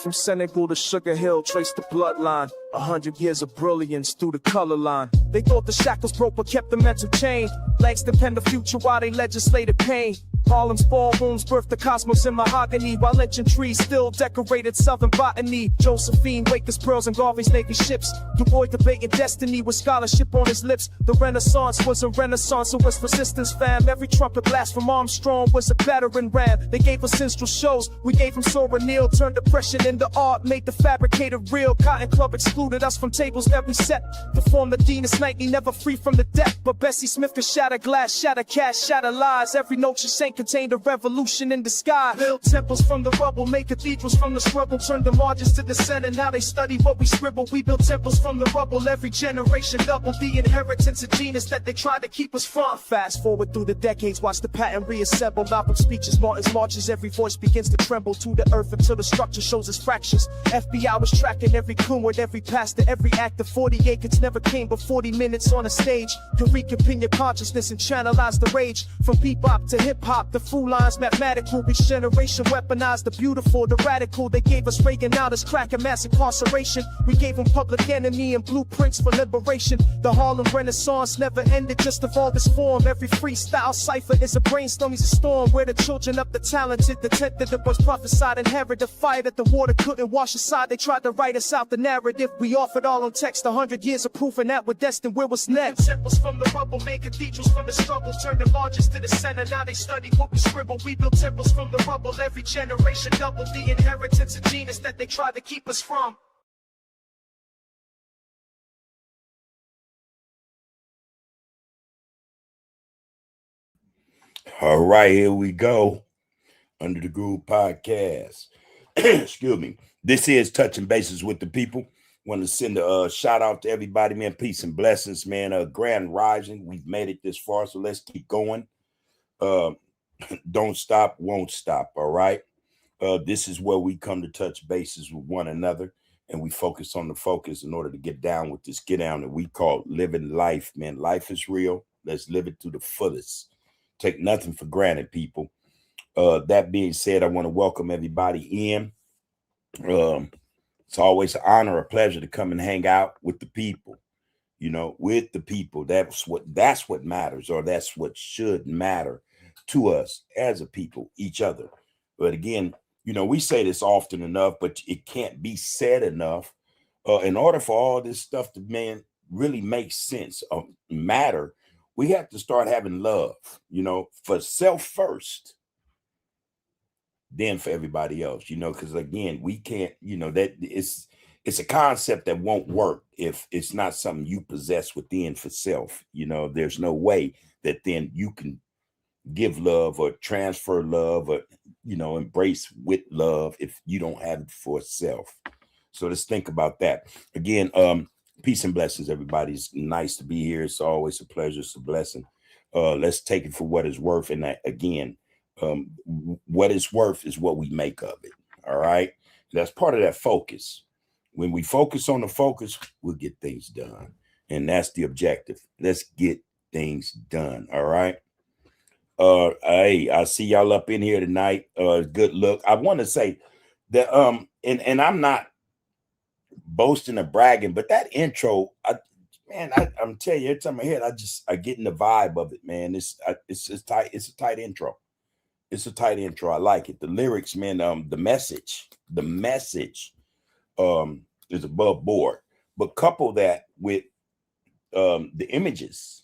From Senegal to Sugar Hill, trace the bloodline. 100 years of brilliance through the color line. They thought the shackles broke but kept the mental chain. Langston penned the future while they legislated pain. Harlem's ballrooms birthed the cosmos in mahogany, while lynching trees still decorated southern botany. Josephine, Waker's pearls and Garvey's Navy ships. Du Bois debating destiny with scholarship on his lips. The Renaissance was a renaissance of West resistance, fam. Every trumpet blast from Armstrong was a battering ram. They gave us minstrel shows, we gave them Sora Neal. Turned depression into art, made the fabricated real. Cotton Club excluded us from tables every set. To form the Deanus Nightly, never free from the debt. But Bessie Smith could shatter glass, shatter cash, shatter lies. Every note she sang contained a revolution in the sky. Build temples from the rubble, make cathedrals from the struggle. Turn the margins to the center, now they study what we scribble. We build temples from the rubble, every generation double the inheritance of genius that they tried to keep us from. Fast forward through the decades, watch the pattern reassemble. Malcolm's speeches, Martin's marches, every voice begins to tremble to the earth until the structure shows its fractures. FBI was tracking every coon with every pastor, every actor. 40 acres never came but 40 minutes on a stage. To reconvene your consciousness and channelize the rage. From bebop to hip-hop, the fool lines mathematical. Each generation weaponized the beautiful, the radical. They gave us Reagan out as crack and mass incarceration. We gave them Public Enemy and blueprints for liberation. The Harlem Renaissance never ended, just evolved its form. Every freestyle cipher is a brainstorm, is a storm. Where the children of the talented, the tenth that the was prophesied, inherit the fire that the water couldn't wash aside. They tried to write us out the narrative. We offered all on text, 100 years of proof, and that we're destined. Where was next? Temples from the rubble, made cathedrals from the struggle. Turned the largest to the center, now they study what we scribble. We built temples from the rubble, every generation double the inheritance of genius that they tried to keep us from. All right, here we go. Under the Groove Podcast. Excuse me. This is Touching Bases with the People. Want to send a shout out to everybody, man. Peace and blessings, man. Grand rising. We've made it this far, so let's keep going. Don't stop, won't stop. All right. This is where we come to touch bases with one another, and we focus on the focus in order to get down with this get down that we call living life, man. Life is real. Let's live it to the fullest. Take nothing for granted, people. That being said, I want to welcome everybody in. It's always an honor, a pleasure to come and hang out with the people, with the people. That's what matters, or that's what should matter to us as a people, each other. But again, we say this often enough, but it can't be said enough. In order for all this stuff to, really make sense or matter, we have to start having love, for self first, then for everybody else, because again, we can't, that it's a concept that won't work if it's not something you possess within for self. There's no way that then you can give love or transfer love or, embrace with love if you don't have it for self. So let's think about that. Again, peace and blessings, everybody. It's nice to be here. It's always a pleasure. It's a blessing. Let's take it for what it's worth. And again, what it's worth is what we make of it. All right. That's part of that focus. When we focus on the focus, we'll get things done. And that's the objective. Let's get things done. All right. Hey, I see y'all up in here tonight. Good look. I want to say that and I'm not boasting or bragging, but that intro, I'm telling you, every time I hear it, I get in the vibe of it, man. It's tight. It's a tight intro. It's a tight intro. I like it. The lyrics, man. The message is above board. But couple that with the images,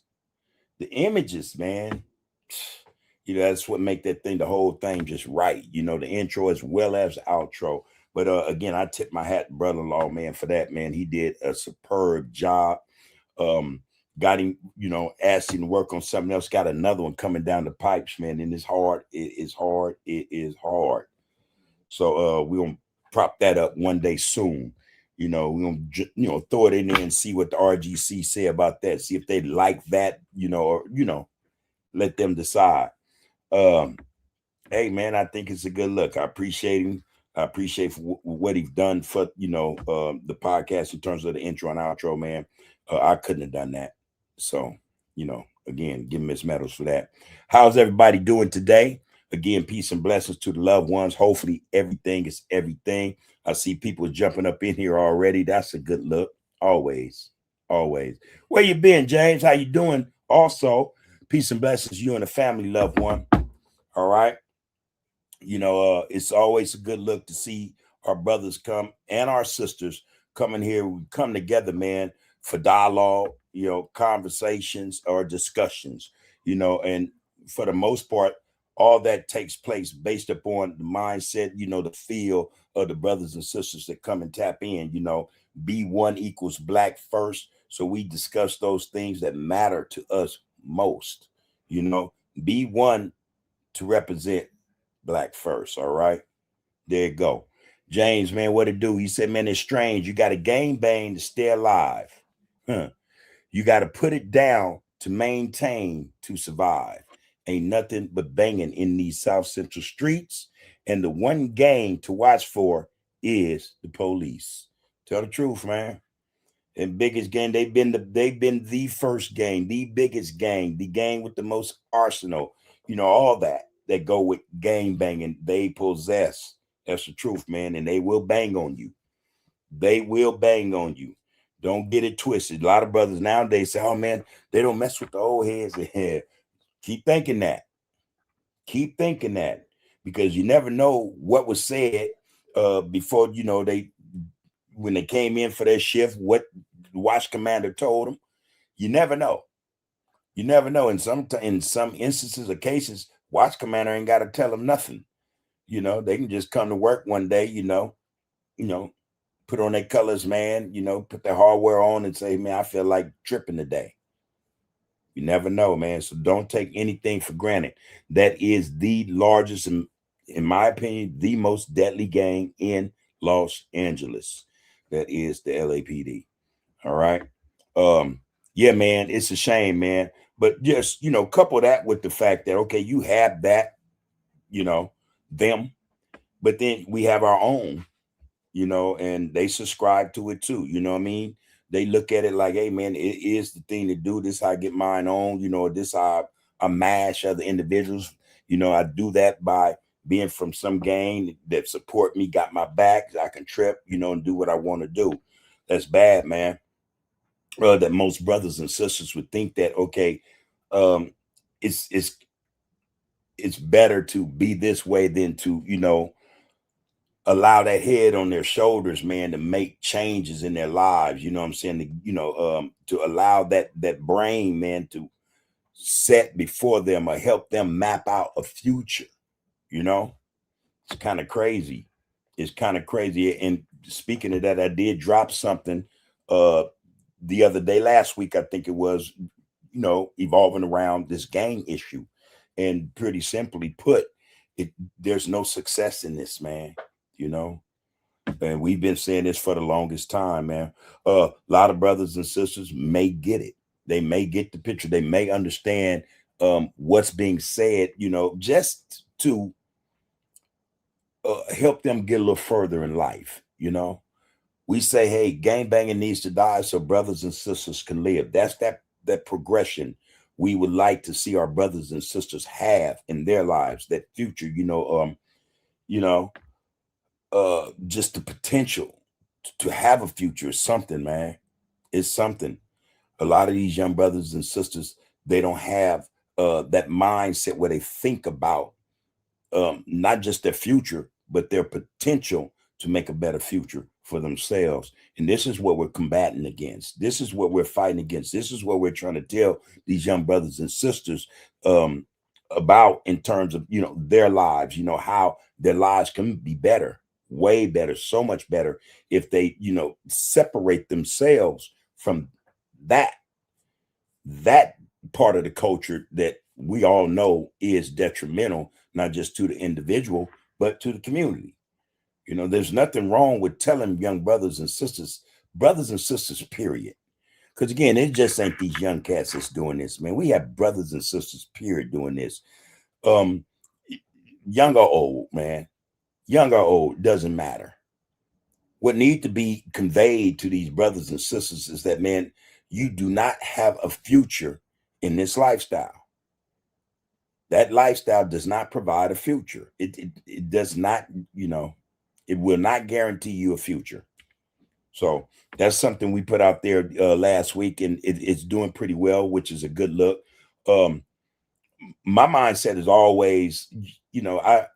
man. That's what make that thing, the whole thing, just right. The intro as well as the outro. But again, I tip my hat to brother-in-law, man, for that, man. He did a superb job. Got him, asked him to work on something else. Got another one coming down the pipes, man. And it's hard. It is hard. It is hard. So we're going to prop that up one day soon. We're going to throw it in there and see what the RGC say about that. See if they like that, or, let them decide. Hey, man, I think it's a good look. I appreciate him. I appreciate what he's done for, the podcast in terms of the intro and outro, man. I couldn't have done that. So, again, give him his medals for that. How's everybody doing today? Again, peace and blessings to the loved ones. Hopefully everything is everything. I see people jumping up in here already. That's a good look. Always, always. Where you been, James? How you doing? Also, peace and blessings, you and the family, loved one. All right. It's always a good look to see our brothers come and our sisters coming here. We come together, man, for dialogue, conversations or discussions, and for the most part, all that takes place based upon the mindset, the feel of the brothers and sisters that come and tap in, be one equals black first. So we discuss those things that matter to us most, be one to represent black first. All right. There you go. James, man, what it do? He said, man, it's strange. You got to game bang to stay alive. Huh. You got to put it down to maintain to survive. Ain't nothing but banging in these South Central streets. And the one gang to watch for is the police. Tell the truth, man. And biggest gang, they've been the first gang, the biggest gang, the gang with the most arsenal, all that go with gang banging, they possess. That's the truth, man. And they will bang on you. They will bang on you. Don't get it twisted. A lot of brothers nowadays say, oh man, they don't mess with the old heads. Keep thinking that. Keep thinking that, because you never know what was said before, when they came in for their shift, what the watch commander told them. You never know. You never know. In some instances or cases, watch commander ain't got to tell them nothing. They can just come to work one day, put on their colors, man, put their hardware on and say, man, I feel like tripping today. You never know, man. So don't take anything for granted. That is the largest, in my opinion, the most deadly gang in Los Angeles. That is the LAPD. All right. Yeah, man, it's a shame, man. But just, couple that with the fact that, okay, you have that, them, but then we have our own, and they subscribe to it too. You know what I mean? They look at it like, hey, man, it is the thing to do. This how I get mine on, this how I mash other individuals. I do that by being from some gang that support me, got my back. I can trip, and do what I want to do. That's bad, man. That most brothers and sisters would think that, okay, it's better to be this way than to, allow that head on their shoulders, man, to make changes in their lives. You know what I'm saying? To allow that brain, man, to set before them or help them map out a future. It's kind of crazy. It's kind of crazy. And speaking of that, I did drop something the other day, last week, I think it was, evolving around this gang issue. And pretty simply put, there's no success in this, man. And we've been saying this for the longest time, man. A lot of brothers and sisters may get it. They may get the picture. They may understand what's being said, just to help them get a little further in life. We say, hey, gang banging needs to die so brothers and sisters can live. That's that progression we would like to see our brothers and sisters have in their lives, that future, just the potential to have a future is something, man. It's something. A lot of these young brothers and sisters, they don't have that mindset where they think about not just their future, but their potential to make a better future for themselves. And this is what we're combating against. This is what we're fighting against. This is what we're trying to tell these young brothers and sisters about, in terms of, their lives, how their lives can be better, way better, so much better if they, separate themselves from that part of the culture that we all know is detrimental, not just to the individual, but to the community. There's nothing wrong with telling young brothers and sisters, period. Because again, it just ain't these young cats that's doing this, man. We have brothers and sisters, period, doing this. Young or old, man. Young or old, doesn't matter. What needs to be conveyed to these brothers and sisters is that, man, you do not have a future in this lifestyle. That lifestyle does not provide a future. It does not, It will not guarantee you a future. So that's something we put out there last week, and it's doing pretty well, which is a good look. My mindset is always, a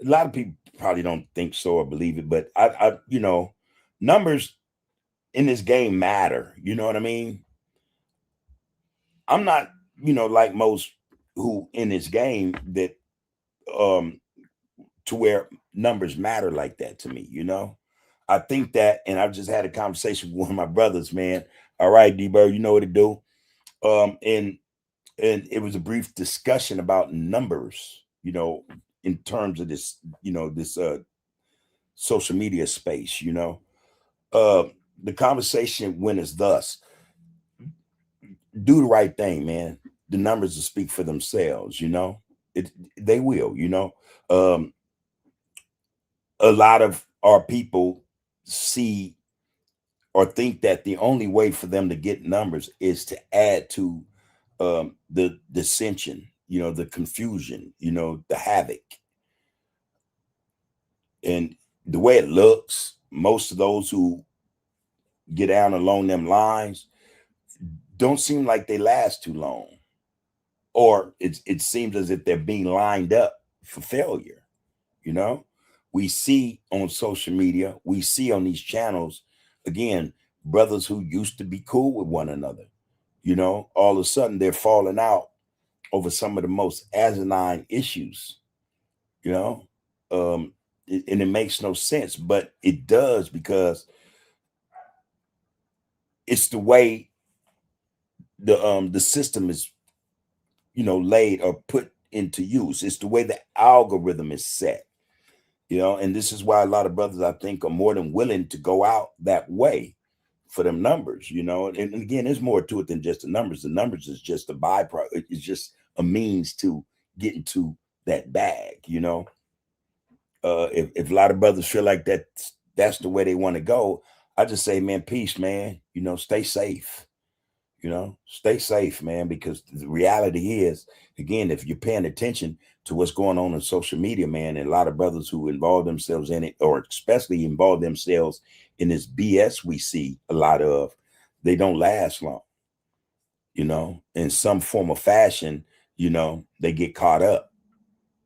lot of people probably don't think so or believe it, but numbers in this game matter. You know what I mean? I'm not, like most who in this game that to where numbers matter like that to me. I think that, and I've just had a conversation with one of my brothers, man. All right, D-Bird, you know what to do. And it was a brief discussion about numbers, in terms of this, this social media space. The conversation went as thus: do the right thing, man. The numbers will speak for themselves. They will. A lot of our people see or think that the only way for them to get numbers is to add to the dissension, the confusion, the havoc. And the way it looks, most of those who get down along them lines don't seem like they last too long. Or it seems as if they're being lined up for failure. We see on social media, we see on these channels, again, brothers who used to be cool with one another, all of a sudden they're falling out over some of the most asinine issues, and it makes no sense, but it does, because it's the way the system is, laid or put into use. It's the way the algorithm is set. And this is why a lot of brothers, I think, are more than willing to go out that way for them numbers, and again, there's more to it than just the numbers. The numbers is just a byproduct. It's just a means to get into that bag. If a lot of brothers feel like that's the way they want to go, I just say, man, peace, man. Stay safe. Stay safe, man, because the reality is, again, if you're paying attention to what's going on social media, man, and a lot of brothers who involve themselves in it, or especially involve themselves in this BS we see a lot of, they don't last long, in some form of fashion, they get caught up,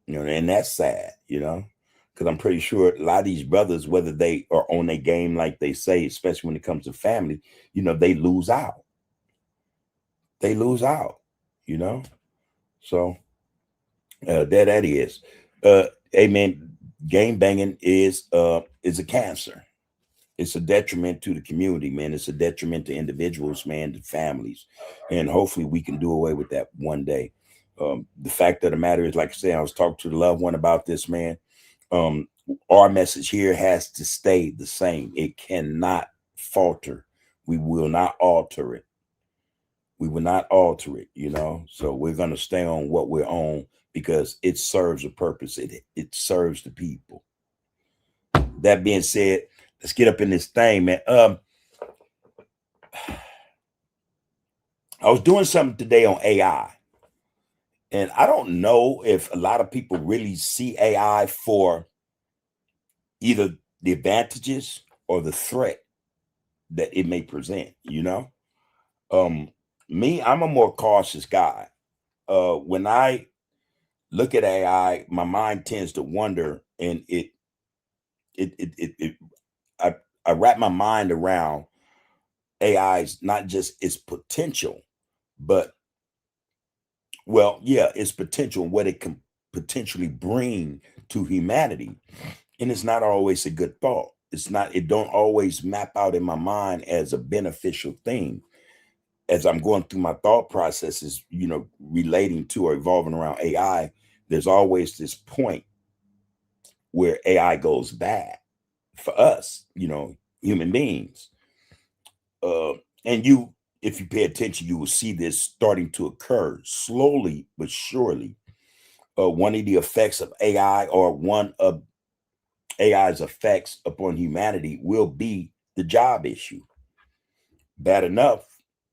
and that's sad, because I'm pretty sure a lot of these brothers, whether they are on their game, like they say, especially when it comes to family, they lose out. They lose out, So that is. Amen. Game banging is a cancer. It's a detriment to the community, man. It's a detriment to individuals, man, to families. And hopefully we can do away with that one day. The fact of the matter is, like I said, I was talking to the loved one about this, man. Our message here has to stay the same. It cannot falter. We will not alter it. We will not alter it, So we're going to stay on what we're on, because it serves a purpose. It serves the people. That being said, let's get up in this thing, man. I was doing something today on AI, and I don't know if a lot of people really see AI for either the advantages or the threat that it may present, Me, I'm a more cautious guy. When I look at AI, my mind tends to wonder, and I wrap my mind around AI's not just its potential, but its potential, what it can potentially bring to humanity. And it's not always a good thought. It don't always map out in my mind as a beneficial thing. As I'm going through my thought processes, relating to or evolving around AI, there's always this point where AI goes bad for us, human beings. And if you pay attention, you will see this starting to occur slowly but surely. One of the effects of AI, or one of AI's effects upon humanity, will be the job issue. Bad enough,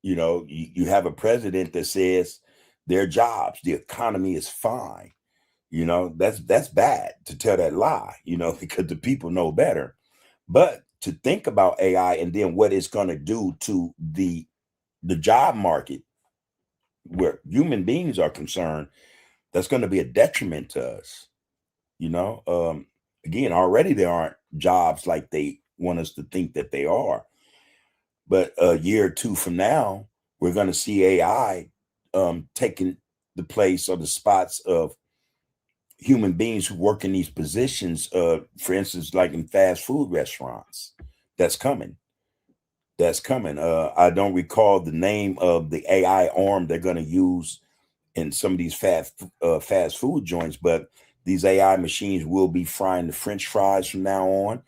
you have a president that says their jobs, the economy is fine. You know, that's bad to tell that lie, you know, because the people know better. But to think about AI and then what it's going to do to the job market where human beings are concerned, that's going to be a detriment to us. You know, again, already there aren't jobs like they want us to think that they are. But a year or two from now, we're going to see AI taking the place or the spots of human beings who work in these positions. For instance, like in fast food restaurants, that's coming. That's coming. I don't recall the name of the AI arm they're going to use in some of these fast food joints, but these AI machines will be frying the French fries from now on,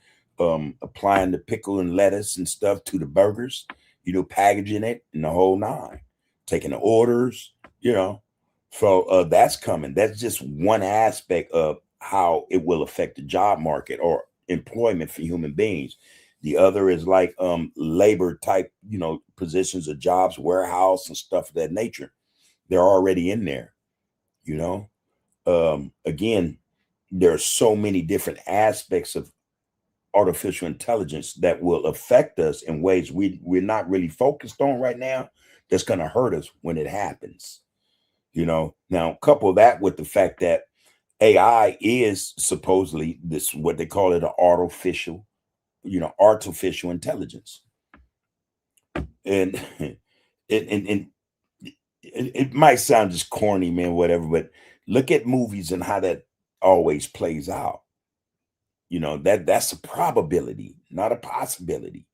applying the pickle and lettuce and stuff to the burgers, you know, packaging it in the whole nine, taking the orders, you know. So that's coming. That's just one aspect of how it will affect the job market or employment for human beings. The other is like labor type, you know, positions or jobs, warehouse and stuff of that nature. They're already in there, you know. Again, there are so many different aspects of artificial intelligence that will affect us in ways we're not really focused on right now. That's going to hurt us when it happens. You know, now couple that with the fact that AI is supposedly this what they call it an artificial, you know, artificial intelligence, and and it might sound just corny, man, whatever, but look at movies and how that always plays out. You know, that's a probability, not a possibility.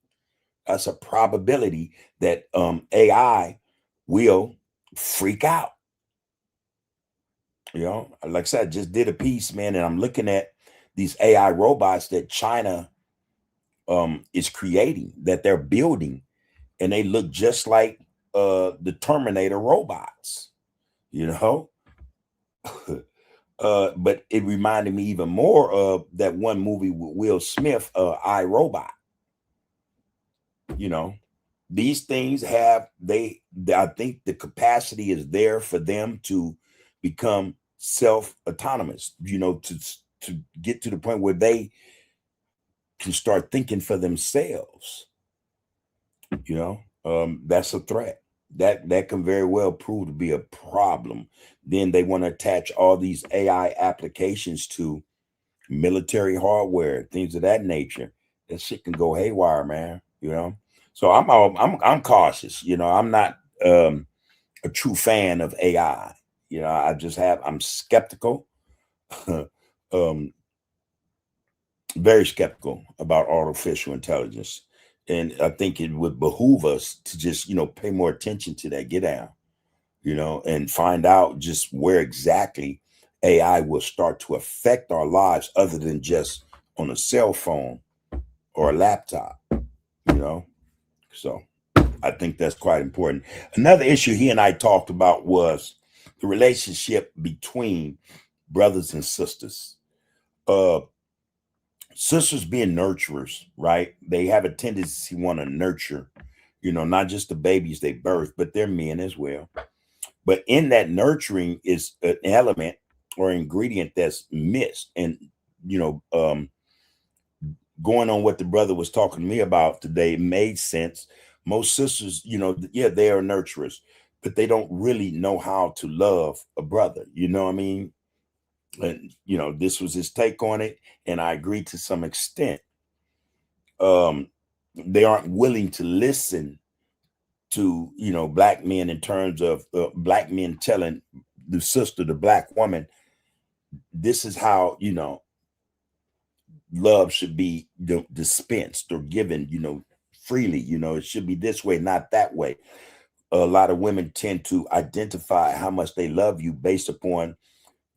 That's a probability that AI will freak out. You know, like I said, I just did a piece, man, and I'm looking at these AI robots that China is creating, that they're building, and they look just like the Terminator robots, you know. But it reminded me even more of that one movie with Will Smith, I Robot. You know, these things have I think the capacity is there for them to become self-autonomous, you know, to get to the point where they can start thinking for themselves. You know, that's a threat. That can very well prove to be a problem. Then they want to attach all these AI applications to military hardware, things of that nature. That shit can go haywire, man. You know, so I'm cautious. You know, I'm not a true fan of AI. You know, I'm skeptical, um, very skeptical about artificial intelligence, and I think it would behoove us to just pay more attention to that, get down, and find out just where exactly AI will start to affect our lives, other than just on a cell phone or a laptop, you know. So I think that's quite important. Another issue he and I talked about was the relationship between brothers and sisters. Uh, Sisters being nurturers, right? They have a tendency to want to nurture, not just the babies they birth, but their men as well. But in that nurturing is an element or ingredient that's missed. And, you know, um, going on what the brother was talking to me about today made sense. Most sisters, yeah, they are nurturers, but they don't really know how to love a brother. You know what I mean? And this was his take on it, and I agree to some extent. Um, they aren't willing to listen to black men, in terms of black men telling the sister, the black woman, this is how love should be dispensed or given, freely. It should be this way, not that way. A lot of women tend to identify how much they love you based upon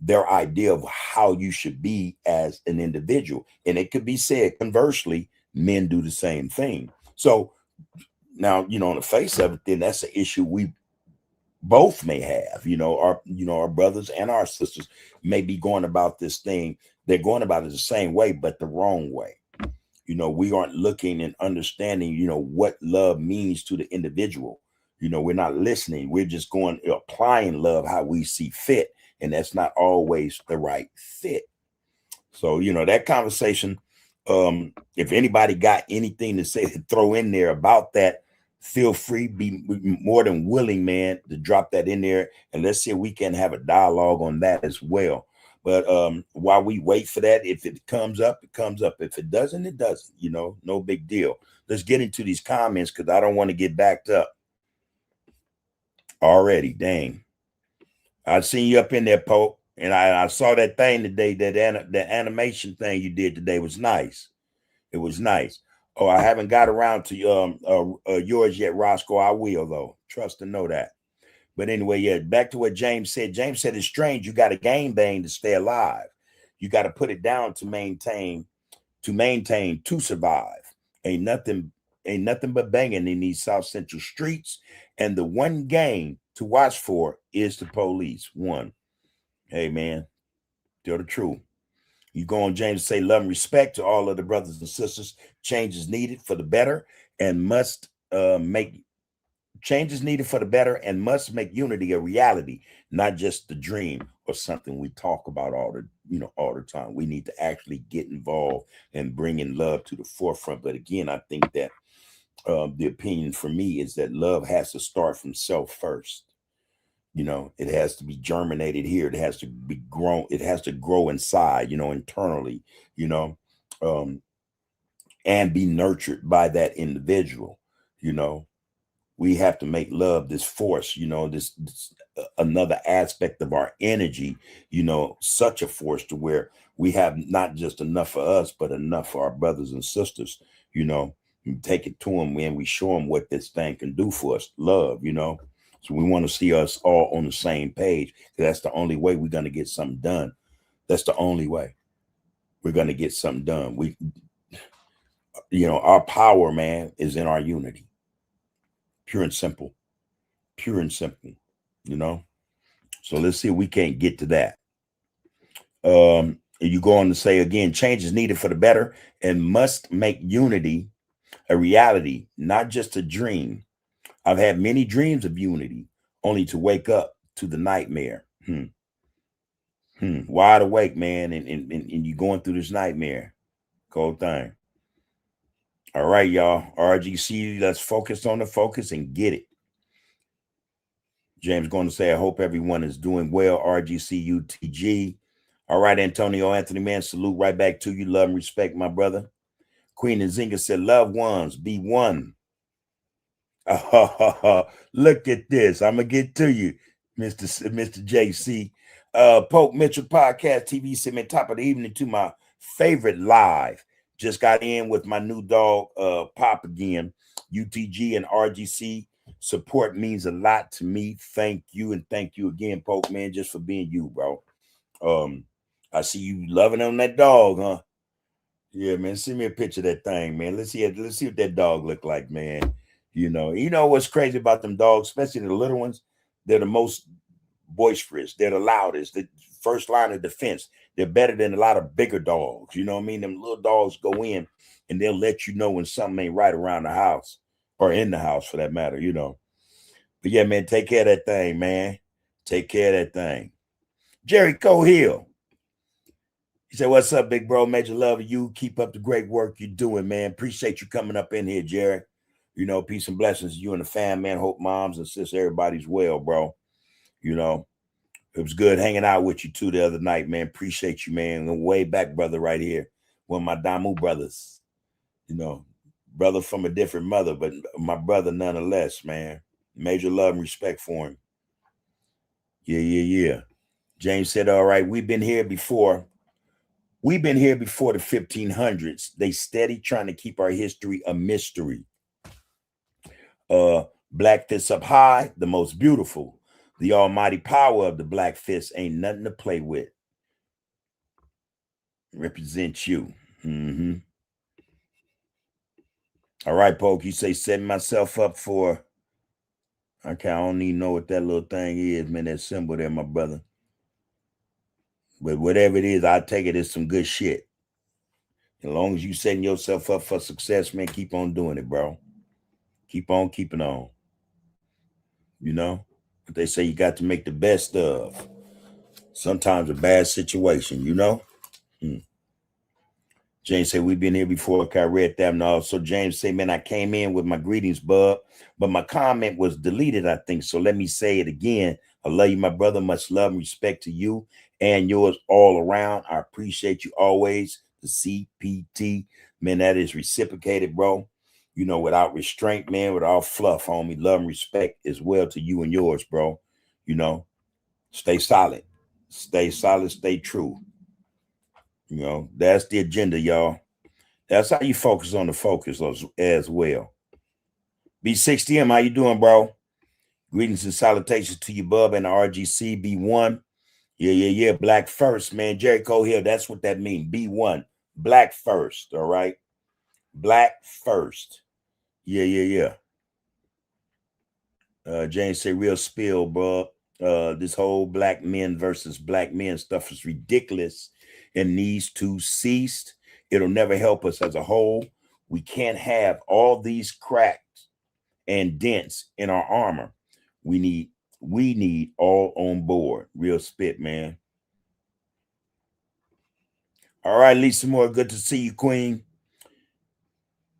their idea of how you should be as an individual. And it could be said conversely, men do the same thing. So now, on the face of it, then that's an issue we both may have. Our brothers and our sisters may be going about this thing. They're going about it the same way, but the wrong way. We aren't looking and understanding, what love means to the individual. We're not listening. We're just applying love how we see fit, and that's not always the right fit. So, that conversation, if anybody got anything to say to throw in there about that, feel free, be more than willing, man, to drop that in there. And let's see if we can have a dialogue on that as well. But while we wait for that, if it comes up, it comes up. If it doesn't, it doesn't, no big deal. Let's get into these comments because I don't want to get backed up already. Dang. I seen you up in there, Pope. And I saw that thing today, that animation thing you did today was nice. It was nice. Oh, I haven't got around to yours yet, Roscoe. I will, though. Trust and know that. But anyway, yeah, back to what James said. James said it's strange. You got to game bang to stay alive. You got to put it down to maintain, to survive. Ain't nothing but banging in these South Central streets. And the one game to watch for is the police. One. Hey, man, tell the truth. You go on, James, say love and respect to all of the brothers and sisters. Change is needed for the better and must make unity a reality, not just the dream or something we talk about all the time. We need to actually get involved and bring in love to the forefront. But again, I think that the opinion for me is that love has to start from self first. It has to be germinated here. It has to be grown. It has to grow inside, internally, and be nurtured by that individual. We have to make love this force, this another aspect of our energy, such a force to where we have not just enough for us, but enough for our brothers and sisters, we take it to them and we show them what this thing can do for us. Love, So we want to see us all on the same page. That's the only way we're going to get something done. That's the only way we're going to get something done. Our power, man, is in our unity. Pure and simple. Pure and simple, So let's see if we can't get to that. You go on to say again, change is needed for the better and must make unity a reality, not just a dream. I've had many dreams of unity, only to wake up to the nightmare. Wide awake, man, and you going through this nightmare. Cold thing. All right, y'all. RGC, let's focus on the focus and get it. James going to say, I hope everyone is doing well. RGC UTG. All right, Antonio Anthony, man, salute right back to you. Love and respect, my brother. Queen Nzinga said, loved ones, be one. Look at this. I'm going to get to you, Mr. JC. Pope Mitchell Podcast TV sent me top of the evening to my favorite live. Just got in with my new dog, Pop again. UTG and RGC support means a lot to me. Thank you. And thank you again, Pope, man, just for being you, bro. I see you loving on that dog, huh? Yeah, man. Send me a picture of that thing, man. Let's see what that dog look like, man. You know what's crazy about them dogs, especially the little ones? They're the most boisterous. They're the loudest. The first line of defense. They're better than a lot of bigger dogs. You know what I mean? Them little dogs go in and they'll let you know when something ain't right around the house or in the house for that matter, But yeah, man, take care of that thing, man. Take care of that thing. Jerry Cohill. He said, what's up, big bro? Major love of you. Keep up the great work you're doing, man. Appreciate you coming up in here, Jerry. Peace and blessings to you and the fam, man. Hope moms and sisters, everybody's well, bro. It was good hanging out with you too the other night, man. Appreciate you, man. And way back, brother, right here. One of my Damu brothers. Brother from a different mother, but my brother nonetheless, man. Major love and respect for him. Yeah. James said, all right, we've been here before. We've been here before the 1500s. They steady trying to keep our history a mystery. Black fists up high, the most beautiful. The almighty power of the black fist ain't nothing to play with. Represent you. All right, Poke, you say setting myself up for... Okay, I don't even know what that little thing is, man, that symbol there, my brother. But whatever it is, I take it as some good shit. As long as you setting yourself up for success, man, keep on doing it, bro. Keep on keeping on. They say you got to make the best of. Sometimes a bad situation, you know. James said, we've been here before. Okay, I read that. And also, James said, man, I came in with my greetings, bub, but my comment was deleted, I think. So let me say it again. I love you, my brother. Much love and respect to you and yours all around. I appreciate you always. The CPT, man, that is reciprocated, bro. You know, without restraint, man, without fluff, homie. Love and respect as well to you and yours, bro. You know, stay solid. Stay solid, stay true. You know, that's the agenda, y'all. That's how you focus on the focus as well. B60M, how you doing, bro? Greetings and salutations to you, bub, and the RGC B1. Yeah. Black first, man. Jericho Hill, that's what that means. B1. Black first, all right? Black first. Yeah. James say real spill, bro. This whole black men versus black men stuff is ridiculous and needs to cease. It'll never help us as a whole. We can't have all these cracks and dents in our armor. We need all on board. Real spit, man. All right, Lisa Moore, good to see you, Queen.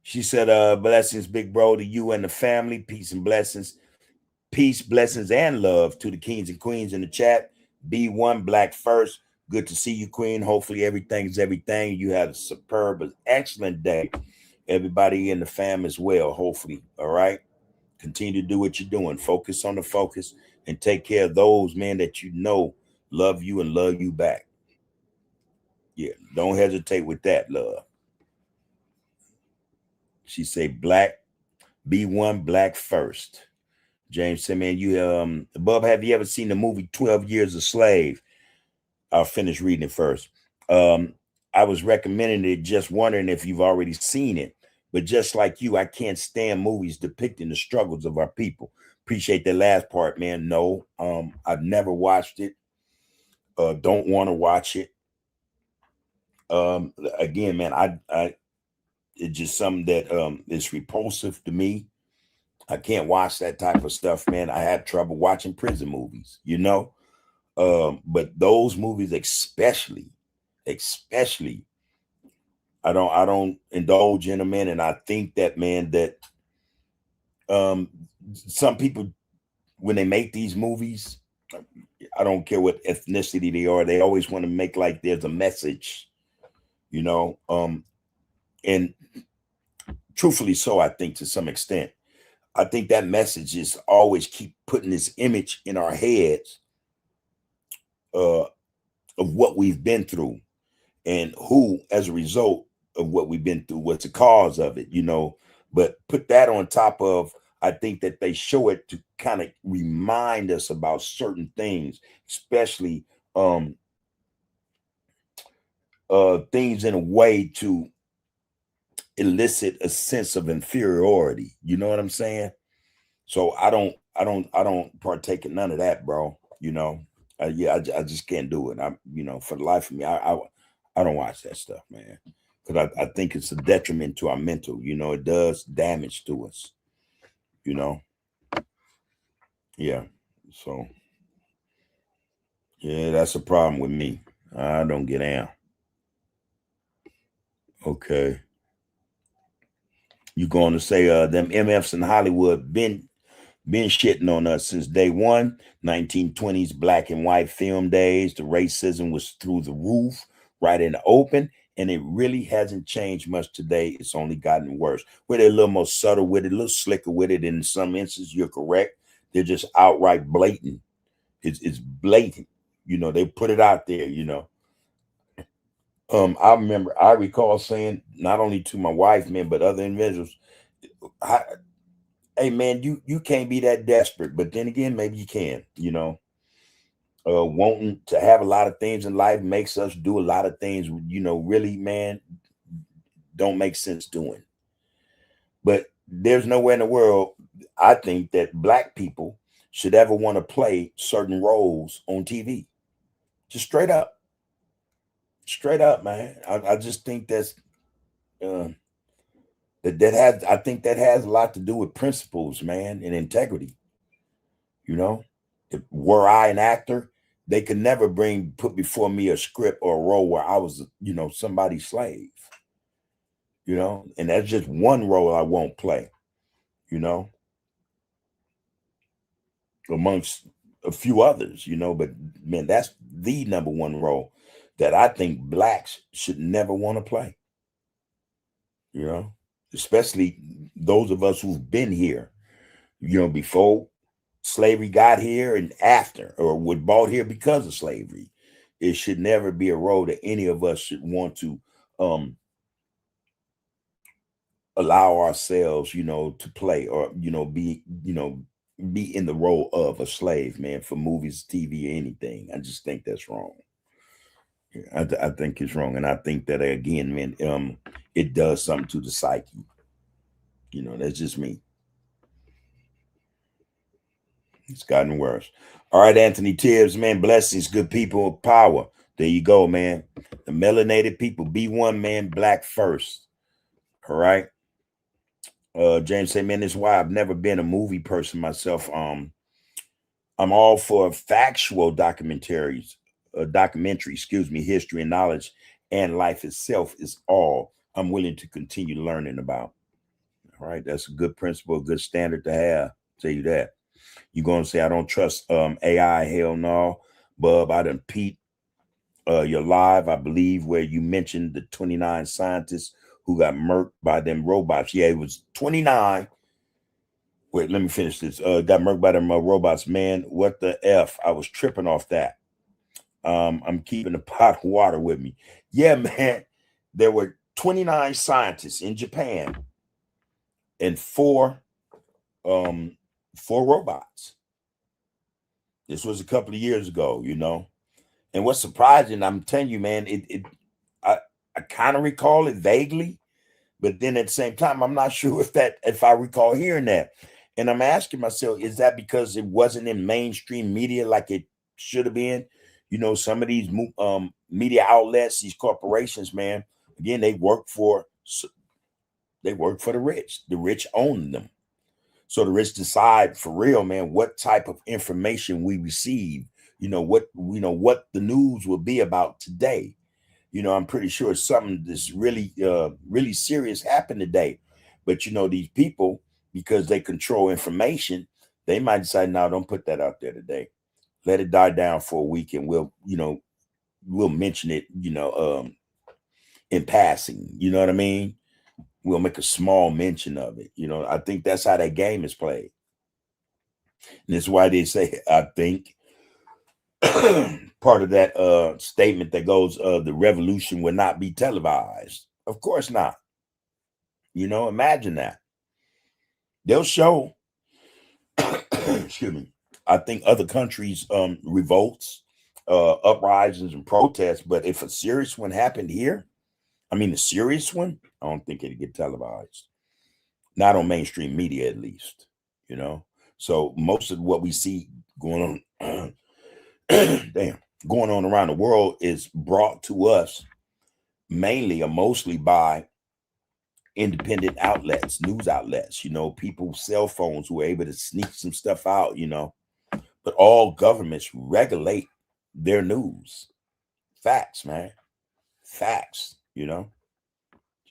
She said, blessings, big bro, to you and the family. Peace and blessings. Peace, blessings, and love to the kings and queens in the chat. B1 Black first. Good to see you, Queen. Hopefully everything's everything. You had a superb, excellent day. Everybody in the fam as well, hopefully. All right. Continue to do what you're doing. Focus on the focus and take care of those, man, that you know love you and love you back. Yeah, don't hesitate with that, love. She say black, B1 Black first. James said, man, you Bub, have you ever seen the movie 12 Years a Slave? I'll finish reading it first. I was recommending it, just wondering if you've already seen it. But just like you, I can't stand movies depicting the struggles of our people. Appreciate that last part, man. No, I've never watched it. Don't want to watch it. Again, man, I it's just something that is repulsive to me. I can't watch that type of stuff, man. I have trouble watching prison movies, you know. But those movies, especially, I don't indulge in them, man. And I think that, man, that some people, when they make these movies, I don't care what ethnicity they are, they always want to make like there's a message, you know. And truthfully so, I think to some extent. I think that message is always keep putting this image in our heads of what we've been through and who, as a result of what we've been through, what's the cause of it, you know. But put that on top of, I think that they show it to kind of remind us about certain things, especially things in a way to elicit a sense of inferiority. You know what I'm saying? So I don't partake in none of that, bro. You know, I just can't do it. You know, for the life of me, I don't watch that stuff, man, because I think it's a detriment to our mental. You know, it does damage to us. You know, yeah. So yeah, that's a problem with me. I don't get down. Okay, you going to say them MFs in Hollywood been shitting on us since day one. 1920s black and white film days. The racism was through the roof, right in the open, and it really hasn't changed much today. It's only gotten worse. Where they're a little more subtle with it, a little slicker with it. In some instances, you're correct. They're just outright blatant. It's blatant. You know, they put it out there, you know. I recall saying, not only to my wife, man, but other individuals, hey man, you can't be that desperate. But then again, maybe you can, you know. Wanting to have a lot of things in life makes us do a lot of things, you know, really, man, don't make sense doing. But there's nowhere in the world, I think, that black people should ever want to play certain roles on TV. Just straight up, man. I just think that's I think that has a lot to do with principles, man, and integrity. You know, if were I an actor, they could never put before me a script or a role where I was, somebody's slave, and that's just one role I won't play, you know, amongst a few others, but man, that's the number one role that I think blacks should never want to play, especially those of us who've been here, before slavery got here and after, or were brought here because of slavery. It should never be a role that any of us should want to allow ourselves, to play or, be in the role of a slave, man, for movies, TV, anything. I just think that's wrong. I think it's wrong. And I think that, again, man, it does something to the psyche. That's just me. It's gotten worse. All right, Anthony Tibbs, man, blessings, good people of power. There you go, man. The melanated people, be one, man, black first. All right. James say, man, this is why I've never been a movie person myself. I'm all for factual documentary, history and knowledge, and life itself is all I'm willing to continue learning about. All right, that's a good principle, a good standard to have. Tell you that. You're going to say, I don't trust AI. Hell no. Bub, I done peeped your live, I believe, where you mentioned the 29 scientists who got murked by them robots. Yeah, it was 29. Wait, let me finish this. Got murked by them robots. Man, what the F? I was tripping off that. I'm keeping a pot of water with me. Yeah, man. There were 29 scientists in Japan and four robots. This was a couple of years ago, And what's surprising, I'm telling you, man, I kind of recall it vaguely, but then at the same time, I'm not sure if I recall hearing that. And I'm asking myself, is that because it wasn't in mainstream media like it should have been? Some of these media outlets, these corporations, man, again, they work for the rich. The rich own them. So the rich decide for real, man, what type of information we receive, what the news will be about today. I'm pretty sure something that's really, really serious happened today. But, these people, because they control information, they might decide, no, don't put that out there today. Let it die down for a week and we'll mention it, in passing. You know what I mean? We'll make a small mention of it. I think that's how that game is played. And that's why they say, I think, part of that statement that goes, the revolution will not be televised. Of course not. Imagine that. They'll show, excuse me, I think other countries revolts, uprisings and protests, but if a serious one happened here, a serious one, I don't think it'd get televised. Not on mainstream media, at least, So most of what we see going on, going on around the world is brought to us mainly or mostly by independent outlets, news outlets, people's cell phones who are able to sneak some stuff out, but all governments regulate their news. Facts, man. Facts,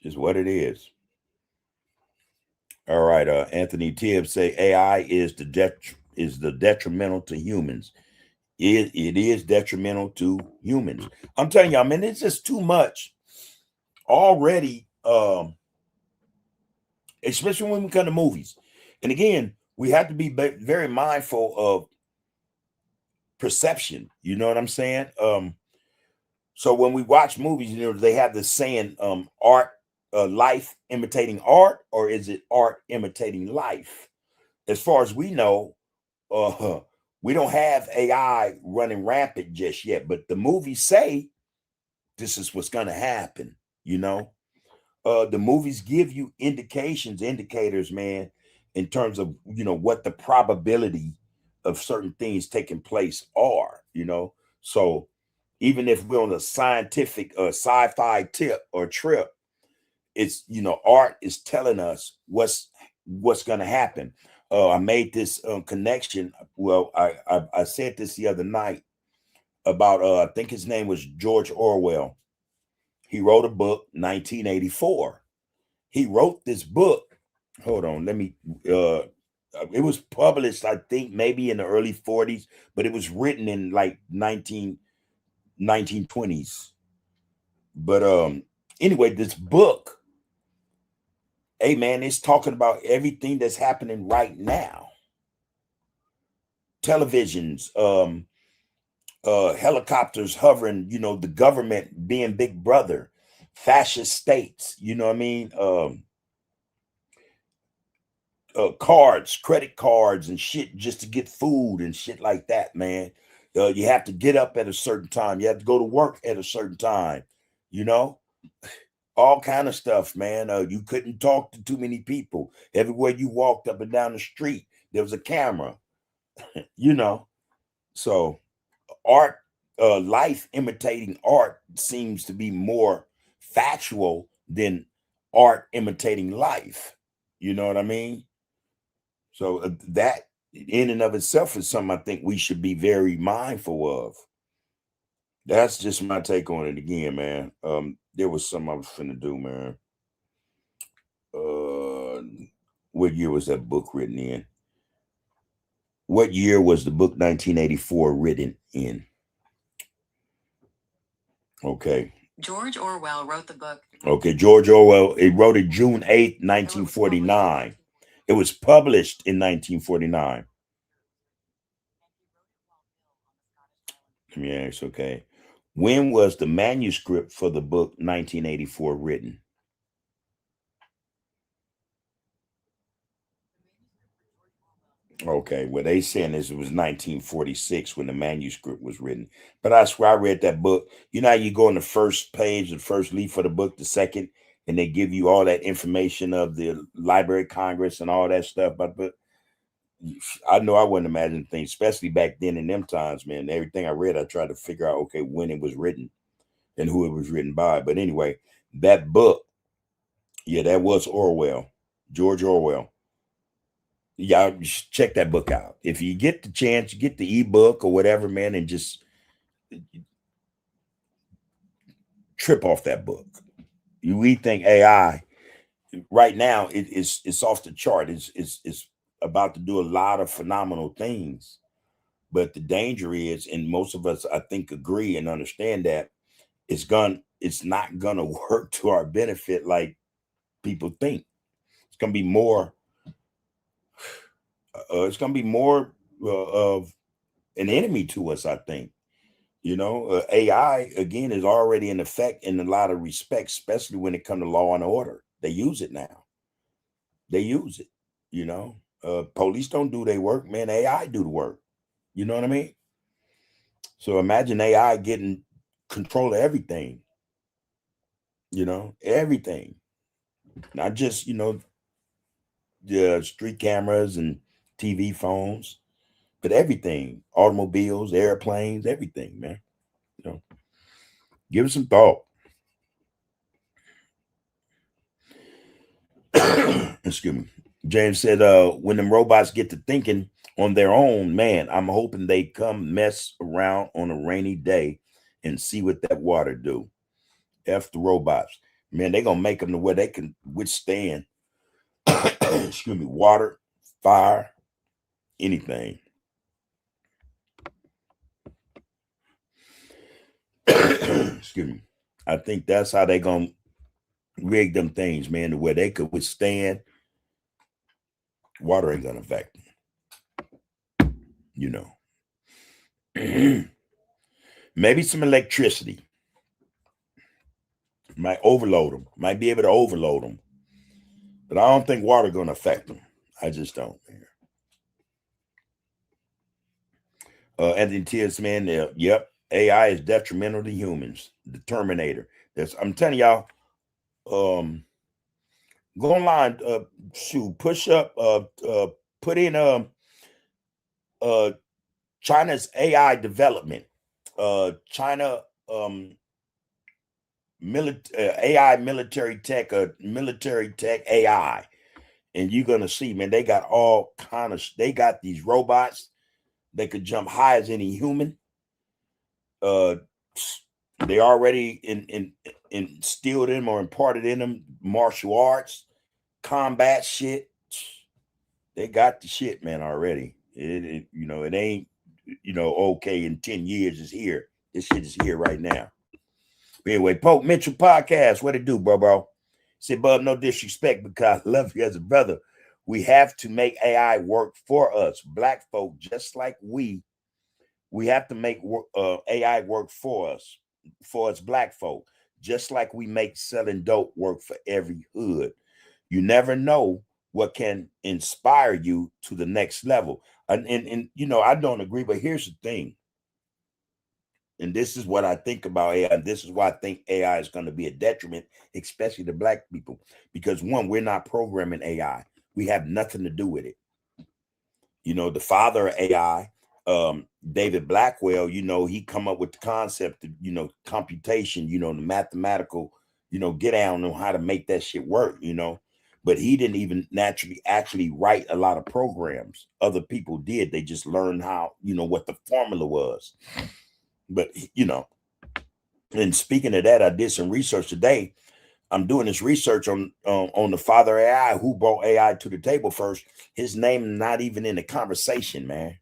just what it is. All right, Anthony Tibbs say AI is the detrimental to humans. It is detrimental to humans. I'm telling you, it's just too much already, especially when we come to movies. And again, we have to be very mindful of perception. You know what I'm saying? So when we watch movies, they have this saying, art, life imitating art, or is it art imitating life? As far as we know, we don't have AI running rampant just yet, but the movies say this is what's going to happen. The movies give you indicators, man, in terms of, what the probability of certain things taking place are, So even if we're on a scientific sci-fi tip or trip, it's, art is telling us what's going to happen. I made this connection. Well, I said this the other night about I think his name was George Orwell. He wrote a book, 1984. He wrote this book. Hold on, let me it was published, I think, maybe in the early 40s, but it was written in like 1920s. But anyway, this book, hey man, it's talking about everything that's happening right now. Televisions, helicopters hovering, you know, the government being big brother, fascist states, you know what I mean? Cards, credit cards and shit just to get food and shit like that, man. You have to get up at a certain time. You have to go to work at a certain time, you know, all kind of stuff, man. You couldn't talk to too many people. Everywhere you walked up and down the street, there was a camera, you know. So art, life imitating art seems to be more factual than art imitating life. You know what I mean? So that in and of itself is something I think we should be very mindful of. That's just my take on it again, man. There was something I was finna do, man. What year was that book written in? What year was the book 1984 written in? Okay. George Orwell wrote the book. Okay, George Orwell, he wrote it June 8th, 1949. It was published in 1949. Let me ask, okay. When was the manuscript for the book 1984 written? Okay, well, they saying this it was 1946 when the manuscript was written. But I swear I read that book. You know how you go on the first page, the first leaf of the book, the second, and they give you all that information of the Library of Congress and all that stuff. But I know I wouldn't imagine things, especially back then in them times, man. Everything I read, I tried to figure out, okay, when it was written and who it was written by. But anyway, that book, yeah, that was Orwell, George Orwell. Y'all check that book out. If you get the chance, you get the ebook or whatever, man, and just trip off that book. We think AI right now it's off the chart. It's about to do a lot of phenomenal things. But the danger is, and most of us I think agree and understand that it's not gonna work to our benefit like people think. It's gonna be more of an enemy to us, I think. You know, AI again is already in effect in a lot of respects, especially when it comes to law and order. They use it now. They use it. You know, police don't do their work, man. AI do the work. You know what I mean? So imagine AI getting control of everything. You know, everything, not just the street cameras and TV phones, but everything, automobiles, airplanes, everything, man. You know, give it some thought. Excuse me. James said, when them robots get to thinking on their own, man, I'm hoping they come mess around on a rainy day and see what that water do. F the robots. Man, they gonna make them to where they can withstand excuse me, water, fire, anything. Excuse me. I think that's how they gonna rig them things, man, to where they could withstand. Water ain't gonna affect them, you know. Maybe some electricity might overload them, might be able to overload them, but I don't think water gonna affect them. I just don't. Anthony Tears, man, yep, AI is detrimental to humans. The Terminator. I'm telling y'all. Go online, shoot, push up, put in uh China's AI development, China AI military tech AI, and you're gonna see, man, they got all kind of they got these robots that could jump high as any human. Uh, they already instilled in them or imparted in them martial arts, combat shit. They got the shit, man, already. It ain't, okay, in 10 years it's here. This shit is here right now. But anyway, Pope Mitchell Podcast, what it do, bro? Say, bub, no disrespect, because I love you as a brother. We have to make AI work for us. Black folk, just like we have to make AI work for us black folk, just like we make selling dope work for every hood. You never know what can inspire you to the next level. And I don't agree, but here's the thing. And this is what I think about AI. And this is why I think AI is going to be a detriment, especially to black people. Because one, we're not programming AI. We have nothing to do with it. The father of AI, David Blackwell, he come up with the concept of, computation, the mathematical, get down on how to make that shit work, but he didn't even naturally actually write a lot of programs. Other people did. They just learned how, what the formula was. But, and speaking of that, I did some research today. I'm doing this research on the father AI, who brought AI to the table first. His name not even in the conversation, man.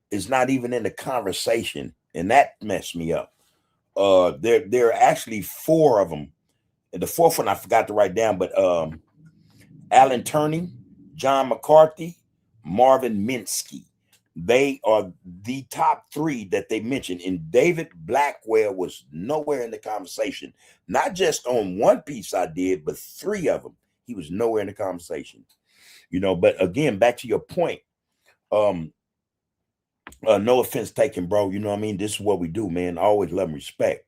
It's not even in the conversation, and that messed me up. There are actually four of them. And the fourth one I forgot to write down, but Alan Turney, John McCarthy, Marvin Minsky. They are the top three that they mentioned. And David Blackwell was nowhere in the conversation. Not just on one piece I did, but three of them. He was nowhere in the conversation. But again, back to your point. No offense taken, bro. You know what I mean? This is what we do, man. Always love and respect.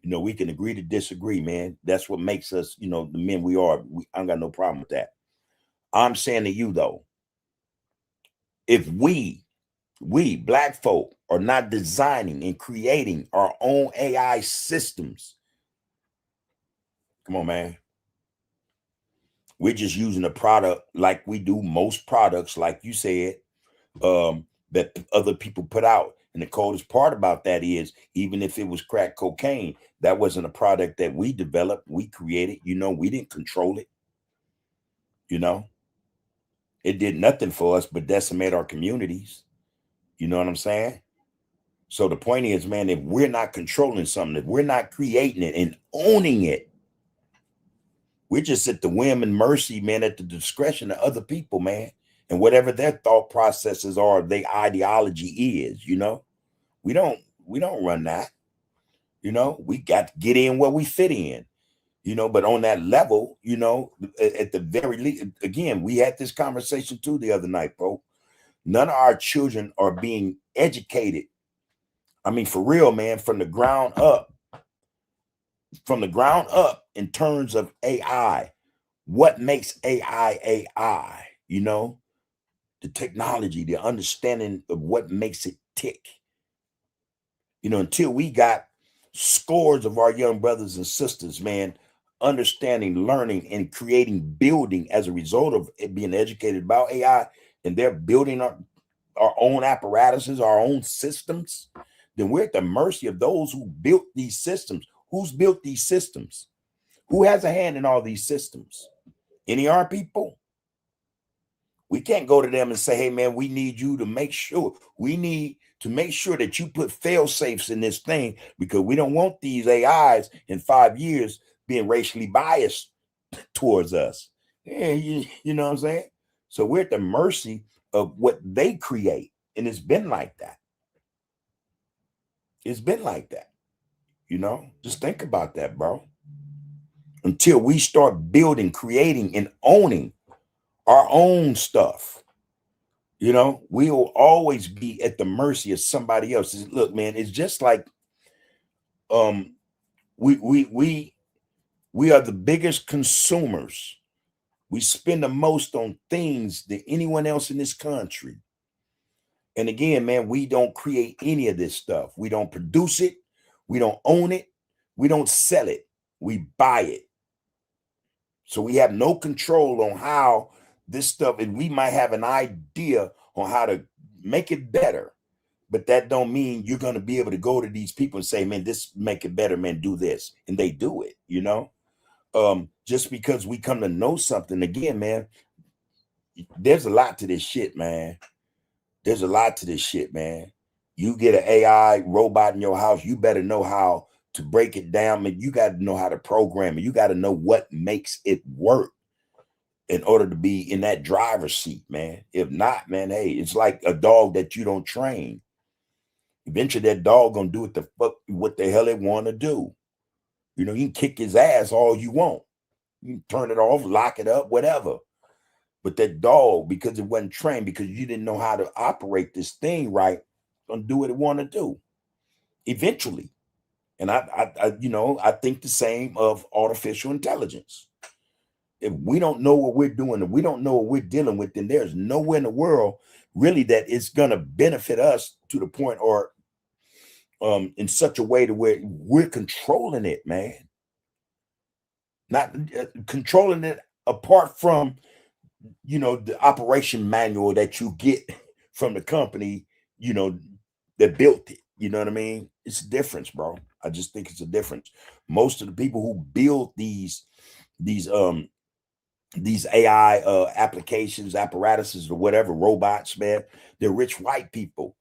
We can agree to disagree, man. That's what makes us, the men we are. I got no problem with that. I'm saying to you, though, if we black folk are not designing and creating our own AI systems, come on, man. We're just using a product like we do most products, like you said, that other people put out. And the coldest part about that is, even if it was crack cocaine, that wasn't a product that we developed, we created. We didn't control it. It did nothing for us but decimate our communities. You know what I'm saying? So the point is, man, if we're not controlling something, if we're not creating it and owning it, we're just at the whim and mercy, man, at the discretion of other people, man. And whatever their thought processes are, their ideology is, we don't run that. We got to get in where we fit in, but on that level, at the very least, again, we had this conversation too the other night, bro. None of our children are being educated. I mean, for real, man, from the ground up in terms of AI. What makes AI? The technology, the understanding of what makes it tick. Until we got scores of our young brothers and sisters, man, understanding, learning, and creating, building as a result of it being educated about AI, and they're building our own apparatuses, our own systems, then we're at the mercy of those who built these systems. Who's built these systems? Who has a hand in all these systems? Any of our people? We can't go to them and say, hey, man, we need you to make sure. We need to make sure that you put fail safes in this thing, because we don't want these AIs in 5 years being racially biased towards us. Yeah, you know what I'm saying? So we're at the mercy of what they create. And it's been like that. It's been like that. Just think about that, bro. Until we start building, creating, and owning our own stuff, we will always be at the mercy of somebody else. Look, man, it's just like we are the biggest consumers. We spend the most on things than anyone else in this country. And again, man, we don't create any of this stuff. We don't produce it. We don't own it. We don't sell it. We buy it. So we have no control on how this stuff, and we might have an idea on how to make it better. But that don't mean you're going to be able to go to these people and say, man, this make it better, man, do this. And they do it, you know? Just because we come to know something, again, man, there's a lot to this shit, man. There's a lot to this shit, man. You get an AI robot in your house, you better know how to break it down. Man, you got to know how to program it. You got to know what makes it work in order to be in that driver's seat, man. If not, man, hey, it's like a dog that you don't train. Eventually that dog gonna do what the hell it want to do. You know, you can kick his ass all you want. You can turn it off, lock it up, whatever. But that dog, because it wasn't trained, because you didn't know how to operate this thing right, gonna do what it want to do eventually. And I think the same of artificial intelligence. If we don't know what we're doing, if we don't know what we're dealing with, then there's nowhere in the world really that it's gonna benefit us to the point, or in such a way to where we're controlling it, man. Not controlling it apart from, the operation manual that you get from the company, that built it. You know what I mean? It's a difference, bro. I just think it's a difference. Most of the people who build these AI applications, apparatuses, or whatever, robots, man, they're rich white people,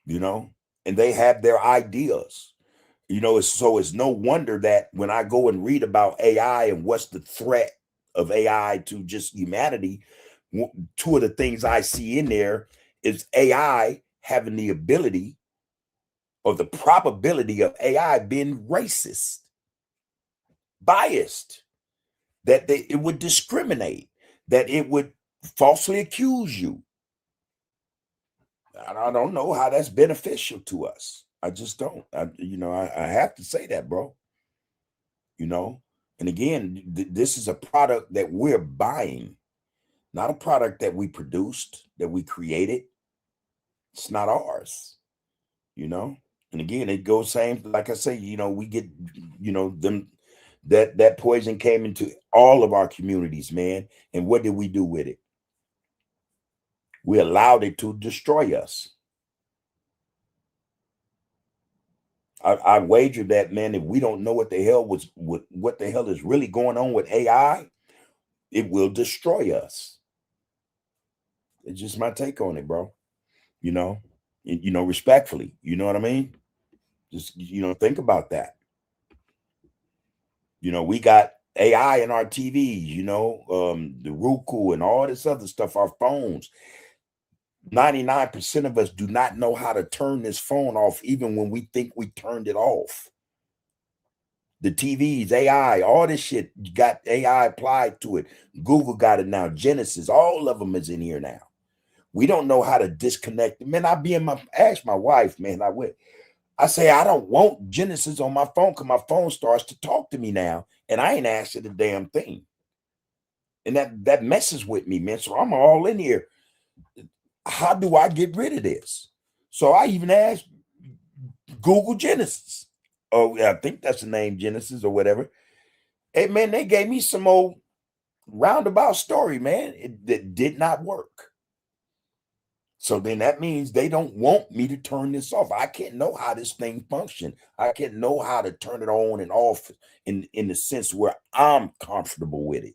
and they have their ideas. It's no wonder that when I go and read about AI and what's the threat of AI to just humanity, two of the things I see in there is AI having the ability, or the probability of AI being racist, biased, that it would discriminate, that it would falsely accuse you. I don't know how that's beneficial to us. I just don't. I have to say that, bro. And again, this is a product that we're buying, not a product that we produced, that we created. It's not ours, And again, it goes same, like I say, we get, them, that poison came into all of our communities, man. And what did we do with it? We allowed it to destroy us. I wager that, man, if we don't know what the hell is really going on with AI, it will destroy us. It's just my take on it, bro. Respectfully, you know what I mean? Just, think about that. We got AI in our TVs, the Roku and all this other stuff, our phones. 99% of us do not know how to turn this phone off, even when we think we turned it off. The TVs, AI, all this shit got AI applied to it. Google got it now. Genesis, all of them is in here now. We don't know how to disconnect. Man, ask my wife, man, I say, I don't want Genesis on my phone because my phone starts to talk to me now, and I ain't asked it a damn thing. And that messes with me, man. So I'm all in here. How do I get rid of this? So I even asked Google Genesis. Oh, yeah, I think that's the name, Genesis or whatever. Hey, man, they gave me some old roundabout story, man. That did not work. So then that means they don't want me to turn this off. I can't know how this thing functions. I can't know how to turn it on and off in the sense where I'm comfortable with it.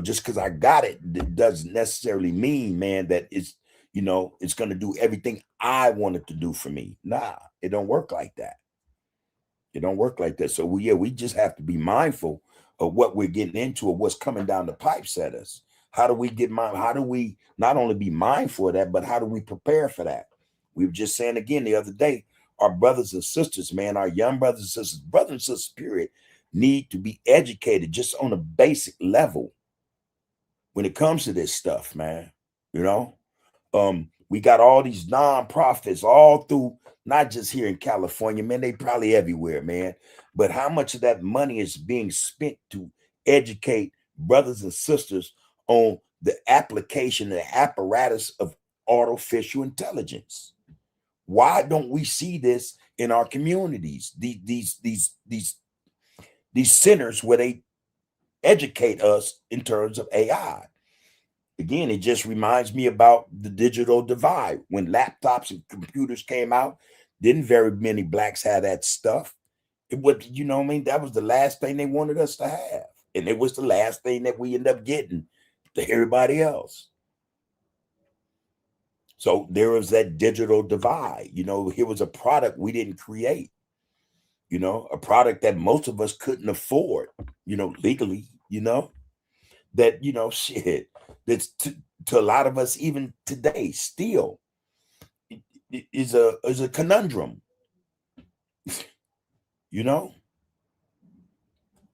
Just because I got it doesn't necessarily mean, man, that it's going to do everything I want it to do for me. Nah, it don't work like that. It don't work like that. So we just have to be mindful of what we're getting into, or what's coming down the pipes at us. How do we not only be mindful of that, but how do we prepare for that? We were just saying again the other day, our brothers and sisters, man, our young brothers and sisters, period, need to be educated just on a basic level when it comes to this stuff, man. We got all these nonprofits all through, not just here in California, man, they probably everywhere, man. But how much of that money is being spent to educate brothers and sisters on the application and the apparatus of artificial intelligence? Why don't we see this in our communities? These centers where they educate us in terms of AI. Again, it just reminds me about the digital divide. When laptops and computers came out, didn't very many blacks have that stuff. It was, you know what I mean? That was the last thing they wanted us to have. And it was the last thing that we ended up getting to everybody else. So there was that digital divide. You know, here was a product we didn't create, you know, a product that most of us couldn't afford, you know, legally, you know, that, you know, shit, that's to a lot of us even today still is a conundrum, you know.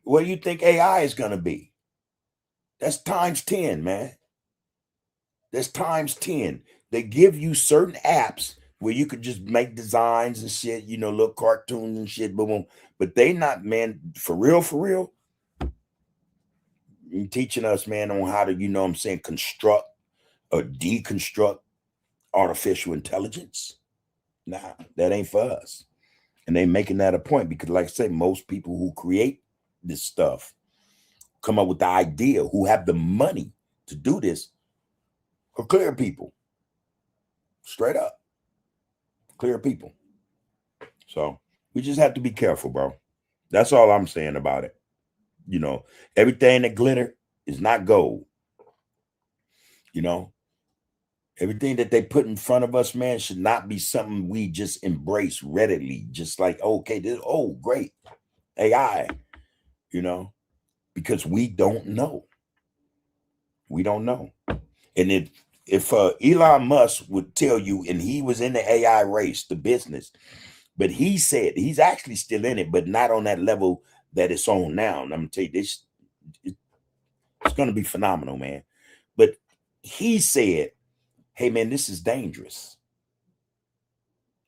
What do you think AI is going to be? That's times 10, man. That's times 10. They give you certain apps where you could just make designs and shit, you know, little cartoons and shit, boom, boom. But they not, man, for real, teaching us, man, on how to, you know what I'm saying, construct or deconstruct artificial intelligence. Nah, that ain't for us. And they making that a point because, like I say, most people who create this stuff come up with the idea, who have the money to do this, are clear people. Straight up. Clear people. So we just have to be careful, bro. That's all I'm saying about it. You know, everything that glitter is not gold. You know, everything that they put in front of us, man, should not be something we just embrace readily. Just like, okay, this, oh, great. AI, you know, because we don't know. We don't know. And if Elon Musk would tell you, and he was in the AI race, the business, but he said he's actually still in it, but not on that level that it's on now. And I'm gonna tell you this, it's gonna be phenomenal, man. But he said, hey man, this is dangerous.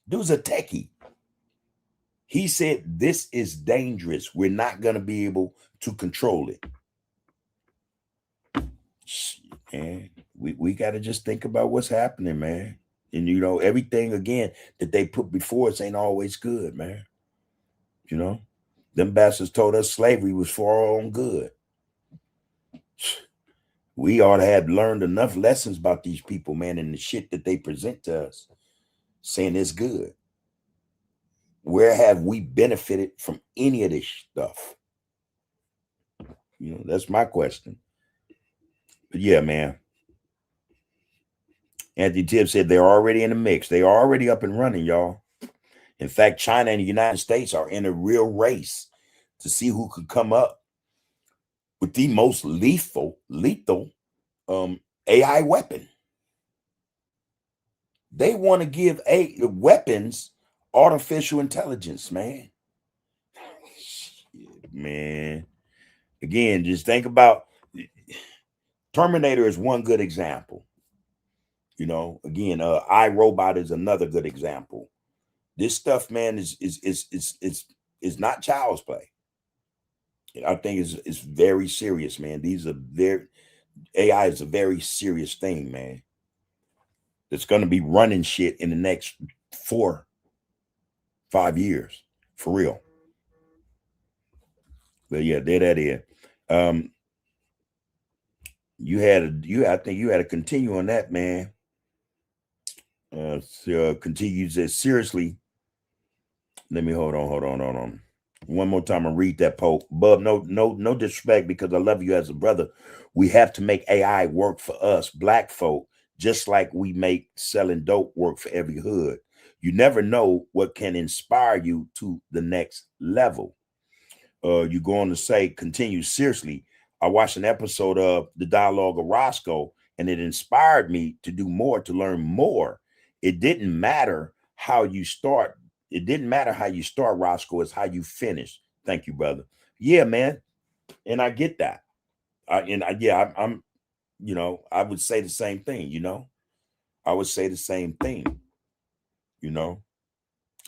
Dude's a techie. He said, this is dangerous. We're not gonna be able to control it. Man, we gotta just think about what's happening, man. And you know, everything again that they put before us ain't always good, man. You know, them bastards told us slavery was for our own good. We ought to have learned enough lessons about these people, man, and the shit that they present to us, saying it's good. Where have we benefited from any of this stuff? You know, that's my question. But yeah, man. Anthony Tibbs said they're already in the mix. They're already up and running, y'all. In fact, China and the United States are in a real race to see who could come up with the most lethal AI weapon. They want to give weapons artificial intelligence, man. Shit, man. Again, just think about Terminator is one good example. You know, again, iRobot is another good example. This stuff, man, is not child's play. I think it's very serious, man. AI is a very serious thing, man. That's going to be running shit in the next 4-5 years, for real. But yeah, there that is. I think you had to continue on that, man. Continue to seriously. Let me hold on. One more time and read that post. Bub, no disrespect, because I love you as a brother. We have to make AI work for us, black folk, just like we make selling dope work for every hood. You never know what can inspire you to the next level. You go on to say, continue seriously. I watched an episode of the Dialogue of Roscoe, and it inspired me to do more, to learn more. It didn't matter how you start. It didn't matter how you start, Roscoe. It's how you finish. Thank you, brother. Yeah, man. And I get that. I'm, you know, I would say the same thing, you know. I would say the same thing, you know.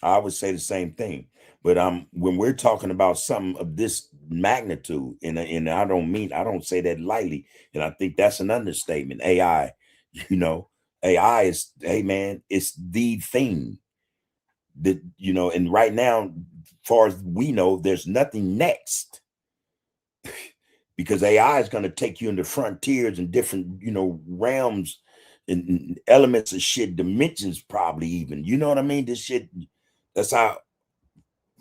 I would say the same thing. But when we're talking about something of this magnitude, and I don't say that lightly, and I think that's an understatement. AI, you know, AI is, hey man, it's the thing that, you know, and right now, as far as we know, there's nothing next. because AI is going to take you into frontiers and different, realms and elements of shit, dimensions, probably even, you know what I mean? This shit, that's how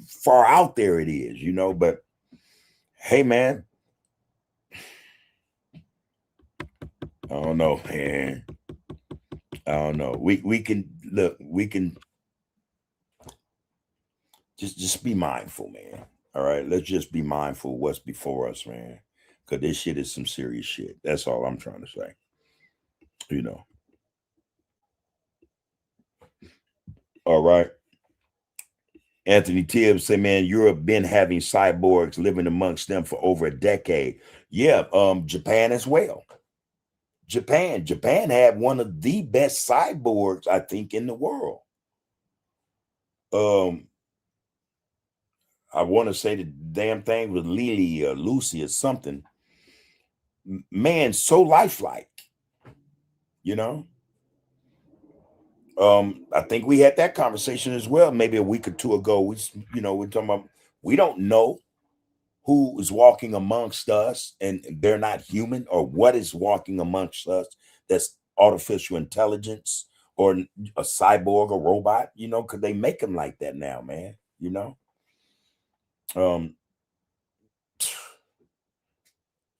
far out there it is, but hey, man, I don't know, man. I don't know. We can look, we can just be mindful, man. All right. Let's just be mindful of what's before us, man. Cause this shit is some serious shit. That's all I'm trying to say. All right. Anthony Tibbs say, man, Europe been having cyborgs living amongst them for over a decade. Yeah, Japan as well. Japan had one of the best cyborgs, I think, in the world. I want to say the damn thing was Lily or Lucy or something. Man, so lifelike, you know. I think we had that conversation as well, maybe a week or two ago. We're talking about we don't know who is walking amongst us and they're not human, or what is walking amongst us that's artificial intelligence or a cyborg or robot, because they make them like that now, man.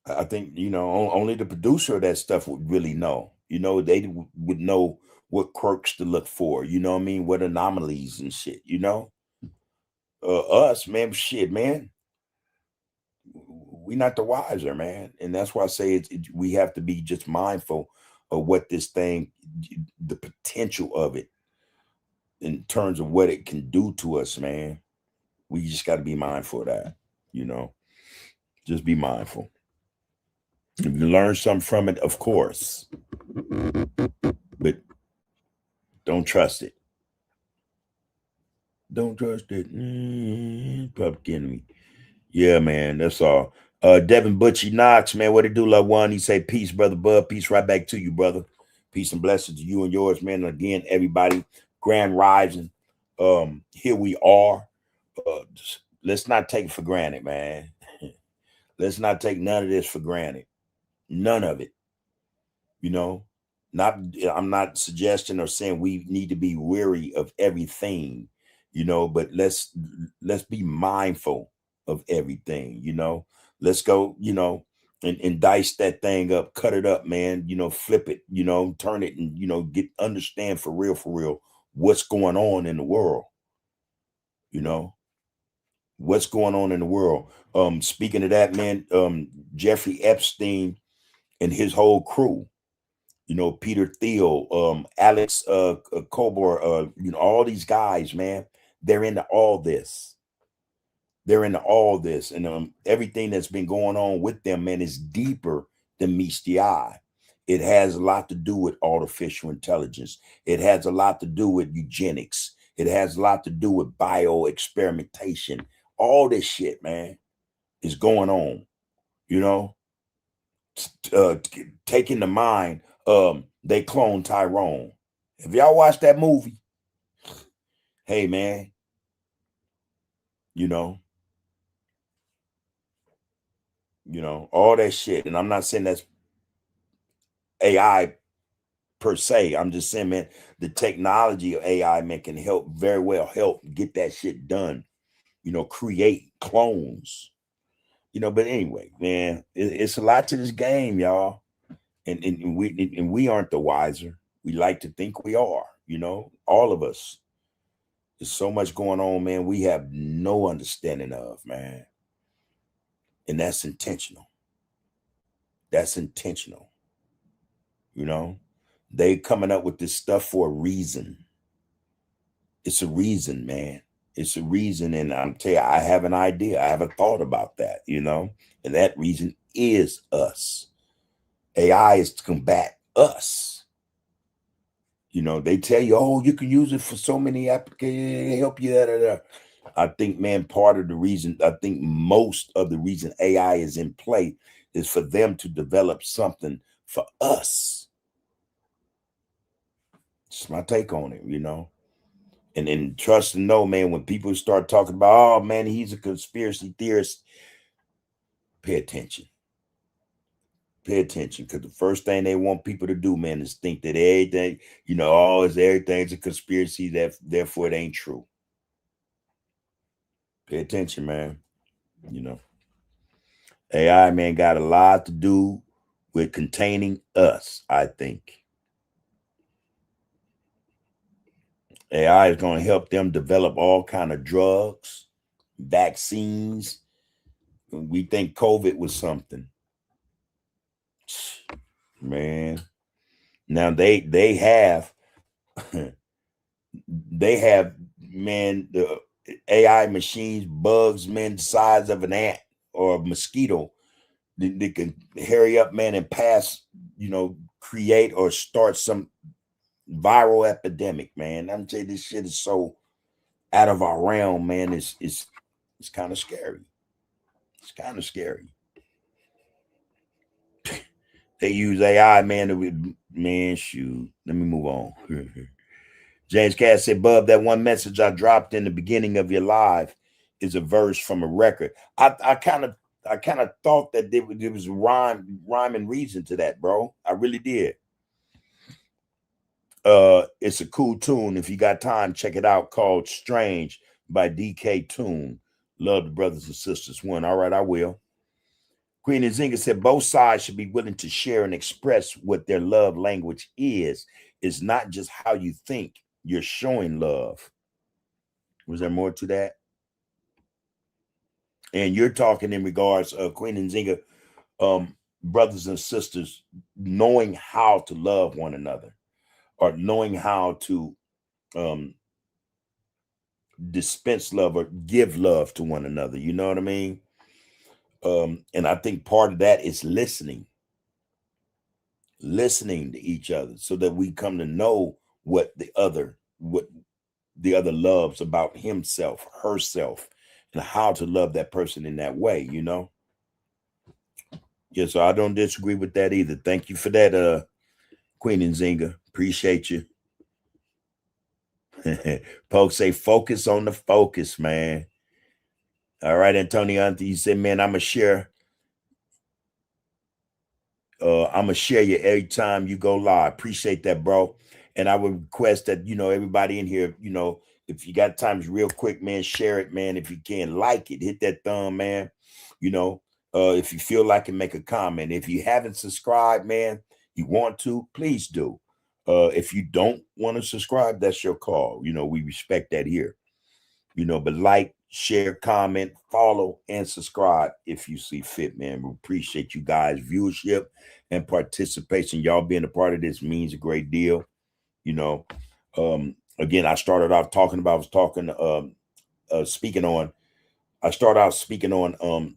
I think, only the producer of that stuff would really know. They would know what quirks to look for, you know what I mean? What anomalies and shit, us, man, shit, man. We not the wiser, man. And that's why I say we have to be just mindful of what this thing, the potential of it in terms of what it can do to us, man. We just got to be mindful of that, just be mindful. If you learn something from it, of course, but don't trust it. Don't trust it. Public enemy. Yeah, man, that's all. Devin Butchie Knox, man, what it do, love one? He say, peace, brother Bud. Peace right back to you, brother. Peace and blessings to you and yours, man. And again, everybody, grand rising. Here we are. Let's not take it for granted, man. Let's not take none of this for granted. None of it. I'm not suggesting or saying we need to be weary of everything, but let's be mindful of everything, let's go, and dice that thing up, cut it up, man, flip it, turn it and, understand for real, what's going on in the world, what's going on in the world. Speaking of that, man, Jeffrey Epstein and his whole crew, Peter Thiel, Alex Kobor, all these guys, man, they're into all this. They're into all this. And everything that's been going on with them, man, is deeper than meets the eye. It has a lot to do with artificial intelligence. It has a lot to do with eugenics. It has a lot to do with bio experimentation. All this shit, man, is going on, taking the mind. They cloned Tyrone. If y'all watched that movie, hey, man, all that shit. And I'm not saying that's AI per se. I'm just saying, man, the technology of AI, man, can very well help get that shit done, create clones, but anyway, man, it's a lot to this game, y'all. And we aren't the wiser. We like to think we are, all of us. There's so much going on, man, we have no understanding of, man. And that's intentional. That's intentional. They coming up with this stuff for a reason. It's a reason, man. It's a reason. And I'm telling you, I have an idea. I have a thought about that, and that reason is us. AI is to combat us. They tell you, oh, you can use it for so many applications, help you. I think, man, most of the reason AI is in play is for them to develop something for us. It's my take on it, and trust and know, man, when people start talking about, oh, man, he's a conspiracy theorist, pay attention. Pay attention, because the first thing they want people to do, man, is think that everything, oh, everything's a conspiracy, that therefore it ain't true. Pay attention, man. AI, man, got a lot to do with containing us, I think. AI is going to help them develop all kind of drugs, vaccines. We think COVID was something. Man. Now they have man, the AI machines, bugs, man, the size of an ant or a mosquito. They can hurry up, man, and pass, create or start some viral epidemic, man. I'm saying this shit is so out of our realm, man. It's kind of scary. It's kind of scary. They use AI, man, shoot. Let me move on. James Cass said, Bub, that one message I dropped in the beginning of your live is a verse from a record. I kind of thought that there was rhyme and reason to that, bro. I really did. It's a cool tune. If you got time, check it out, called Strange by DK Tune. Love the brothers and sisters. One. All right, I will. Queen Nzinga said both sides should be willing to share and express what their love language is. It's not just how you think. You're showing love. Was there more to that? And you're talking in regards of Queen Nzinga, brothers and sisters knowing how to love one another, or knowing how to dispense love or give love to one another. You know what I mean? And I think part of that is listening to each other, so that we come to know what the other loves about himself, herself, and how to love that person in that way, Yeah, so I don't disagree with that either. Thank you for that, Queen Nzinga. Appreciate you. Folks say focus on the focus, man. All right, Antonio, you said, man, I'm gonna share you every time you go live. Appreciate that, bro. And I would request that, everybody in here, if you got time, real quick, man, share it, man. If you can, like it, hit that thumb, man. If you feel like it, make a comment. If you haven't subscribed, man, you want to, please do. If you don't want to subscribe, that's your call. We respect that here. But like, share, comment, follow, and subscribe if you see fit, man. We appreciate you guys' viewership and participation. Y'all being a part of this means a great deal. Again, I started out speaking on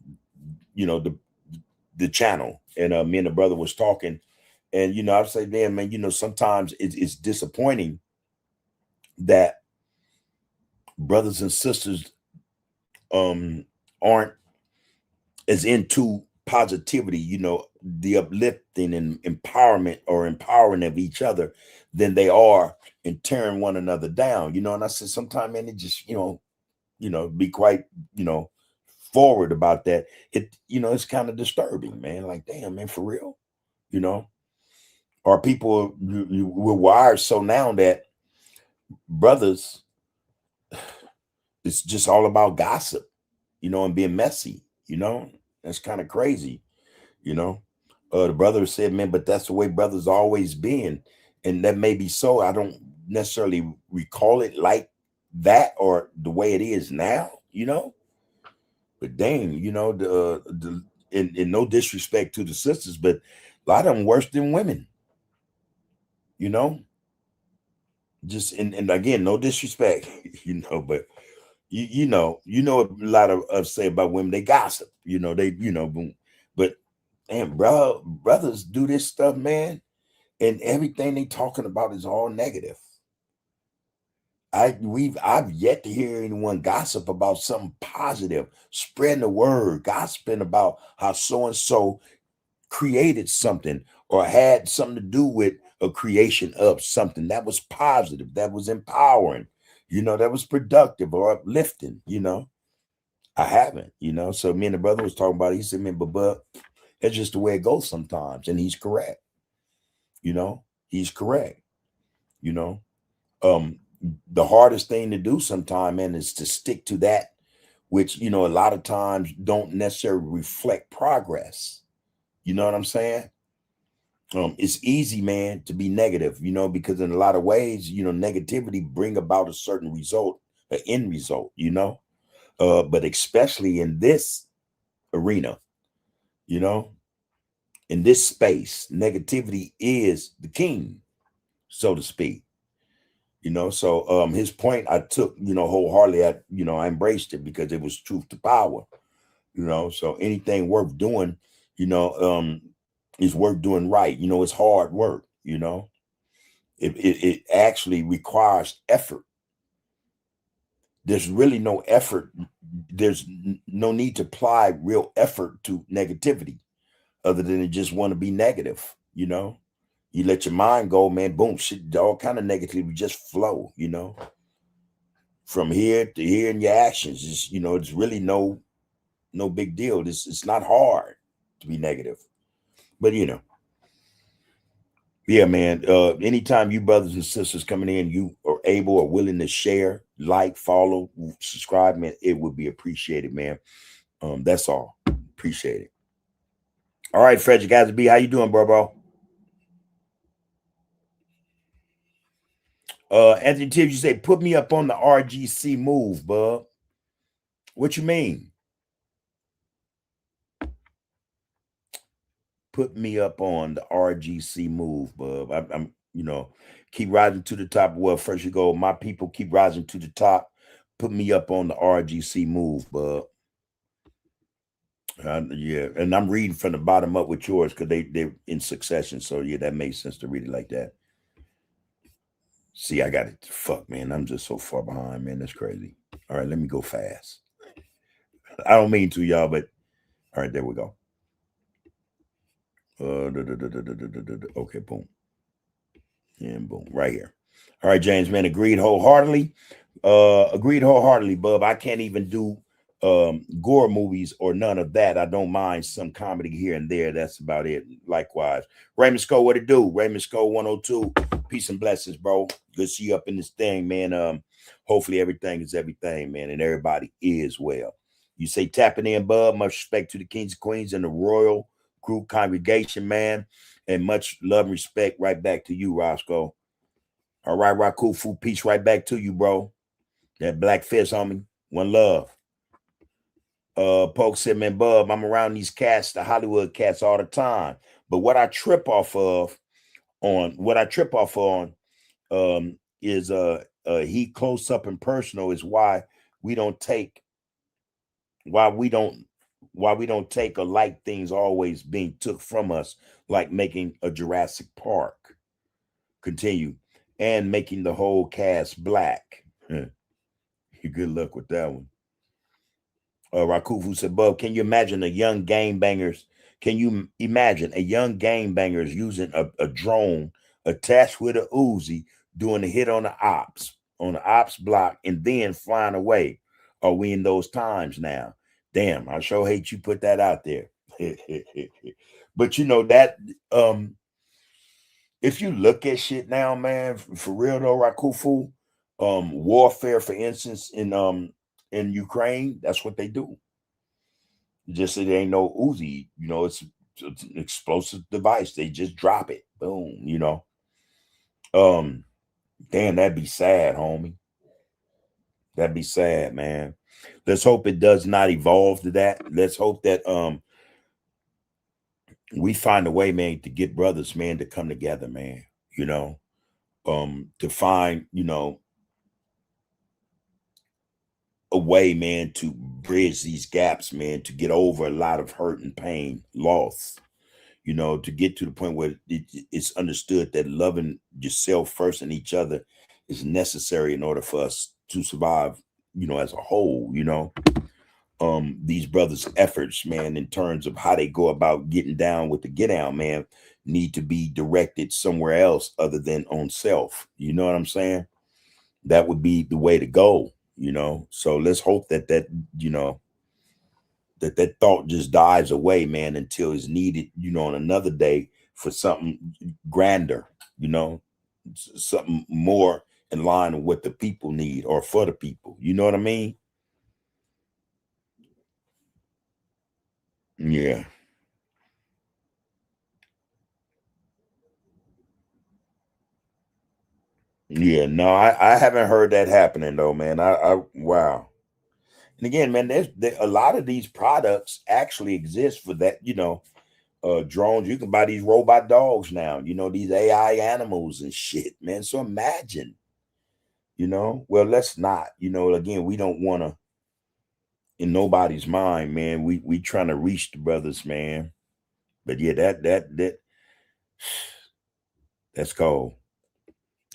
the channel, and me and the brother was talking, and I've said, man, sometimes it's disappointing that brothers and sisters aren't as into positivity, the uplifting and empowerment or empowering of each other, than they are in tearing one another down. And I said, sometimes, man, it just be quite forward about that. It's kind of disturbing, man. Like, damn, man, for real. Our people, we're wired so now that brothers, it's just all about gossip, and being messy. That's kind of crazy. The brother said, man, but that's the way brothers always been, and that may be so. I don't necessarily recall it like that or the way it is now. But dang, and no disrespect to the sisters, but a lot of them worse than women. Just and again, no disrespect, but you know a lot of us say about women, they gossip, but damn, brothers do this stuff, man, and everything they talking about is all negative. I've yet to hear anyone gossip about something positive, spreading the word, gossiping about how so and so created something or had something to do with a creation of something that was positive, that was empowering, that was productive or uplifting. I haven't, so me and the brother was talking about it. He said, man, but That's just the way it goes sometimes. And he's correct. He's correct. You know, um, the hardest thing to do sometime, man, is to stick to that, which, a lot of times don't necessarily reflect progress. You know what I'm saying? It's easy, man, to be negative, because in a lot of ways, negativity bring about a certain result, an end result, but especially in this arena, you know, in this space, negativity is the king, so to speak. So his point I took, wholeheartedly. I embraced it because it was truth to power. So anything worth doing, you know, um, is worth doing right. It's hard work. It actually requires effort. There's really no effort. There's no need to apply real effort to negativity, other than to just want to be negative. You let your mind go, man. Boom, shit, all kind of negativity just flow. From here to here in your actions. It's really no big deal. It's not hard to be negative, but yeah, man. Anytime you brothers and sisters coming in, you are able or willing to share, like, follow, subscribe, man, it would be appreciated, man. That's all. Appreciate it. All right, Frederick guys, B, how you doing, bro? Anthony Tibbs, you say put me up on the RGC move, bub. What you mean? Put me up on the RGC move, bub. I'm keep rising to the top. Well, first you go, my people keep rising to the top. Put me up on the RGC move, bub. Yeah, and I'm reading from the bottom up with yours because they're in succession. So yeah, that makes sense to read it like that. See, I got it. Fuck, man, I'm just so far behind, man. That's crazy. All right, let me go fast. I don't mean to, y'all, but all right, there we go. Okay, boom. And boom, right here. All right, James, man, agreed wholeheartedly. Agreed wholeheartedly, bub. I can't even do gore movies or none of that. I don't mind some comedy here and there. That's about it. Likewise. Raymond Sco, what it do? Raymond Sco 102. Peace and blessings, bro. Good to see you up in this thing, man. Hopefully everything is everything, man, and everybody is well. You say tapping in, bub. Much respect to the kings and queens and the royal group congregation, man. And much love and respect right back to you, Roscoe. All right, Rakufu, peace right back to you, bro. That black fist, homie. One love. Poke said, man, bub, I'm around these cats, the Hollywood cats, all the time. But what I trip off on is he close up and personal is why we don't take or like things always being took from us, like making a Jurassic Park. Continue. And making the whole cast black. Good luck with that one. Rakufu said, Bub, can you imagine a young gangbangers? Can you imagine a young gangbangers using a drone attached with a Uzi doing a hit on the ops block and then flying away? Are we in those times now? Damn, I sure hate you put that out there. But that if you look at shit now, man, for real though, Rakufu, warfare, for instance, in Ukraine, that's what they do. Just it ain't no Uzi, it's an explosive device. They just drop it. Boom, Damn, that'd be sad, homie. That'd be sad, man. Let's hope it does not evolve to that. Let's hope that we find a way, man, to get brothers, man, to come together, man, to find, a way, man, to bridge these gaps, man, to get over a lot of hurt and pain, loss, to get to the point where it's understood that loving yourself first and each other is necessary in order for us to survive, as a whole, these brothers' efforts, man, in terms of how they go about getting down with the get down, man, need to be directed somewhere else other than on self. You know what I'm saying? That would be the way to go. So let's hope that that thought just dies away, man, until it's needed, on another day for something grander, something more in line with what the people need or for the people. You know what I mean? Yeah. Yeah. No, I haven't heard that happening though, man. Wow. And again, man, there's a lot of these products actually exist for that, drones. You can buy these robot dogs now, these AI animals and shit, man. So imagine, well, let's not, again, we don't want to in nobody's mind, man. We trying to reach the brothers, man. But yeah, that's cold.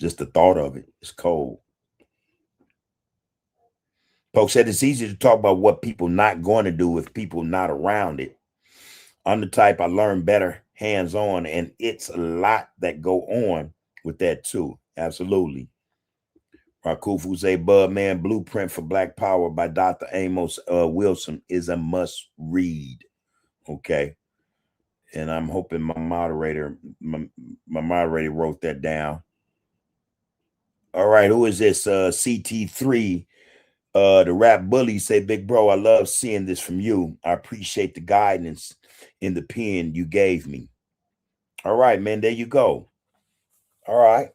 Just the thought of it is cold. Folks said it's easy to talk about what people not going to do if people not around it. I'm the type I learn better hands-on, and it's a lot that go on with that too. Absolutely. Rakufu say, Bud Man, Blueprint for Black Power by Dr. Amos Wilson is a must read. Okay. And I'm hoping my moderator wrote that down. All right, who is this? CT3. The rap bully say, Big bro, I love seeing this from you. I appreciate the guidance in the pen you gave me. All right, man, there you go. All right.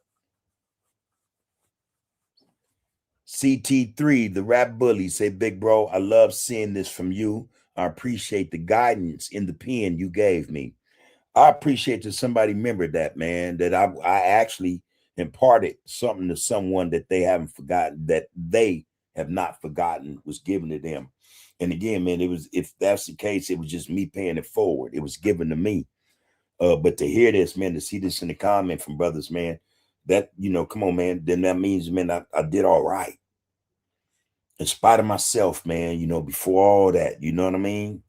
CT3, the rap bully say, Big bro, I love seeing this from you. I appreciate the guidance in the pen you gave me. I appreciate that somebody remembered that, man, that I actually imparted something to someone that they haven't forgotten, that they have not forgotten was given to them. And again, man, if that's the case, it was just me paying it forward. It was given to me. But to hear this, man, to see this in the comment from brothers, man, that, come on, man, then that means, man, I did all right. In spite of myself, man, before all that, you know what I mean?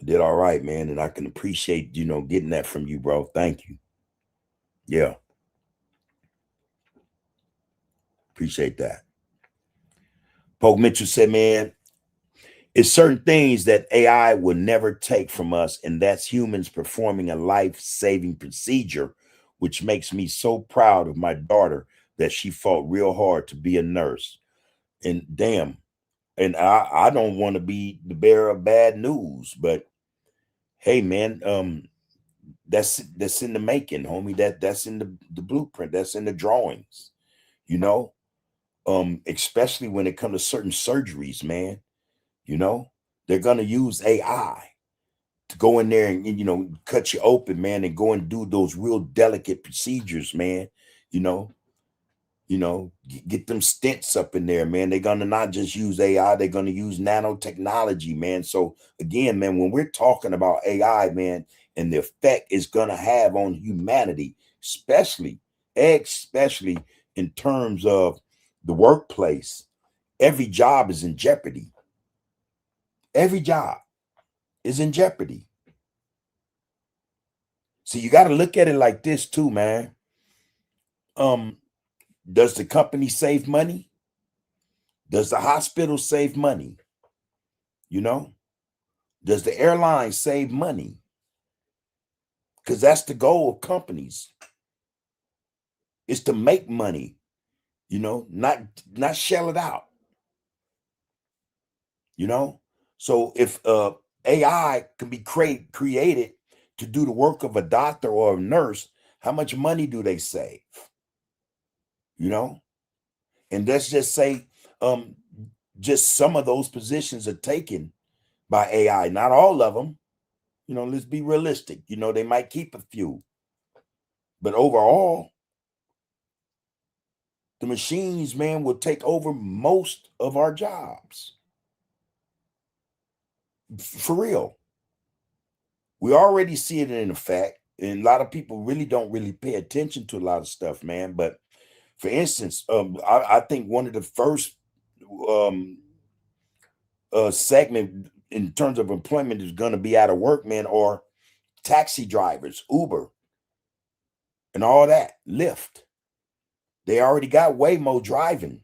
I did all right, man. And I can appreciate, getting that from you, bro. Thank you. Yeah. Appreciate that. Poke Mitchell said, man, it's certain things that AI will never take from us, and that's humans performing a life-saving procedure, which makes me so proud of my daughter that she fought real hard to be a nurse. And damn, and I don't want to be the bearer of bad news, but hey, man, that's in the making, homie. That's in the blueprint. That's in the drawings, especially when it comes to certain surgeries, man. They're gonna use AI to go in there and cut you open, man, and go and do those real delicate procedures, man. You know, get them stents up in there, man. They're gonna not just use AI, they're gonna use nanotechnology, man. So again, man, when we're talking about AI, man, and the effect it's gonna have on humanity, especially in terms of the workplace, every job is in jeopardy. Every job is in jeopardy. So you got to look at it like this too, man. Does the company save money? Does the hospital save money? Does the airline save money? Because that's the goal of companies, is to make money, not shell it out. So if AI can be created to do the work of a doctor or a nurse, how much money do they save? And let's just say just some of those positions are taken by AI, not all of them. Let's be realistic. They might keep a few, but overall, the machines, man, will take over most of our jobs. For real. We already see it in effect, and a lot of people really don't pay attention to a lot of stuff, man. But for instance, I think one of the first segment in terms of employment is going to be out of work, man, or taxi drivers, Uber, and all that, Lyft. They already got Waymo driving.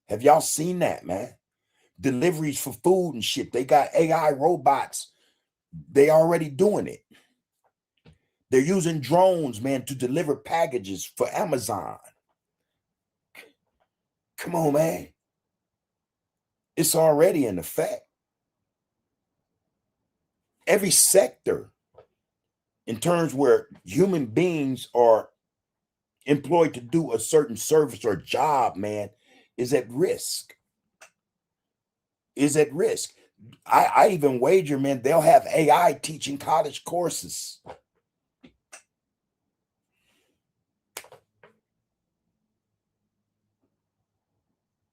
Have y'all seen that, man? deliveries for food and shit. They got AI robots. They already doing it. They're using drones, man, to deliver packages for Amazon. Come on, man. It's already in effect. Every sector, in terms where human beings are employed to do a certain service or job, man, is at risk. Is at risk. I even wager, man, they'll have AI teaching college courses.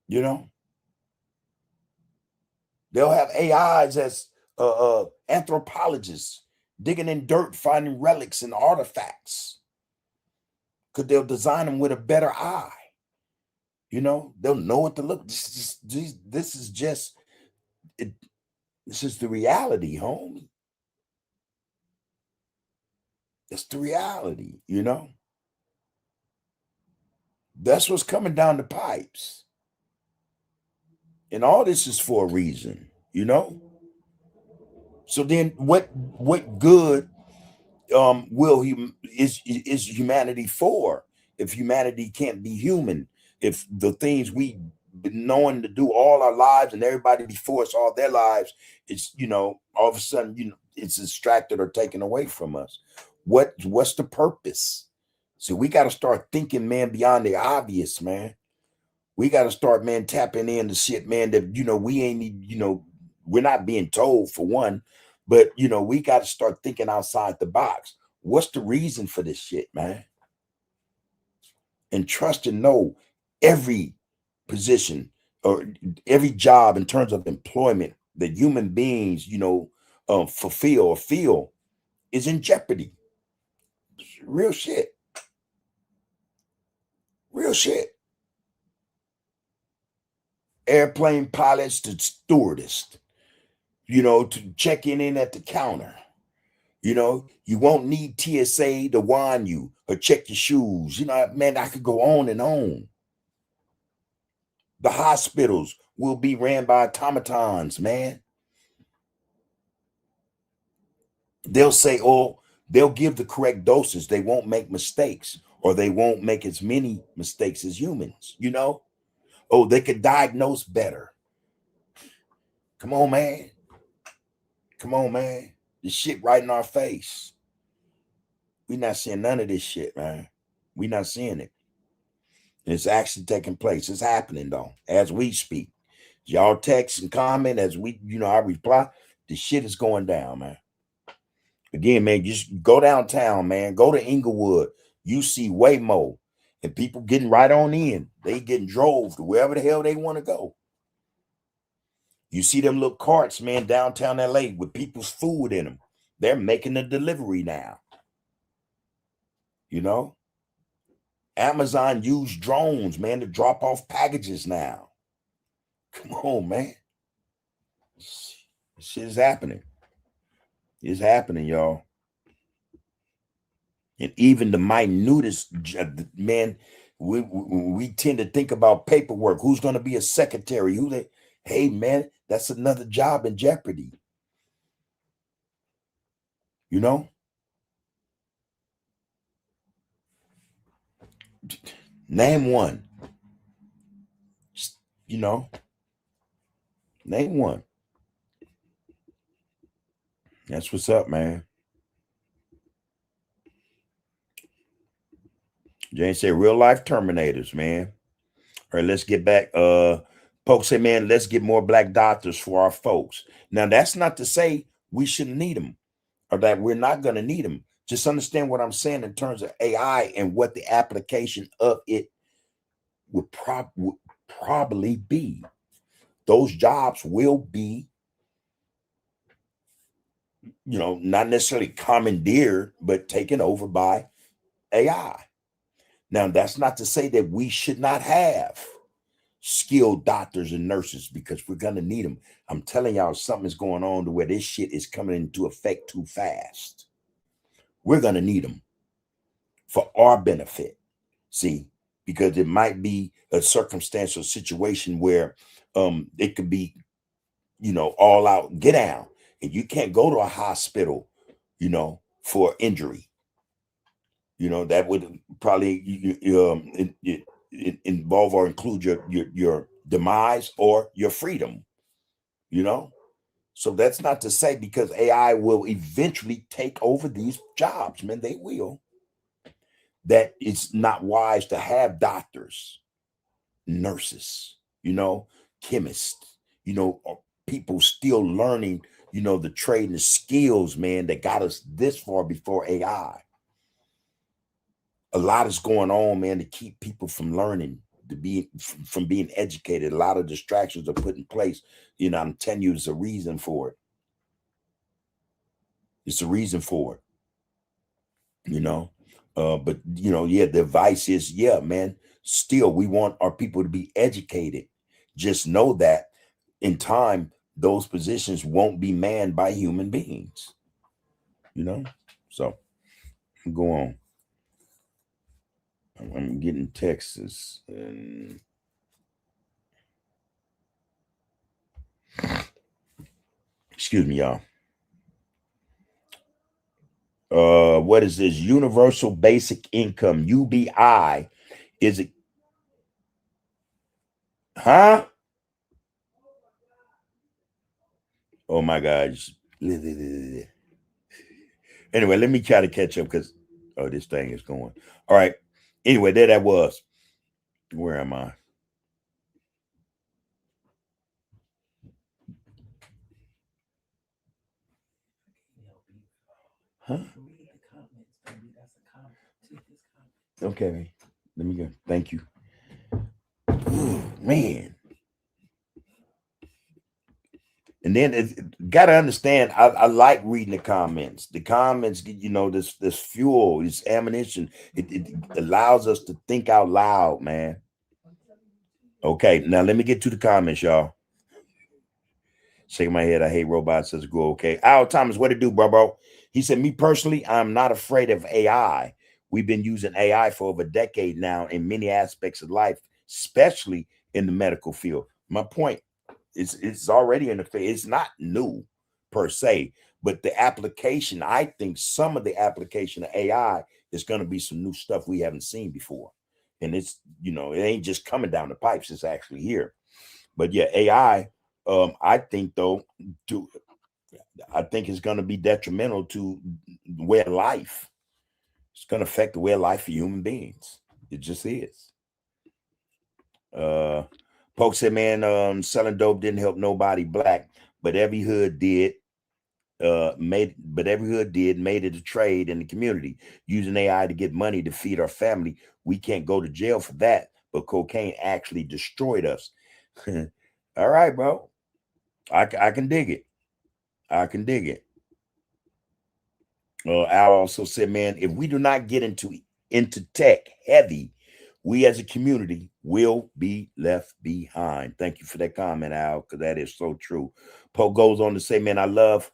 You know, they'll have AIs as anthropologists digging in dirt, finding relics and artifacts. Because they'll design them with a better eye. You know, they'll know what to look. This is just it. This is the reality, homie. It's the reality, you know. That's what's coming down the pipes. And all this is for a reason, you know. So then what good is humanity for if humanity can't be human? If the things we been knowing to do all our lives and everybody before us all their lives, it's, you know, all of a sudden, you know, it's distracted or taken away from us. What's the purpose? So we got to start thinking, man, beyond the obvious, man. We got to start, man, tapping into shit, man, that, you know, we ain't, you know, we're not being told, for one, but, you know, we got to start thinking outside the box. What's the reason for this shit, man? And trust and know every position or every job in terms of employment that human beings, you know, fulfill or feel is in jeopardy. Real shit. Real shit. Airplane pilots to stewardess, you know, to checking in at the counter. You know, you won't need TSA to wand you or check your shoes. You know, man, I could go on and on. The hospitals will be ran by automatons, man. They'll say, oh, they'll give the correct doses. They won't make mistakes, or they won't make as many mistakes as humans, you know? Oh, they could diagnose better. Come on, man. Come on, man. This shit right in our face. We're not seeing none of this shit, man. We're not seeing it. It's actually taking place. It's happening, though, as we speak. Y'all text and comment as we, you know, I reply. The shit is going down, man. Again, man, just go downtown, man. Go to Inglewood. You see Waymo and people getting right on in. They getting drove to wherever the hell they want to go. You see them little carts, man, downtown LA with people's food in them. They're making a delivery now. You know? Amazon used drones, man, to drop off packages now. Come on, man. Shit is happening. It's happening, y'all. And even the minutest, man, we tend to think about paperwork. Who's going to be a secretary? Hey, man, that's another job in jeopardy. You know? Name one. You know? Name one. That's what's up, man. Jane said, real life Terminators, man. All right, let's get back. Folks say, man, let's get more black doctors for our folks. Now, that's not to say we shouldn't need them or that we're not going to need them. Just understand what I'm saying in terms of AI and what the application of it would probably be. Those jobs will be, you know, not necessarily commandeered, but taken over by AI. Now, that's not to say that we should not have skilled doctors and nurses, because we're going to need them. I'm telling y'all, something is going on to where this shit is coming into effect too fast. We're going to need them for our benefit. See, because it might be a circumstantial situation where it could be all out get down, and you can't go to a hospital, for injury. That would probably involve or include your demise or your freedom. So that's not to say because AI will eventually take over these jobs, man. They will. That it's not wise to have doctors, nurses, chemists, people still learning, the trade and the skills, man, that got us this far before AI. A lot is going on, man, to keep people from learning, from being educated. A lot of distractions are put in place. I'm telling you, there's a reason for it. It's a reason for it. But the advice is, man, still we want our people to be educated. Just know that in time, those positions won't be manned by human beings. So go on. I'm getting texts and excuse me, y'all. What is this? Universal Basic Income, UBI. Is it? Huh? Oh my gosh. Anyway, let me try to catch up because this thing is going. All right. Anyway, there that was. Where am I? Huh? Okay, let me go. Thank you. Ooh, man. And then got to understand, I like reading the comments. The comments, this fuel, this ammunition. It allows us to think out loud, man. Okay, now let me get to the comments, y'all. Shaking my head. I hate robots. Says go okay. Al Thomas, what it do, bro? He said, me personally, I'm not afraid of AI. We've been using AI for over a decade now in many aspects of life, especially in the medical field. My point is it's already in the field. It's not new per se, but the application, I think some of the application of AI is going to be some new stuff we haven't seen before. And it's, it ain't just coming down the pipes. It's actually here. But yeah, AI, I think though, I think it's going to be detrimental to the way of life. It's going to affect the way of life for human beings. It just is. Poke said, man, selling dope didn't help nobody black, but every hood did. Made it a trade in the community using AI to get money to feed our family. We can't go to jail for that, but cocaine actually destroyed us. All right, bro. I can dig it. I can dig it. Al also said, man, if we do not get into tech heavy, we as a community will be left behind. Thank you for that comment, Al, because that is so true. Poe goes on to say, man, I love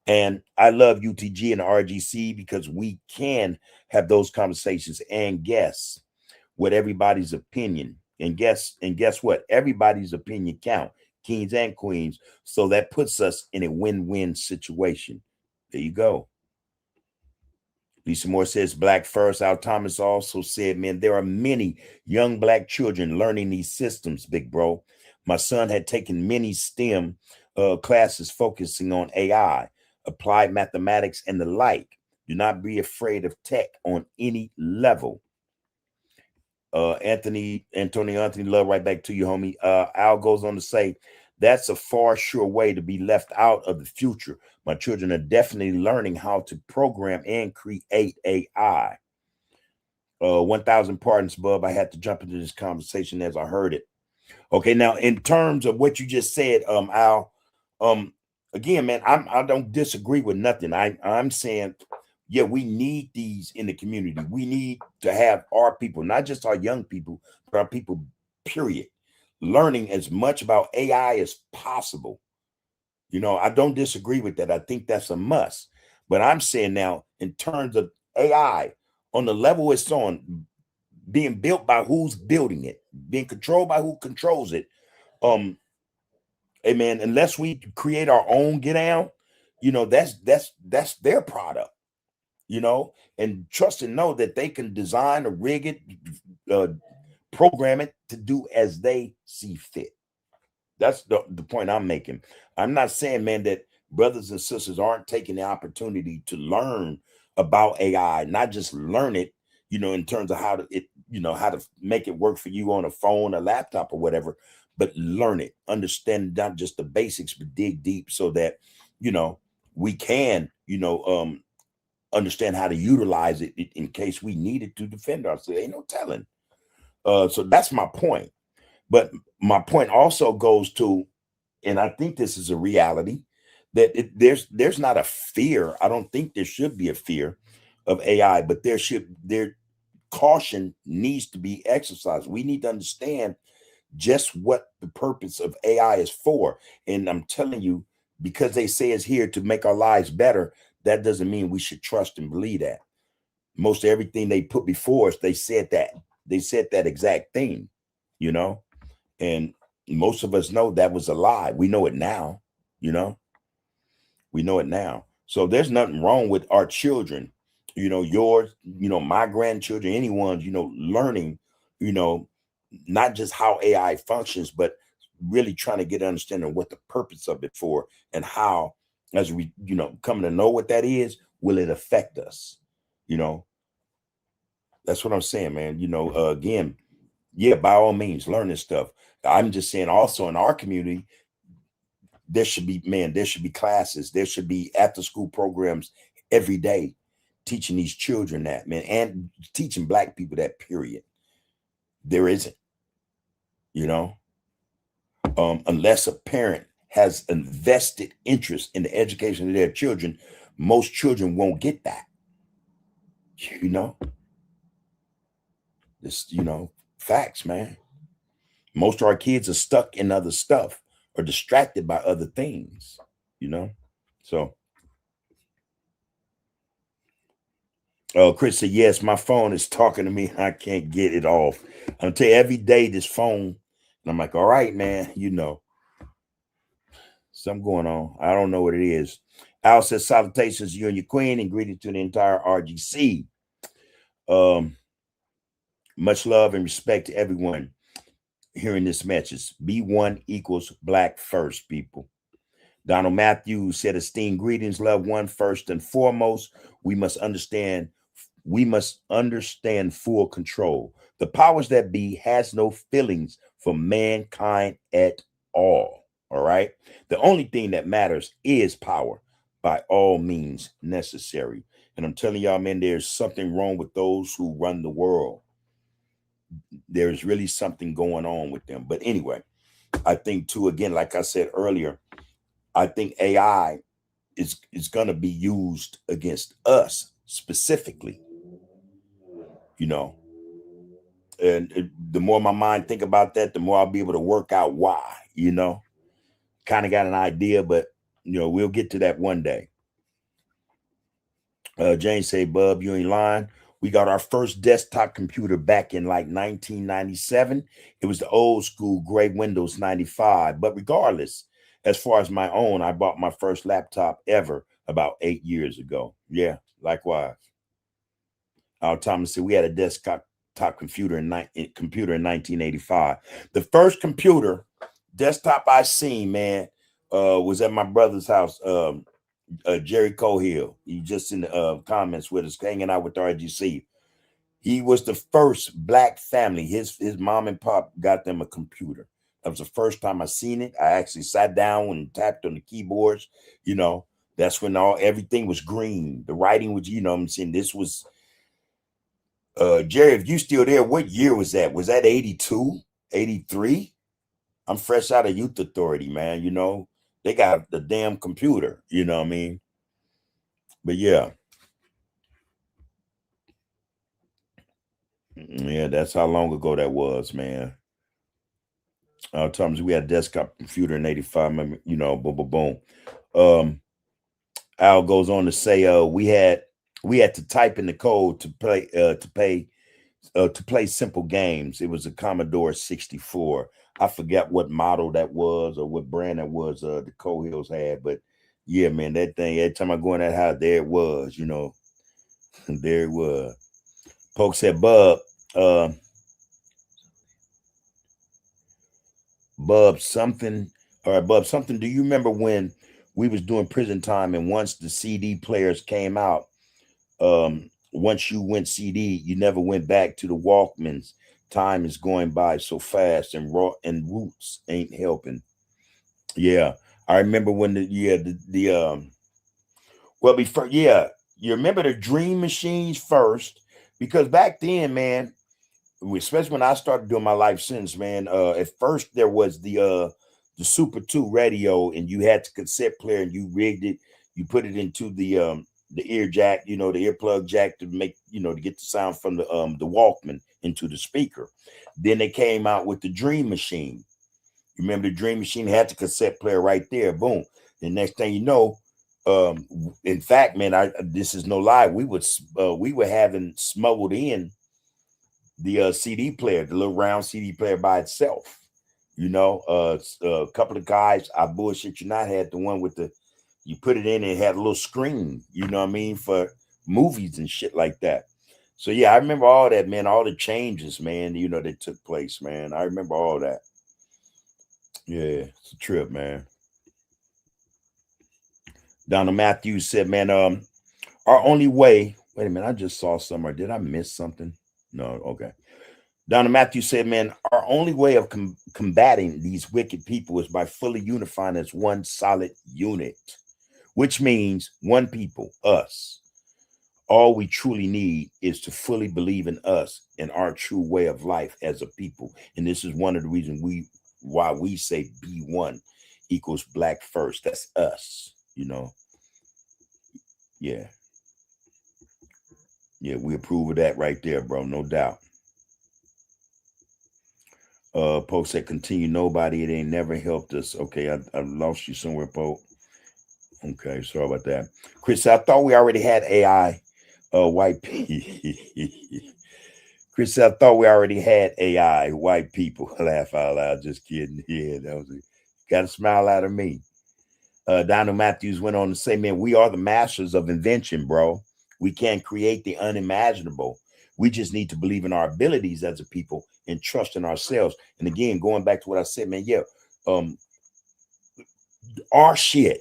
UTG and RGC because we can have those conversations and guess what everybody's opinion. And guess what? Everybody's opinion count, kings and queens. So that puts us in a win-win situation. There you go. Lisa Moore says, Black first. Al Thomas also said, man, there are many young Black children learning these systems, big bro. My son had taken many STEM classes focusing on AI, applied mathematics, and the like. Do not be afraid of tech on any level. Anthony Love, right back to you, homie. Al goes on to say, that's a far sure way to be left out of the future. My children are definitely learning how to program and create AI. 1,000 pardons, Bub. I had to jump into this conversation as I heard it. Okay, now in terms of what you just said, Al, again, man, I don't disagree with nothing. I'm saying, yeah, we need these in the community. We need to have our people, not just our young people, but our people, period, learning as much about AI as possible. I don't disagree with that. I think that's a must. But I'm saying now, in terms of AI, on the level it's on, being built by who's building it, being controlled by who controls it, Hey man, unless we create our own get down, that's their product, and trust and know that they can design or rig it, uh, program it to do as they see fit. That's the point I'm making. I'm not saying, man, that brothers and sisters aren't taking the opportunity to learn about AI, not just learn it, in terms of how to make it work for you on a phone, a laptop, or whatever, but learn it, understand not just the basics, but dig deep so that, we can, understand how to utilize it in case we need it to defend ourselves. Ain't no telling. So that's my point. But my point also goes to, and I think this is a reality, that there's not a fear. I don't think there should be a fear of AI, but there caution needs to be exercised. We need to understand just what the purpose of AI is for. And I'm telling you, because they say it's here to make our lives better, that doesn't mean we should trust and believe that. Most of everything they put before us, they said that exact thing, and most of us know that was a lie. We know it now, we know it now. So there's nothing wrong with our children, yours, my grandchildren, anyone's, learning, not just how AI functions, but really trying to get an understanding of what the purpose of it for, and how, as we, come to know what that is, will it affect us? That's what I'm saying, man. Again, yeah, by all means, learn this stuff. I'm just saying also in our community, there should be classes, there should be after school programs every day teaching these children that, man, and teaching Black people that, period. There isn't, unless a parent has a vested interest in the education of their children, most children won't get that. This, facts, man. Most of our kids are stuck in other stuff or distracted by other things, So, Chris said, yes, my phone is talking to me. I can't get it off. I'll tell you, every day this phone, and I'm like, all right, man, something going on. I don't know what it is. Al says, salutations, you and your queen, and greetings to the entire RGC. Much love and respect to everyone hearing this message. Be one equals Black first, people. Donald Matthews said, esteemed greetings, loved one. First and foremost, we must understand full control. The powers that be has no feelings for mankind at all. All right. The only thing that matters is power, by all means necessary. And I'm telling y'all, man, there's something wrong with those who run the world. There's really something going on with them. But anyway, I think too, again, like I said earlier, I think AI is going to be used against us specifically, and the more my mind think about that, the more I'll be able to work out why, kind of got an idea, but we'll get to that one day. James say, Bub, you ain't lying. We got our first desktop computer back in like 1997. It was the old school gray Windows 95. But regardless, as far as my own, I bought my first laptop ever about 8 years ago. Yeah, likewise. Thomas said we had a desktop computer in 1985. The first desktop I seen, man, was at my brother's house. Jerry Cohill, he just in the comments with us, hanging out with the RGC. He was the first Black family. His mom and pop got them a computer. That was the first time I seen it. I actually sat down and tapped on the keyboards. That's when everything was green. The writing was, I'm saying, this was Jerry, if you still there, what year was that? Was that 82, 83? I'm fresh out of Youth Authority, man. They got the damn computer, you know what I mean? But yeah. Yeah, that's how long ago that was, man. Times we had a desktop computer in 85, boom, boom, boom. Al goes on to say, we had to type in the code to pay to play simple games. It was a Commodore 64. I forgot what model that was or what brand that was the Cohills had, but yeah, man, that thing, every time I go in that house, there it was, there it was. Poke said, uh, Bub, something, all right, Bub, something. Do you remember when we was doing prison time and once the CD players came out, once you went CD, you never went back to the Walkmans. Time is going by so fast and raw and roots ain't helping. Yeah. I remember when the well before, yeah, you remember the dream machines first, because back then, man, especially when I started doing my life sentence, man. At first there was the Super 2 radio, and you had the cassette player, and you rigged it, you put it into the ear jack, the earplug jack to make, to get the sound from the Walkman into the speaker. Then they came out with the Dream Machine. You remember the Dream Machine had the cassette player right there. Boom. The next thing you know, in fact, man, this is no lie. We were having smuggled in the CD player, the little round CD player by itself. A couple of guys, I bullshit you not, had the one with you put it in and it had a little screen, you know what I mean, for movies and shit like that. So yeah, I remember all that, man, all the changes, man, that took place, man. I remember all that. Yeah, it's a trip, man. Donald Matthews said, man, our only way, wait a minute, I just saw somewhere. Did I miss something? No, okay. Donna Matthews said, man, our only way of combating these wicked people is by fully unifying as one solid unit, which means one people, us. All we truly need is to fully believe in us and our true way of life as a people. And this is one of the reasons why we say be one equals black first. That's us, Yeah. Yeah, we approve of that right there, bro. No doubt. Pope said, continue. Nobody, it ain't never helped us. Okay, I lost you somewhere, Pope. Okay, sorry about that. Chris, I thought we already had AI. White people. Chris, I thought we already had AI. White people. Laugh out loud. Just kidding. Yeah, that was it. Got a smile out of me. Donald Matthews went on to say, man, we are the masters of invention, bro. We can create the unimaginable. We just need to believe in our abilities as a people and trust in ourselves. And again, going back to what I said, man, yeah, our shit,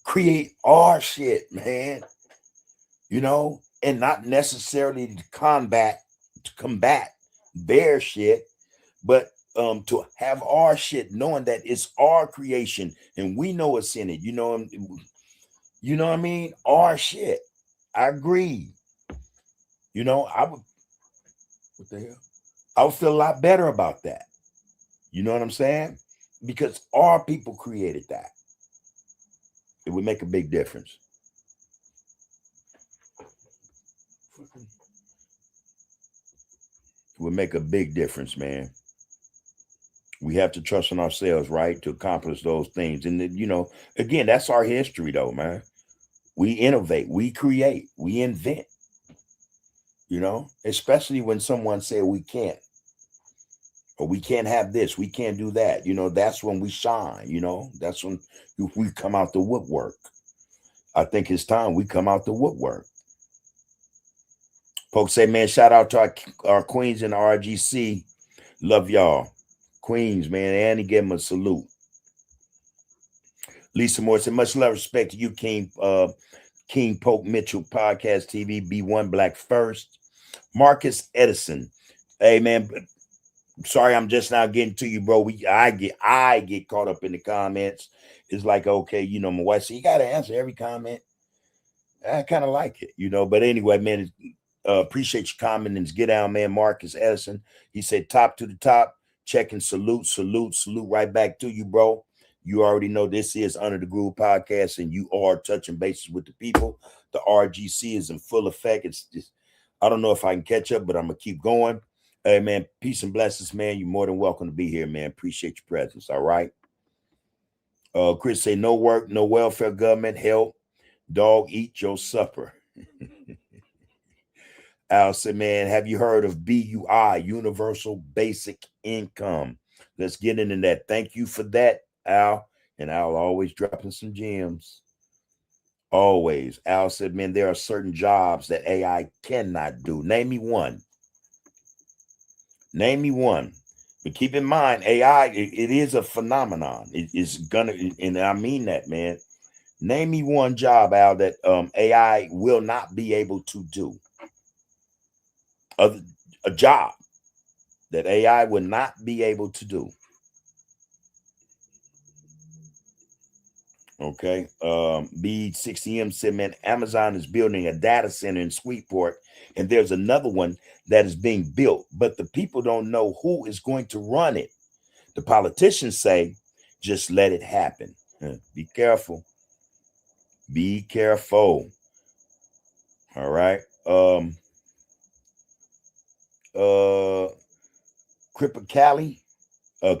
create our shit, man, and not necessarily to combat their shit, but to have our shit, knowing that it's our creation and we know it's in it, you know what I mean? Our shit. I agree. I would, what the hell? I would feel a lot better about that. You know what I'm saying? Because our people created that. It would make a big difference. It would make a big difference, man. We have to trust in ourselves, right, to accomplish those things. And, again, that's our history, though, man. We innovate, we create, we invent, especially when someone say we can't, or we can't have this, we can't do that. That's when we shine, that's when we come out the woodwork. I think it's time we come out the woodwork. Folks say, man, shout out to our queens in the RGC. Love y'all. Queens, man. Annie, give them a salute. Lisa Moore said, much love, respect to you, King Pope Mitchell, Podcast TV, B1 Black First. Marcus Edison. Hey, man, sorry, I'm just now getting to you, bro. I get caught up in the comments. It's like, okay, my wife said, you got to answer every comment. I kind of like it, but anyway, man, appreciate your comments. Get down, man. Marcus Edison. He said, top to the top. Check and salute right back to you, bro. You already know this is Under the Groove Podcast, and you are touching bases with the people. The RGC is in full effect. It's just, I don't know if I can catch up, but I'm going to keep going. Hey, man, peace and blessings, man. You're more than welcome to be here, man. Appreciate your presence, all right? Chris say, no work, no welfare, government, help. Dog, eat your supper. Al said, man, have you heard of BUI, Universal Basic Income? Let's get into that. Thank you for that, Al. And Al always dropping some gems. Always. Al said, man, there are certain jobs that AI cannot do. Name me one. Name me one. But keep in mind, AI, it is a phenomenon. It is gonna, and I mean that, man. Name me one job, Al, that AI will not be able to do. A job that AI will not be able to do. Okay. B60M said, man, Amazon is building a data center in Sweetport, and there's another one that is being built, but the people don't know who is going to run it. The politicians say, just let it happen. Be careful. Be careful. All right. Crippa Cali,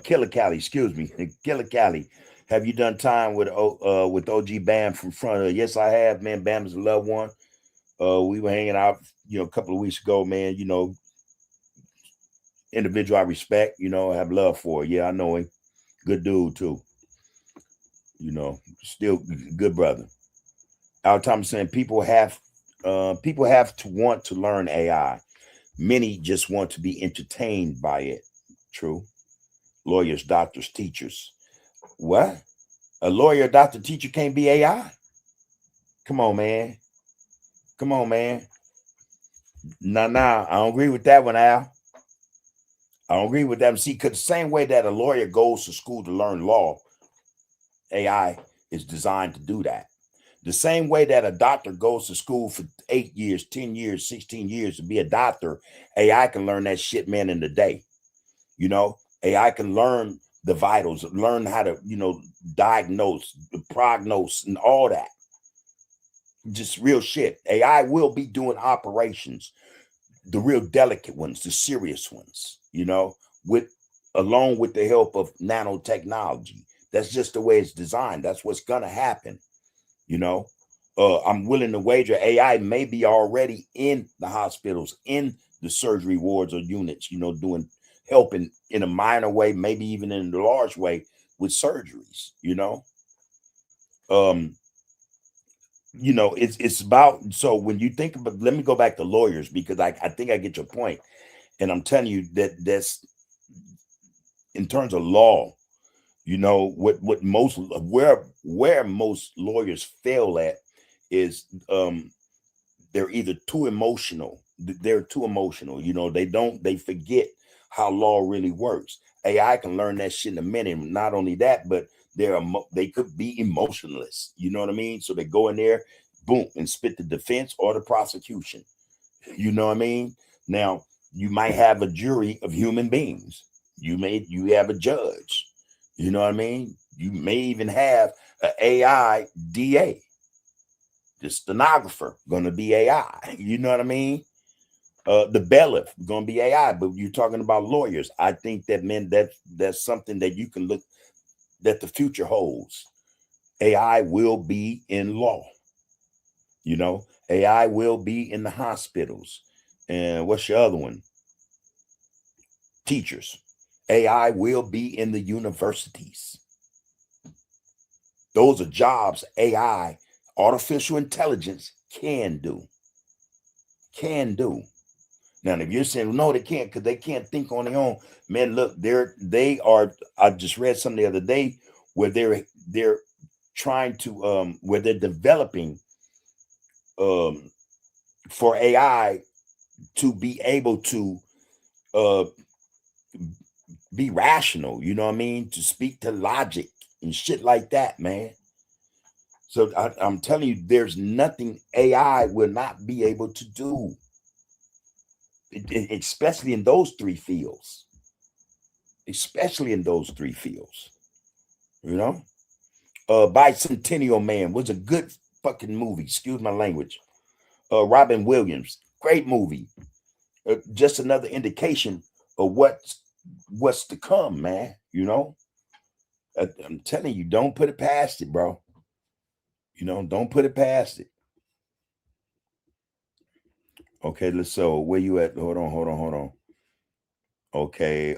Killer Cali, excuse me. Killer Cali. Have you done time with OG Bam from front of? Yes, I have, man. Bam is a loved one. We were hanging out, a couple of weeks ago, man. Individual I respect, I have love for. Yeah, I know him. Good dude too. Still good brother. Al Thomas saying people have to want to learn AI. Many just want to be entertained by it. True. Lawyers, doctors, teachers. What? A lawyer, doctor, teacher can't be AI? Come on, man. Come on, man. Nah. I don't agree with that one, Al. I don't agree with that. See, because the same way that a lawyer goes to school to learn law, AI is designed to do that. The same way that a doctor goes to school for 8 years, 10 years, 16 years to be a doctor, AI can learn that shit, man, in a day. AI can learn the vitals, learn how to, diagnose, prognose, and all that. Just real shit. AI will be doing operations, the real delicate ones, the serious ones, along with the help of nanotechnology. That's just the way it's designed. That's what's gonna happen. I'm willing to wager AI may be already in the hospitals, in the surgery wards or units, helping in a minor way, maybe even in a large way with surgeries. It's about, so when you think about, let me go back to lawyers, because I think I get your point, and I'm telling you that's in terms of law. What most, where most lawyers fail at is they're either too emotional. They're too emotional. They forget how law really works. AI can learn that shit in a minute. Not only that, but they could be emotionless. You know what I mean? So they go in there, boom, and spit the defense or the prosecution. You know what I mean? Now, you might have a jury of human beings. You have a judge. You know what I mean? You may even have an AI DA. The stenographer going to be AI. You know what I mean? The bailiff going to be AI. But you're talking about lawyers. I think that, man, that's something that you can look, that the future holds. AI will be in law. AI will be in the hospitals. And what's your other one? Teachers. AI will be in the universities. Those are jobs AI, artificial intelligence, can do. Now, if you're saying no, they can't because they can't think on their own, man, look, they are. I just read something the other day where they're trying to where they're developing for AI to be able to be rational. You know what I mean? To speak to logic and shit like that, man. So I'm telling you, there's nothing AI will not be able to do, especially in those three fields. Especially in those three fields. Bicentennial Man was a good fucking movie. Excuse my language. Robin Williams, great movie. Just another indication of what's to come, man. I'm telling you, don't put it past it, bro. Don't put it past it. Okay, so where you at? Hold on. Okay.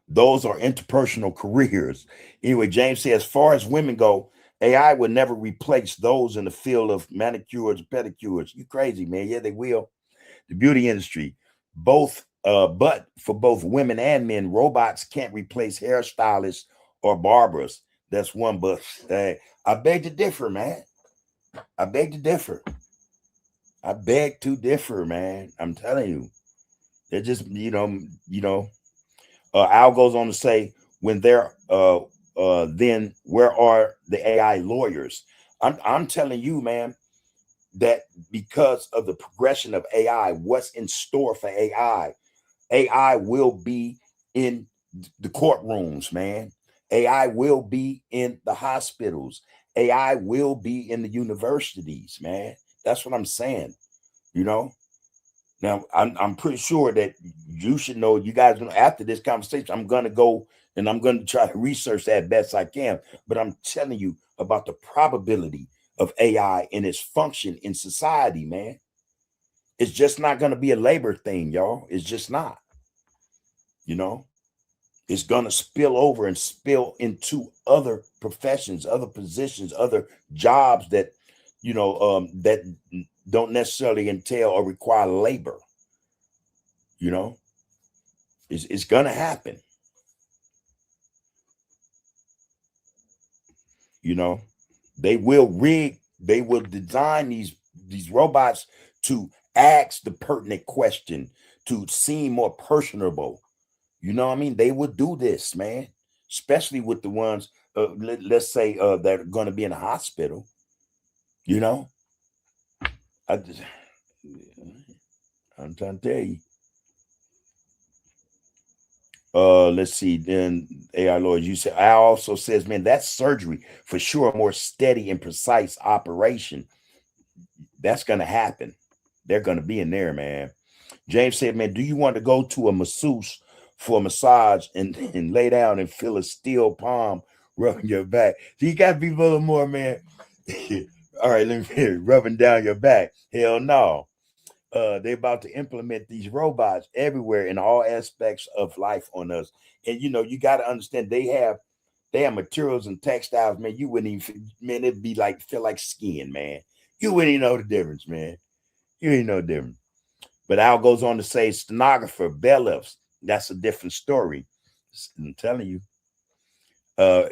Those are interpersonal careers. Anyway, James says, as far as women go, AI would never replace those in the field of manicures, pedicures. You crazy, man? Yeah, they will. The beauty industry, but for both women and men, robots can't replace hairstylists or barbers. That's one. But I beg to differ, man. I beg to differ. I beg to differ, man. I'm telling you, they're just, Al goes on to say, when they're then where are the AI lawyers? I'm telling you, man, that because of the progression of AI, what's in store for AI? AI will be in the courtrooms, man. AI will be in the hospitals. AI will be in the universities, man. That's what I'm saying. You know. Now, I'm pretty sure that you should know. You guys know after this conversation, I'm gonna go and I'm gonna try to research that best I can. But I'm telling you about the probability of AI and its function in society, man. It's just not gonna be a labor thing, y'all. It's just not. You know, it's gonna spill over and spill into other professions, other positions, other jobs that that don't necessarily entail or require labor. You know, it's gonna happen. You know, they will design these robots to ask the pertinent question, to seem more personable. You know what I mean? They would do this, man, especially with the ones, let's say, that are going to be in a hospital. You know, I just, I'm trying to tell you. Let's see. Then AI Lord, you said, I also says, man, that's surgery for sure. A more steady and precise operation. That's going to happen. They're going to be in there, man. James said, man, do you want to go to a masseuse for a massage and lay down and feel a steel palm rubbing your back? So you got to be a little more, man. All right, let me hear rubbing down your back. Hell no. They're about to implement these robots everywhere in all aspects of life on us. And you got to understand they have materials and textiles, man. You wouldn't even, man, it'd be like feel like skin, man. You wouldn't even know the difference, man. You ain't know the difference. But Al goes on to say stenographer, bailiffs. That's a different story. I'm telling you. Uh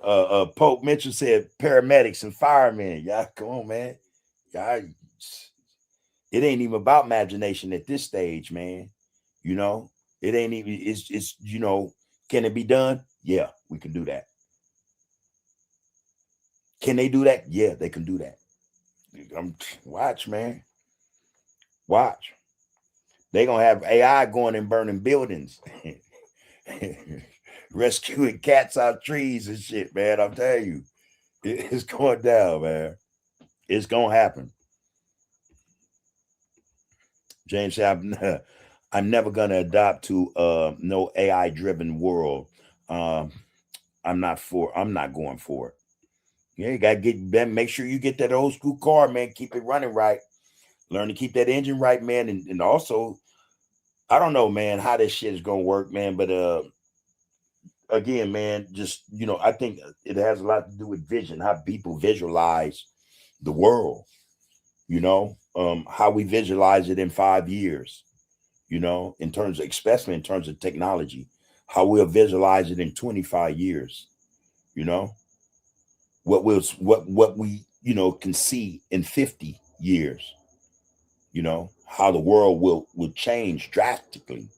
uh Pope Mitchell said paramedics and firemen. Yeah, come on, man. Yeah, it ain't even about imagination at this stage, man. You know, it ain't even, it's can it be done? Yeah, we can do that. Can they do that? Yeah, they can do that. Watch, man. Watch. They gonna have AI going and burning buildings, rescuing cats out trees and shit, man. I'm telling you, it's going down, man. It's gonna happen. James said, I'm never gonna adopt to no AI driven world. Um, I'm not going for it. Yeah, you gotta make sure you get that old school car, man. Keep it running right. Learn to keep that engine right, man. And also, I don't know, man, how this shit is gonna work, man. But again, man, just I think it has a lot to do with vision, how people visualize the world, how we visualize it in 5 years, in terms of, especially in terms of technology, how we'll visualize it in 25 years, you know, what we, can see in 50 years, how the world will change drastically,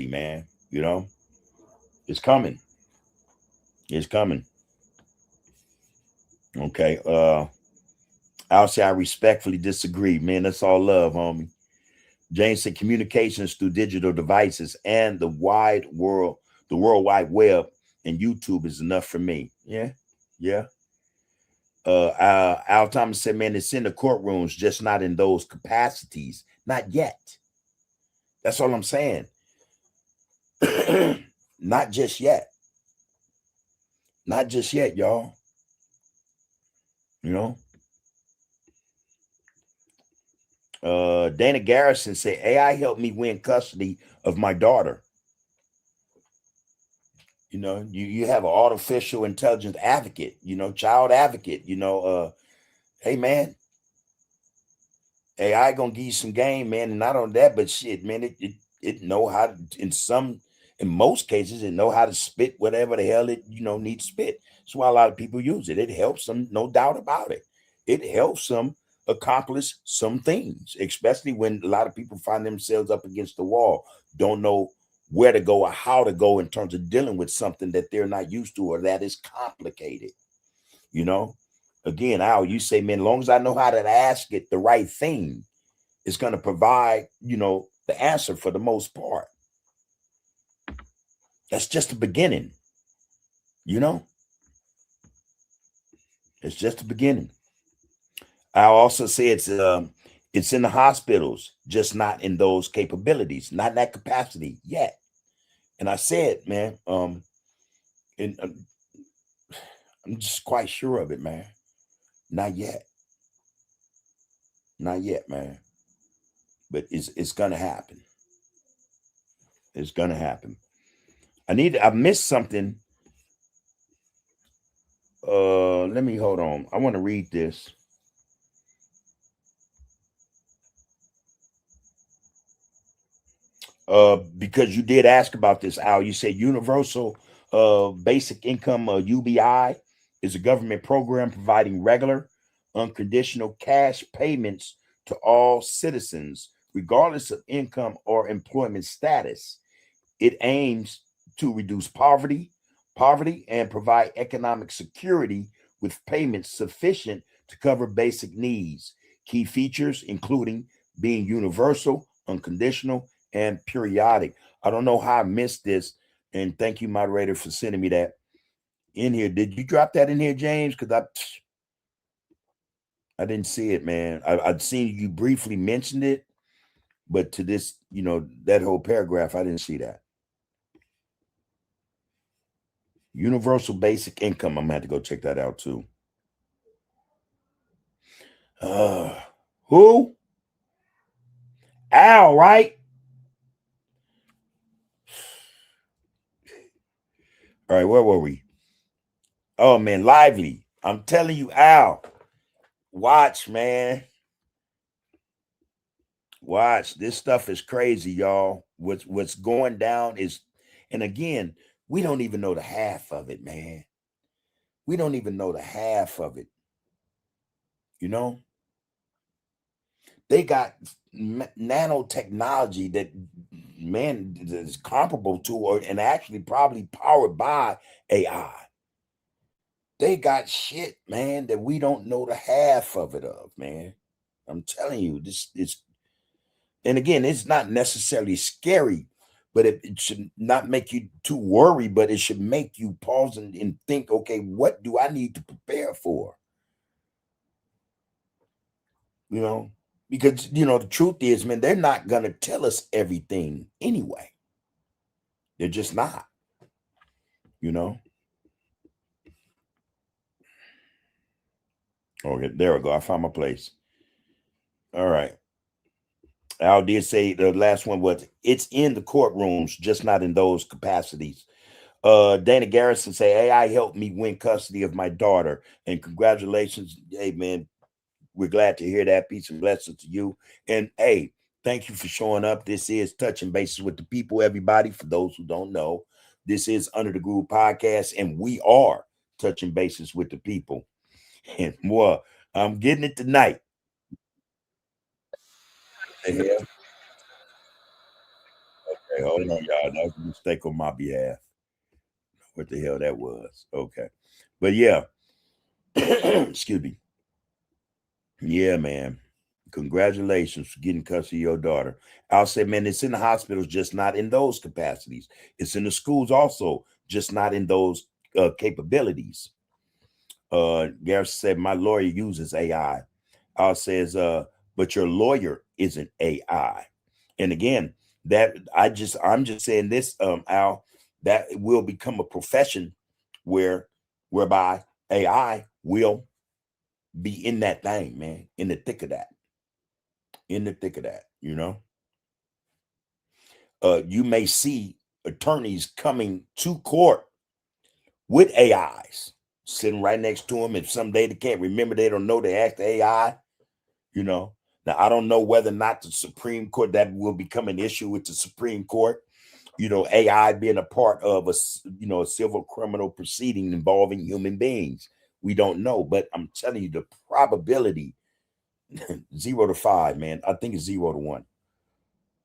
man, it's coming. It's coming. Okay. I'll say I respectfully disagree, man. That's all love, homie. James said communications through digital devices and the World Wide Web and YouTube is enough for me. Yeah. Yeah. Al Thomas said, man, it's in the courtrooms, just not in those capacities. Not yet. That's all I'm saying. Not just yet. Not just yet, y'all. You know? Dana Garrison said, AI helped me win custody of my daughter. You know, you have an artificial intelligence advocate, you know, child advocate, you know, hey man, AI gonna give you some game, man. And not on that, but shit, man, it know how to, in most cases, it know how to spit whatever the hell it, you know, needs to spit. That's why a lot of people use it. It helps them, no doubt about it. It helps them accomplish some things, especially when a lot of people find themselves up against the wall, don't know where to go or how to go in terms of dealing with something that they're not used to or that is complicated. You know, again, Al, you say, man, as long as I know how to ask it the right thing, it's going to provide, you know, the answer for the most part. That's just the beginning, you know, it's just the beginning. I also say it's in the hospitals, just not in those capabilities, not in that capacity yet. And I said, man, and I'm just quite sure of it, man. Not yet, not yet, man. But it's gonna happen. It's gonna happen. I missed something. Let me hold on. I want to read this. Because you did ask about this, Al. You said universal basic income, UBI, is a government program providing regular, unconditional cash payments to all citizens, regardless of income or employment status. It aims to reduce poverty, and provide economic security with payments sufficient to cover basic needs. Key features including being universal, unconditional, and periodic. I don't know how I missed this, and thank you, moderator, for sending me that in here. Did you drop that in here, James? Because I didn't see it, man. I'd seen you briefly mentioned it, but to this, you know, that whole paragraph, I didn't see that. Universal basic income. I'm gonna have to go check that out too. Uh, who? Al, right? All right, where were we? Oh man, Lively. I'm telling you, Al. Watch, man. Watch. This stuff is crazy, y'all. What's going down is, and again, we don't even know the half of it, man. We don't even know the half of it. You know, they got nanotechnology that, man, is comparable to or and actually probably powered by AI. They got shit, man, that we don't know the half of it of, man. I'm telling you, this is, and again, it's not necessarily scary, but it should not make you too worried, but it should make you pause and think, okay, what do I need to prepare for? You know, because, you know, the truth is, man, they're not going to tell us everything anyway. They're just not, you know. Okay, there we go. I found my place. All right. Al did say the last one was it's in the courtrooms, just not in those capacities. Dana Garrison say AI helped me win custody of my daughter. And congratulations. Hey man, we're glad to hear that. Peace and blessings to you. And hey, thank you for showing up. This is Touching Bases with the People, everybody. For those who don't know, this is Under the Groove Podcast, and we are touching bases with the people. And more, I'm getting it tonight. The hell? Okay, hold on, y'all. That was a mistake on my behalf. What the hell that was? Okay. But yeah, excuse me. Yeah, man. Congratulations for getting custody of your daughter. I'll say, man, it's in the hospitals, just not in those capacities. It's in the schools also, just not in those capabilities. Gareth said, my lawyer uses AI. Al says, but your lawyer isn't AI. And again, that I'm just saying this, Al, that it will become a profession whereby AI will be in that thing, man, in the thick of that. in the thick of that, you know. You may see attorneys coming to court with AIs sitting right next to them. If someday they can't remember, they don't know, they ask the AI, you know. Now, I don't know whether or not the Supreme Court, that will become an issue with the Supreme Court, you know, AI being a part of a civil criminal proceeding involving human beings. We don't know, but I'm telling you, the probability 0 to 5, man. I think it's 0 to 1.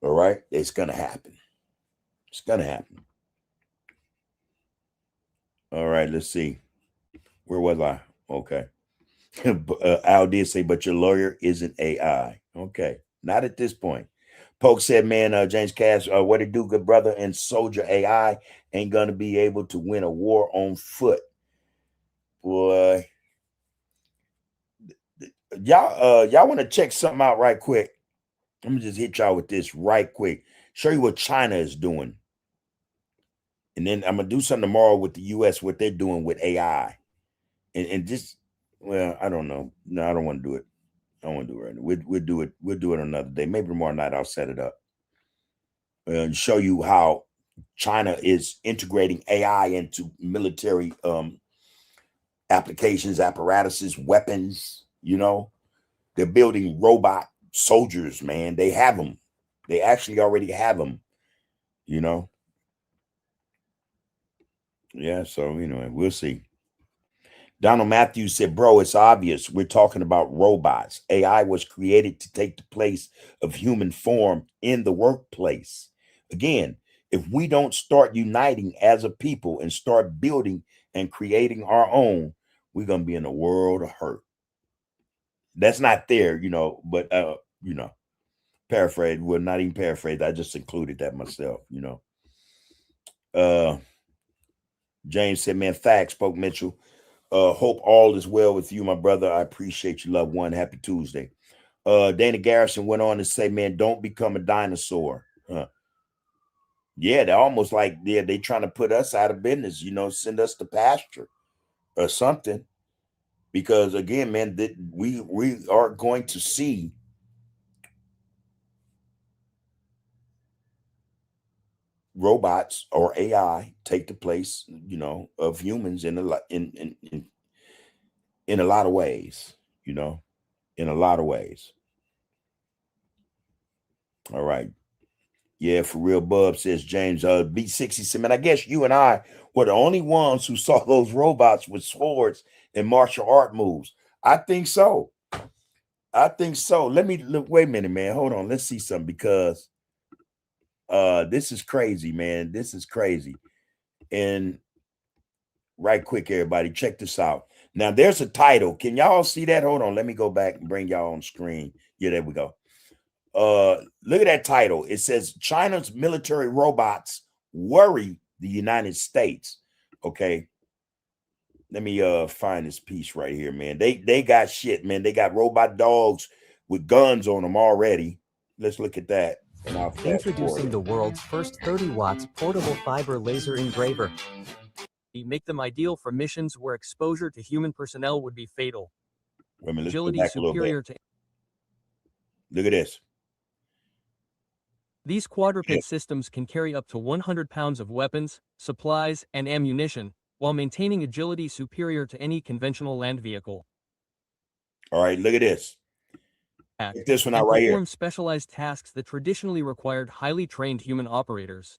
All right, it's gonna happen. It's gonna happen. All right, let's see. Where was I? Okay. Al did say, but your lawyer isn't AI. Okay, not at this point. Polk said, man, James Cash, what it do, good brother? And soldier AI ain't gonna be able to win a war on foot. Boy, y'all want to check something out right quick? Let me just hit y'all with this right quick. Show you what China is doing. And then I'm gonna do something tomorrow with the US, what they're doing with AI. And just, well, I don't know. No, I don't want to do it. I don't want to do it right now. We'll do it. We'll do it another day. Maybe tomorrow night I'll set it up and show you how China is integrating AI into military applications, apparatuses, weapons. You know, they're building robot soldiers, man. They have them. They actually already have them, you know. Yeah, so, you know, we'll see. Donald Matthews said, bro, it's obvious. We're talking about robots. AI was created to take the place of human form in the workplace. Again, if we don't start uniting as a people and start building and creating our own, we're going to be in a world of hurt. That's not there, you know, but, you know, paraphrase, well, not even paraphrase. I just included that myself, you know. James said, man, facts, Poke Mitchell. Hope all is well with you, my brother. I appreciate you, loved one. Happy Tuesday. Dana Garrison went on to say, man, don't become a dinosaur. Yeah, they're almost like they trying to put us out of business, you know, send us to pasture or something. Because again, man, we are going to see robots or AI take the place, you know, of humans in a lot in a lot of ways, you know, in a lot of ways. All right. Yeah, for real, Bub, says James. B60 said, man, I guess you and I were the only ones who saw those robots with swords and martial art moves. I think so. I think so. Let me look. Wait a minute, man. Hold on. Let's see something, because this is crazy, man. This is crazy. And right quick, everybody, check this out. Now, there's a title. Can y'all see that? Hold on. Let me go back and bring y'all on screen. Yeah, there we go. Look at that title. It says China's military robots worry the United States. Okay. Let me find this piece right here, man. They got shit, man. They got robot dogs with guns on them already. Let's look at that. And I'll Introducing the world's first 30 watts portable fiber laser engraver. We make them ideal for missions where exposure to human personnel would be fatal. Wait a minute, let's Agility go back a little superior bit. to. Look at this. These quadruped systems can carry up to 100 pounds of weapons, supplies, and ammunition, while maintaining agility superior to any conventional land vehicle. All right, look at this. Check this one out right here. Perform specialized tasks that traditionally required highly trained human operators.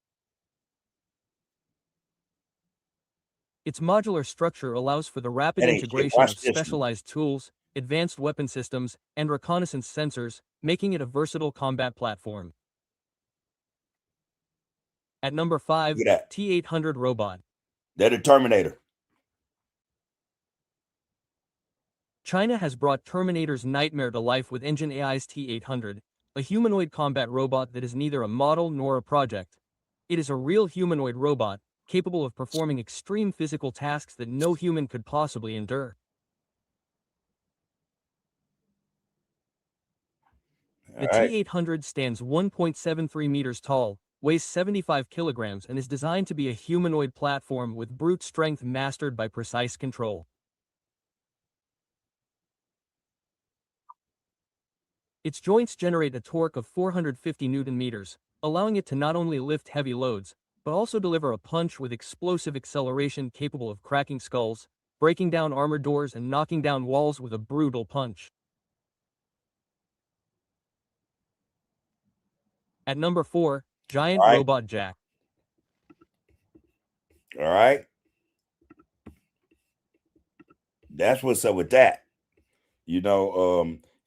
Its modular structure allows for the rapid integration of specialized tools, advanced weapon systems, and reconnaissance sensors, making it a versatile combat platform. At number 5, T-800 robot. They're the Terminator. China has brought Terminator's nightmare to life with Engine AI's T-800, a humanoid combat robot that is neither a model nor a project. It is a real humanoid robot, capable of performing extreme physical tasks that no human could possibly endure. The T-800 stands 1.73 meters tall, weighs 75 kilograms, and is designed to be a humanoid platform with brute strength mastered by precise control. Its joints generate a torque of 450 Newton meters, allowing it to not only lift heavy loads, but also deliver a punch with explosive acceleration capable of cracking skulls, breaking down armored doors, and knocking down walls with a brutal punch. At number 4, Giant All right. Robot Jack. All right. That's what's up with that.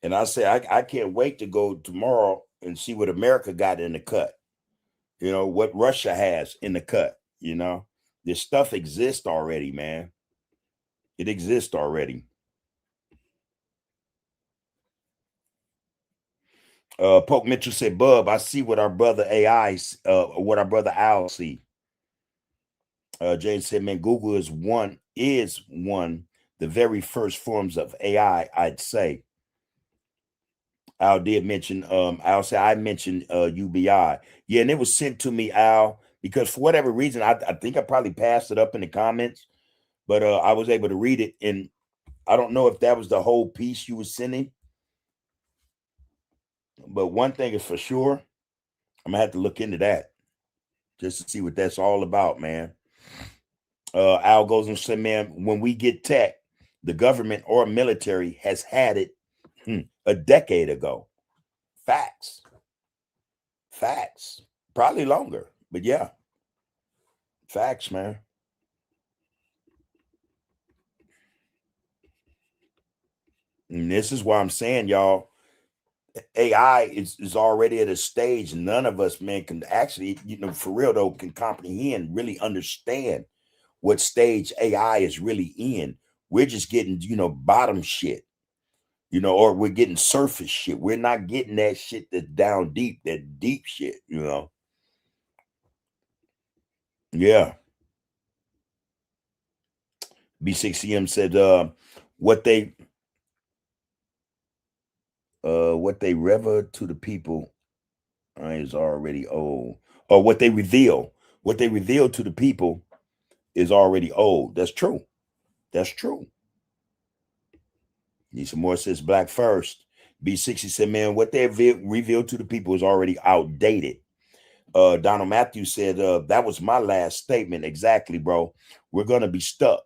And I say I can't wait to go tomorrow and see what America got in the cut. What Russia has in the cut. This stuff exists already, man. It exists already. Poke Mitchell said, Bub, I see what our brother what our brother Al see. Jane said, man, Google is one, the very first forms of AI, I'd say. Al did mention, Al said, I mentioned UBI. Yeah, and it was sent to me, Al, because for whatever reason, I think I probably passed it up in the comments, but I was able to read it. And I don't know if that was the whole piece you were sending. But one thing is for sure, I'm going to have to look into that just to see what that's all about, man. Al goes and said, man, when we get tech, the government or military has had it a decade ago. Facts. Probably longer, but yeah. Facts, man. And this is why I'm saying, y'all, AI is already at a stage none of us, man, can actually, for real though, can comprehend, really understand what stage AI is really in. We're just getting, bottom shit, or we're getting surface shit. We're not getting that shit that's down deep, that deep shit, Yeah. B6CM said, what they rever to the people is already old. Or what they reveal to the people is already old. That's true. Need some more, says Black First. B60 said, man, what they revealed to the people is already outdated. Donald Matthews said, that was my last statement. Exactly, bro. We're going to be stuck.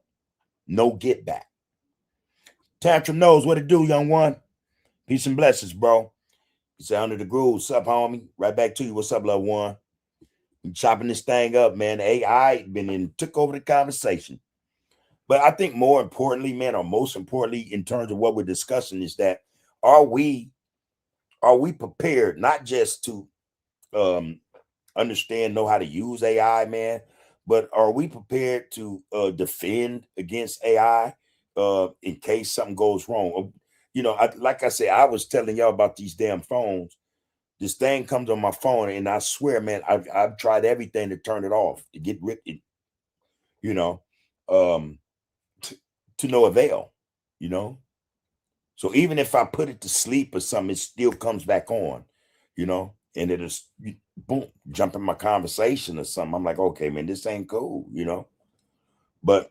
No get back. Tantrum knows what to do, young one. Peace and blessings, bro. He said, under the groove. What's up, homie? Right back to you. What's up, loved one? I'm chopping this thing up, man. AI took over the conversation. But I think more importantly, man, or most importantly, in terms of what we're discussing, is that are we prepared not just to understand, know how to use AI, man, but are we prepared to defend against AI in case something goes wrong? Like I said, I was telling y'all about these damn phones. This thing comes on my phone, and I swear, man, I've tried everything to turn it off, to get rid of it, to no avail, So even if I put it to sleep or something, it still comes back on, and it is, boom, jump in my conversation or something. I'm like, okay, man, this ain't cool, But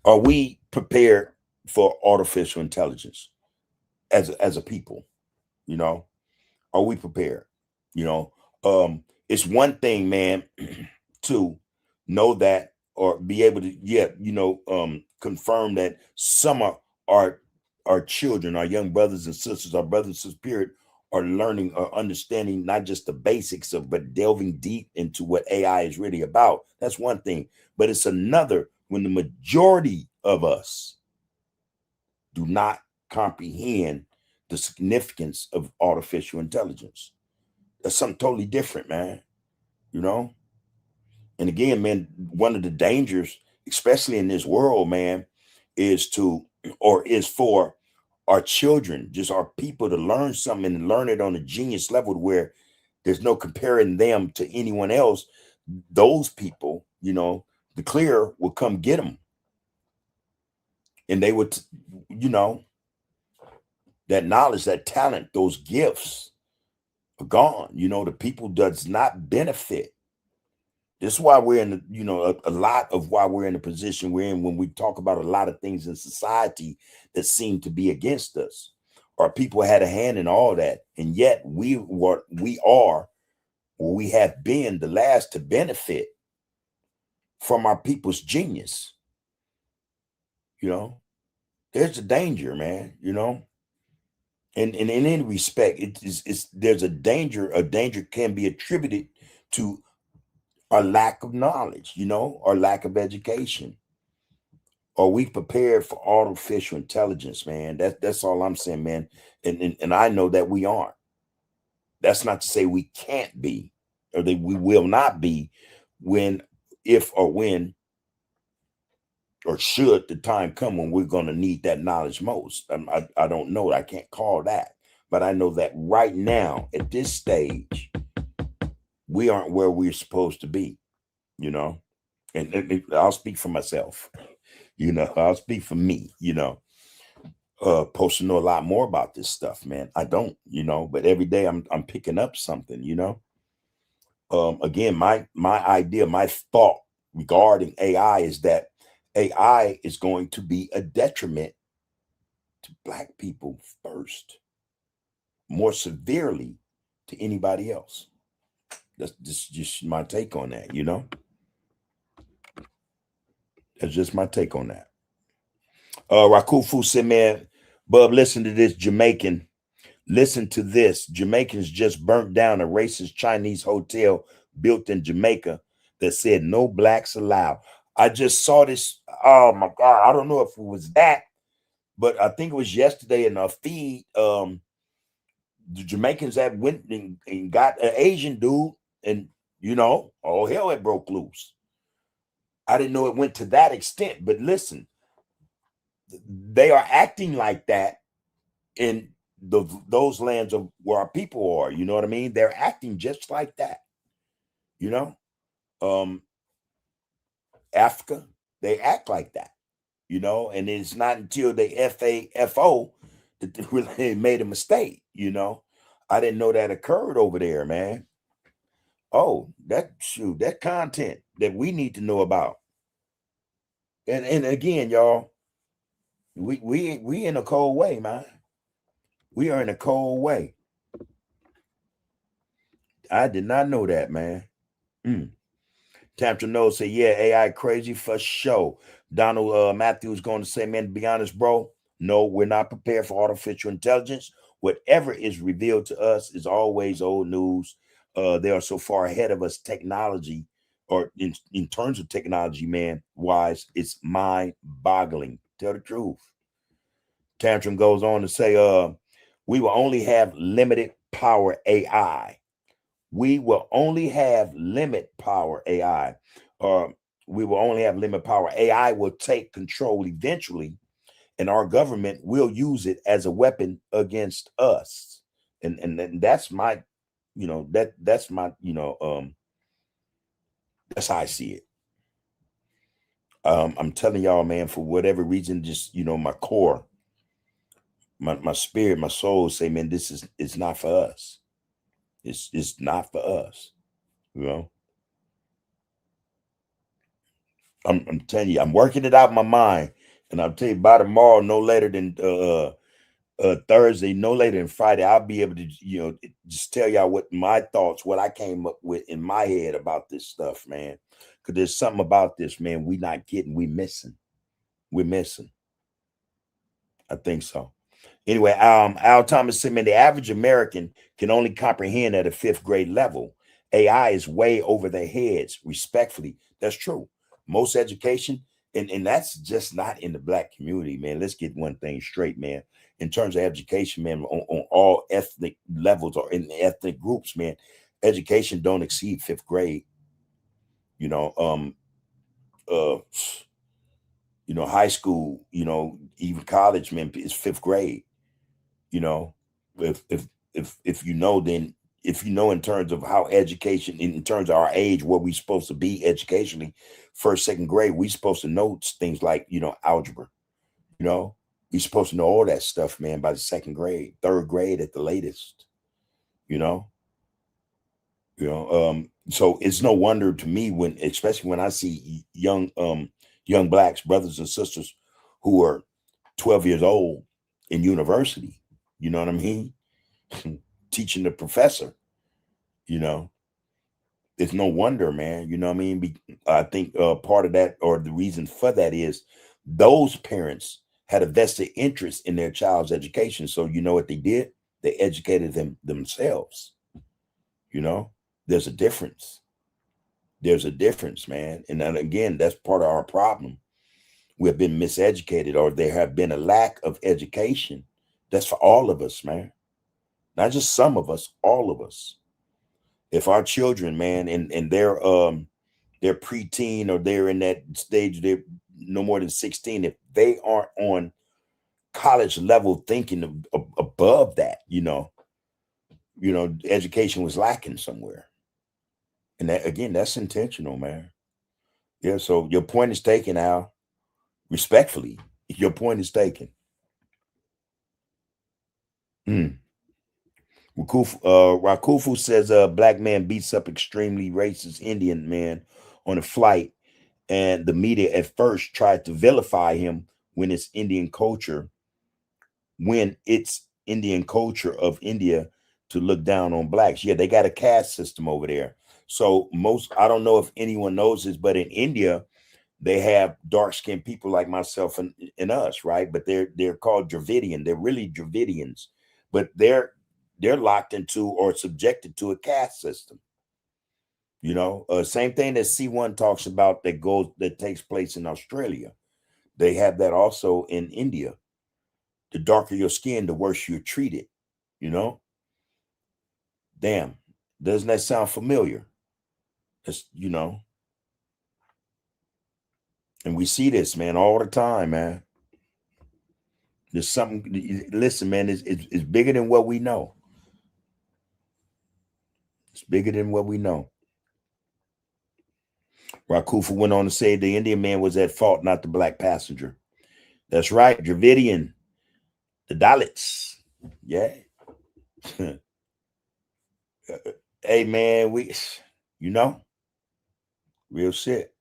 are we prepared for artificial intelligence as a people? Are we prepared? It's one thing, man, to know that or be able to, confirm that some of our children, our young brothers and sisters, our brothers and sisters, period, are learning or understanding not just the basics of, but delving deep into what AI is really about. That's one thing. But it's another when the majority of us do not comprehend the significance of artificial intelligence. That's something totally different, man. And again, man, one of the dangers, especially in this world, man, is for our children, just our people, to learn something and learn it on a genius level where there's no comparing them to anyone else. Those people, the clear will come get them. And they would, that knowledge, that talent, those gifts are gone. The people does not benefit. This is why we're in a lot of why we're in the position we're in when we talk about a lot of things in society that seem to be against us. Our people had a hand in all that, and yet we are, or we have been the last to benefit from our people's genius. You know, there's a danger, man. You know, and in any respect, it's there's a danger. A danger can be attributed to a lack of knowledge, you know, or lack of education. Are we prepared for artificial intelligence, man? That's all I'm saying, man. And I know that we aren't. That's not to say we can't be, or that we will not be when, if or when, or should the time come when we're going to need that knowledge most. I don't know. I can't call that. But I know that right now, at this stage, we aren't where we're supposed to be, you know. And I'll speak for myself. You know, I'll speak for me, you know. Supposed to know a lot more about this stuff, man. I don't, you know, but every day I'm picking up something, you know. Again, my idea, my thought regarding AI is that AI is going to be a detriment to Black people first, more severely to anybody else. That's just my take on that, you know. That's just my take on that. Rakufu said, man, Bub, listen to this Jamaican. Listen to this. Jamaicans just burnt down a racist Chinese hotel built in Jamaica that said no blacks allowed. I just saw this. Oh my God. I don't know if it was that, but I think it was yesterday in our feed. The Jamaicans that went and got an Asian dude, and you know, all hell had broke loose. I didn't know it went to that extent, but listen, they are acting like that in those lands of where our people are. You know what I mean? They're acting just like that. You know, Africa, they act like that. You know, and it's not until they FAFO that they really made a mistake. You know, I didn't know that occurred over there, man. Oh, that content that we need to know about. And again, y'all, we in a cold way, man. We are in a cold way. I did not know that, man. Tantrum Nose say, yeah, AI crazy for sure. Donald Matthews going to say, man, to be honest, bro, no, we're not prepared for artificial intelligence. Whatever is revealed to us is always old news. They are so far ahead of us technology, or in terms of technology, man, wise, it's mind-boggling. Tell the truth. Tantrum goes on to say, we will only have limited power AI. We will only have limit power AI, or we will only have limit power. AI will take control eventually, and our government will use it as a weapon against us. And that's my, you know, that's my, you know, that's how I see it. I'm telling y'all, man, for whatever reason, just, you know, my core, my spirit, my soul say, man, it's not for us. It's not for us, you know. I'm telling you, I'm working it out in my mind, and I'll tell you by tomorrow, no later than Thursday, no later than Friday, I'll be able to, you know, just tell y'all what my thoughts, what I came up with in my head about this stuff, man. Because there's something about this, man, we not getting, we're missing. I think so. Anyway, Al Thomas said, man, the average American can only comprehend at a 5th grade level. AI is way over their heads, respectfully. That's true. Most education, and that's just not in the Black community, man. Let's get one thing straight, man. In terms of education, man, on all ethnic levels or in the ethnic groups, man, education don't exceed 5th grade. You know, high school, you know, even college, man, is 5th grade. You know, if you know, then if you know in terms of how education, in terms of our age, where we supposed to be educationally, 1st, 2nd grade, we supposed to know things like, you know, algebra. You know, we supposed to know all that stuff, man, by the 2nd grade, 3rd grade at the latest. You know, so it's no wonder to me when, especially when I see young Blacks, brothers and sisters who are 12 years old in university, You know what I mean? Teaching the professor, you know. It's no wonder, man. You know what I mean? I think part of that, or the reason for that, is those parents had a vested interest in their child's education. So you know what they did? They educated them themselves. You know, there's a difference. There's a difference, man. And then again, that's part of our problem. We have been miseducated, or there have been a lack of education. That's for all of us, man. Not just some of us, all of us. If our children, man, and they're preteen, or they're in that stage, they're no more than 16, if they aren't on college level thinking above that, education was lacking somewhere. And that, again, that's intentional, man. Yeah, so your point is taken, Al. Respectfully, your point is taken. Rakufu says a black man beats up extremely racist Indian man on a flight, and the media at first tried to vilify him when it's Indian culture of India to look down on blacks. Yeah, they got a caste system over there. So I don't know if anyone knows this, but in India, they have dark-skinned people like myself and us, right? But they're called Dravidian. They're really Dravidians, but they're locked into or subjected to a caste system. Same thing that C1 talks about that takes place in Australia. They have that also in India. The darker your skin, the worse you're treated. Damn, doesn't that sound familiar? That's, and we see this, man, all the time, man. There's something, listen, man, it's bigger than what we know. It's bigger than what we know. Rakufa went on to say the Indian man was at fault, not the black passenger. That's right, Dravidian, the Dalits. Yeah. Hey, man, real shit.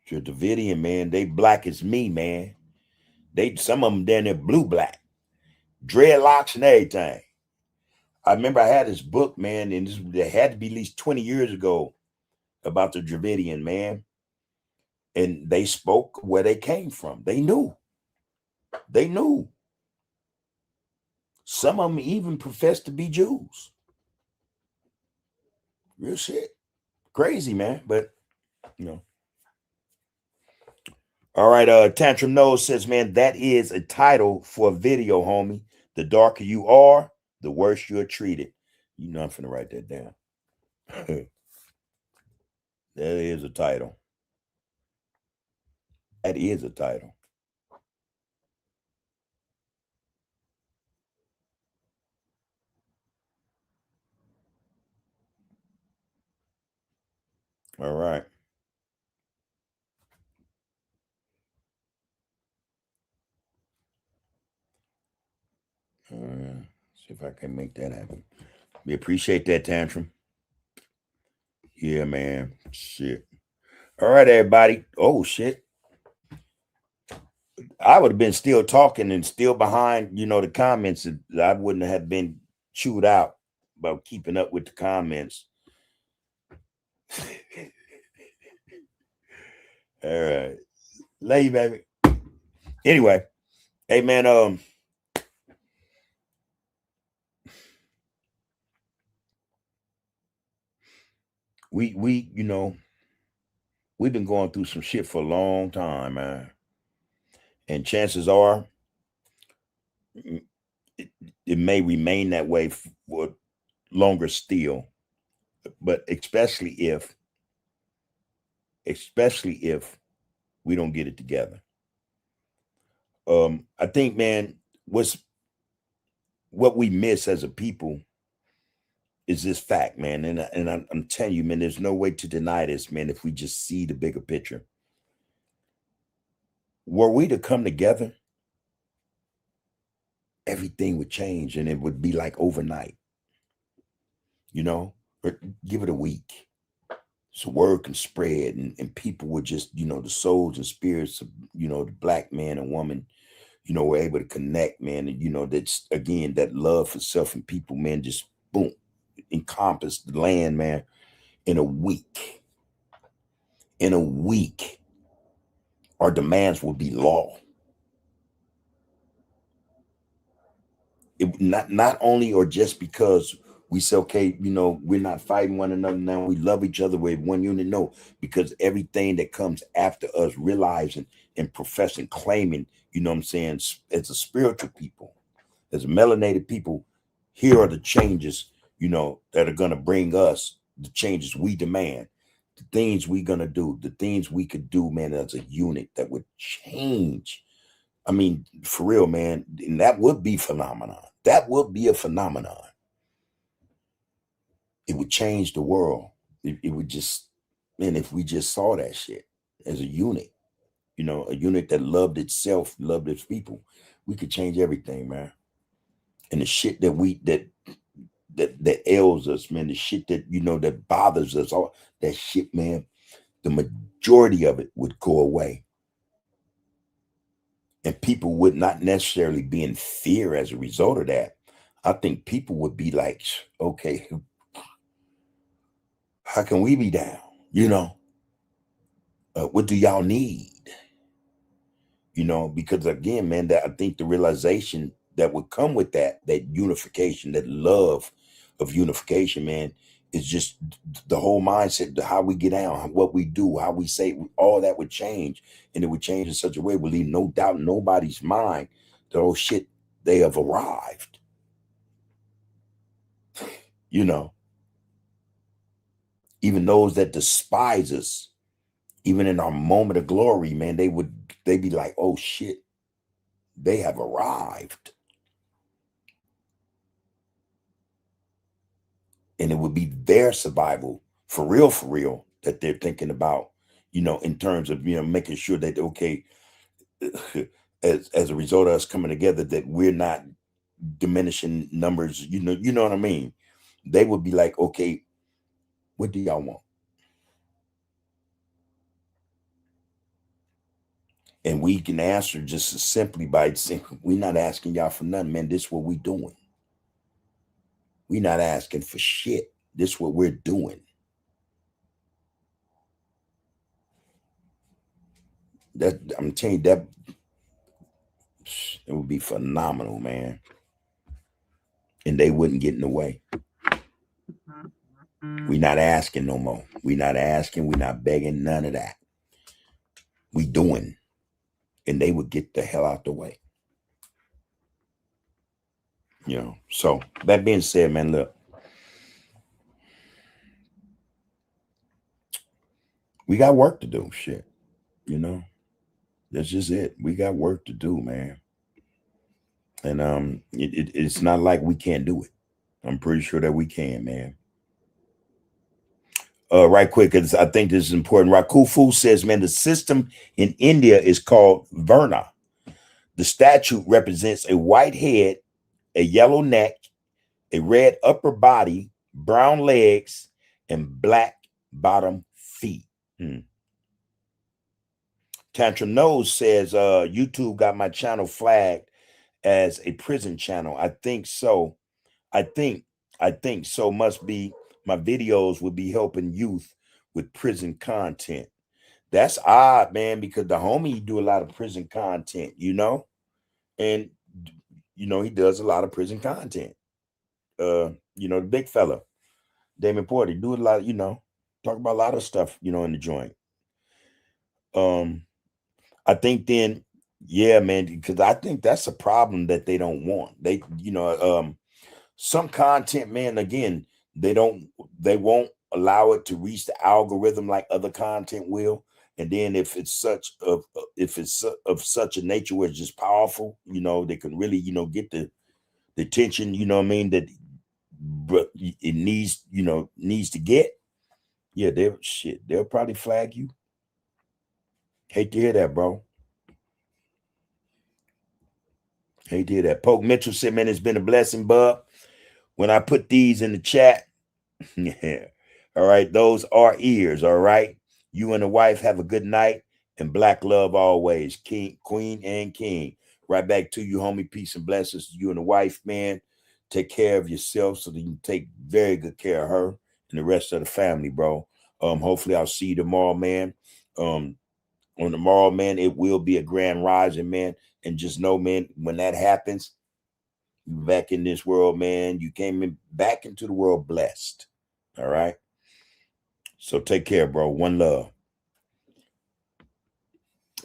You're Dravidian, man. They black as me, man. Some of them down there blue-black. Dreadlocks and everything. I remember I had this book, man, and it had to be at least 20 years ago about the Dravidian, man. And they spoke where they came from. They knew. Some of them even professed to be Jews. Real shit. Crazy, man. But, All right, Tantrum Nose says, man, that is a title for a video, homie. The darker you are, the worse you're treated. I'm finna write that down. That is a title. That is a title. All right. See if I can make that happen. We appreciate that, Tantrum. Yeah, man. Shit. All right, everybody. Oh, shit. I would have been still talking and still behind, the comments. I wouldn't have been chewed out about keeping up with the comments. All right. Love you, baby. Anyway, hey, man, we've been going through some shit for a long time, man. And chances are it may remain that way for longer still. But especially if we don't get it together. I think, man, what we miss as a people is this fact, man. And I'm telling you, man, there's no way to deny this, man, if we just see the bigger picture. Were we to come together, everything would change, and it would be like overnight, or give it a week. So word can spread, and people would just, the souls and spirits of, the black man and woman, we're able to connect, man. And, that's, again, that love for self and people, man, just boom, encompass the land, man, in a week. In a week, our demands will be law. It not only or just because we say, okay, we're not fighting one another now, we love each other, we're one unit. No, because everything that comes after us, realizing and professing, claiming, what I'm saying, as a spiritual people, as a melanated people, here are the changes, that are going to bring us the changes we demand, the things we're going to do, the things we could do, man, as a unit that would change. I mean, for real, man, and that would be phenomenon. That would be a phenomenon. It would change the world. It would just, man, if we just saw that shit as a unit, a unit that loved itself, loved its people, we could change everything, man. And the shit that ails us, man, the shit that, that bothers us, all that shit, man, the majority of it would go away. And people would not necessarily be in fear as a result of that. I think people would be like, okay, how can we be down? What do y'all need? Because again, man, that I think the realization that would come with that unification, that love of unification, man, is just the whole mindset, how we get down, what we do, how we say, all that would change. And it would change in such a way, will leave no doubt in nobody's mind that, oh shit, they have arrived. Even those that despise us, even in our moment of glory, man, they'd be like, oh shit, they have arrived. And it would be their survival for real, that they're thinking about, in terms of, making sure that, okay, as a result of us coming together, that we're not diminishing numbers, you know what I mean? They would be like, okay, what do y'all want? And we can answer just as simply by saying, we're not asking y'all for nothing, man. This is what we're doing. We're not asking for shit. This is what we're doing. That, I'm telling you, that it would be phenomenal, man. And they wouldn't get in the way. We're not asking no more. We're not asking. We're not begging. None of that. We doing. And they would get the hell out the way. So that being said, man, look, we got work to do. Shit. That's just it. We got work to do, man. And it's not like we can't do it. I'm pretty sure that we can, man. Right quick, because I think this is important. Rakufu says, man, the system in India is called Verna. The statue represents a white head, a yellow neck, a red upper body, brown legs, and black bottom feet. Tantra Nose says, YouTube got my channel flagged as a prison channel. I think so. I think so. Must be my videos would be helping youth with prison content. That's odd, man, because the homie do a lot of prison content, and he does a lot of prison content. The big fella, Damon Porter, do a lot, talk about a lot of stuff, in the joint. I think then, yeah, man, because I think that's a problem that they don't want. They, some content, man, again, they won't allow it to reach the algorithm like other content will. And then if it's of such a nature where it's just powerful, they can really, get the attention, that it needs to get. Yeah, they'll probably flag you. Hate to hear that, bro. Hate to hear that. Poke Mitchell said, man, it's been a blessing, bub. When I put these in the chat, yeah. All right, those are ears. All right. You and the wife have a good night, and black love always. King, queen, and king. Right back to you, homie. Peace and blessings to you and the wife, man. Take care of yourself so that you can take very good care of her and the rest of the family, bro. Hopefully I'll see you tomorrow, man. On tomorrow, man, it will be a grand rising, man. And just know, man, when that happens, you back in this world, man. You came back into the world blessed. All right. So take care, bro. One love.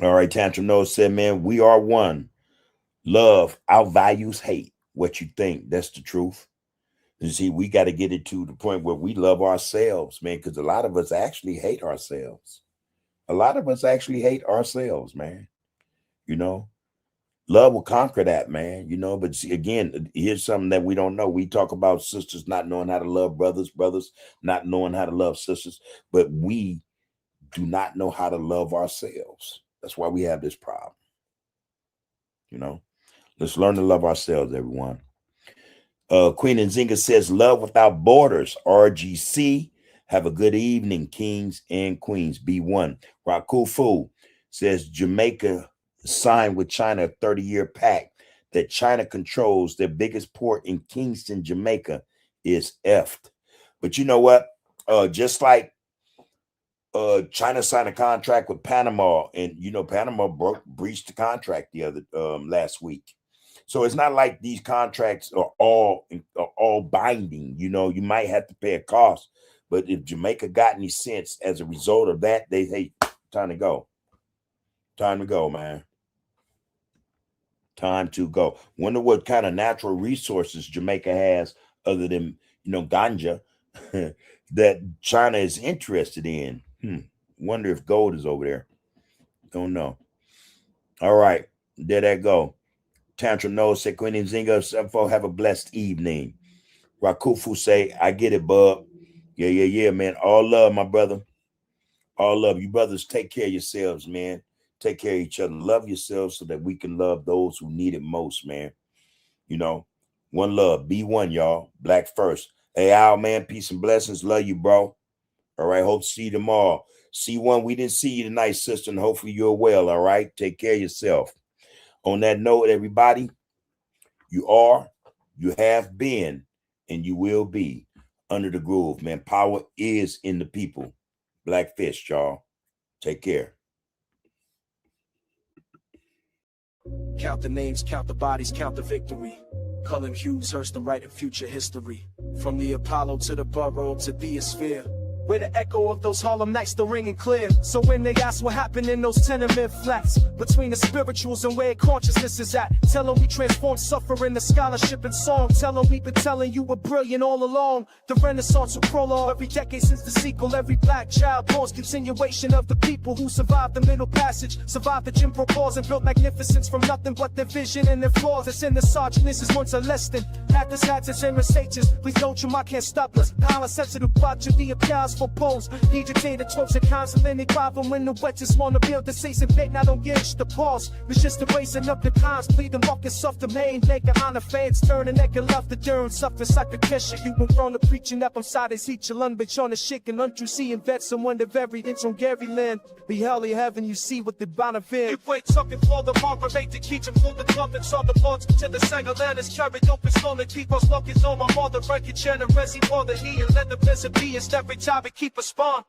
All right. Tantrum Nose said, man, we are one. Love outvalues hate. What you think. That's the truth. You see, we got to get it to the point where we love ourselves, man, because a lot of us actually hate ourselves. A lot of us actually hate ourselves, man. You know, love will conquer that, man. You know, but see, again, here's something that we don't know. We talk about sisters not knowing how to love brothers, brothers not knowing how to love sisters, but we do not know how to love ourselves. That's why we have this problem. You know, let's learn to love ourselves, everyone. Queen Nzinga says, love without borders, RGC. Have a good evening, kings and queens. B1. Rakufu says, Jamaica signed with China a 30-year pact that China controls. Their biggest port in Kingston, Jamaica is effed. But you know what? Just like China signed a contract with Panama, and you know Panama breached the contract the other last week. So it's not like these contracts are all binding. You know, you might have to pay a cost, but if Jamaica got any sense as a result of that, they hey, time to go. Time to go, man. Time to go. Wonder what kind of natural resources Jamaica has other than, you know, ganja that China is interested in. Wonder if gold is over there. Don't know. All right. There that go. Tantrum Nose say, Queen Nzinga, 74, have a blessed evening. Rakufu say, I get it, bub. Yeah, man. All love, my brother. All love. You brothers, take care of yourselves, man. Take care of each other. Love yourselves so that we can love those who need it most, man. You know, one love. Be one, y'all. Black first. Hey, Al, man. Peace and blessings. Love you, bro. All right. Hope to see you tomorrow. C1, we didn't see you tonight, sister, and hopefully you're well. All right. Take care of yourself. On that note, everybody, you are, you have been, and you will be under the groove, man. Power is in the people. Black fist, y'all. Take care. Count the names, count the bodies, count the victory. Cullen Hughes, Hearst, the writing future history. From the Apollo to the borough to the sphere. Where the echo of those Harlem nights still ringing clear. So when they ask what happened in those tenement flats, between the spirituals and where consciousness is at, tell them we transformed suffering to scholarship and song. Tell them we've been telling you we're brilliant all along. The Renaissance will prologue every decade since the sequel. Every black child born's continuation of the people who survived the Middle Passage, survived the Jim Crow laws, and built magnificence from nothing but their vision and their flaws. It's in the sergeant, this is once a less than actors, actors, and reciters. Please don't you, I can't stop us. Power sensitive, watch you the applause for polls. Need your data, tropes, and constantly problem when the wet just wanna build the season bait. Now don't get the pause. It's just erasing up the times. Plead the markets off the main. Make it honor fans turn and neck and love the durn. Suffer like a kesha. You went from the preaching up on side is each alone, bitch on the shit and untrue seeing vets. Someone the very inch on Gary Land. Be hell in heaven, you see what the bound in. If wait something for the marker, make the keep and pull the trumpets on the boards to the singer land is carried open slowly. Keep us looking on my mother, break your chair and resi for the he and let the peasant be. It's every time we keep a spawn.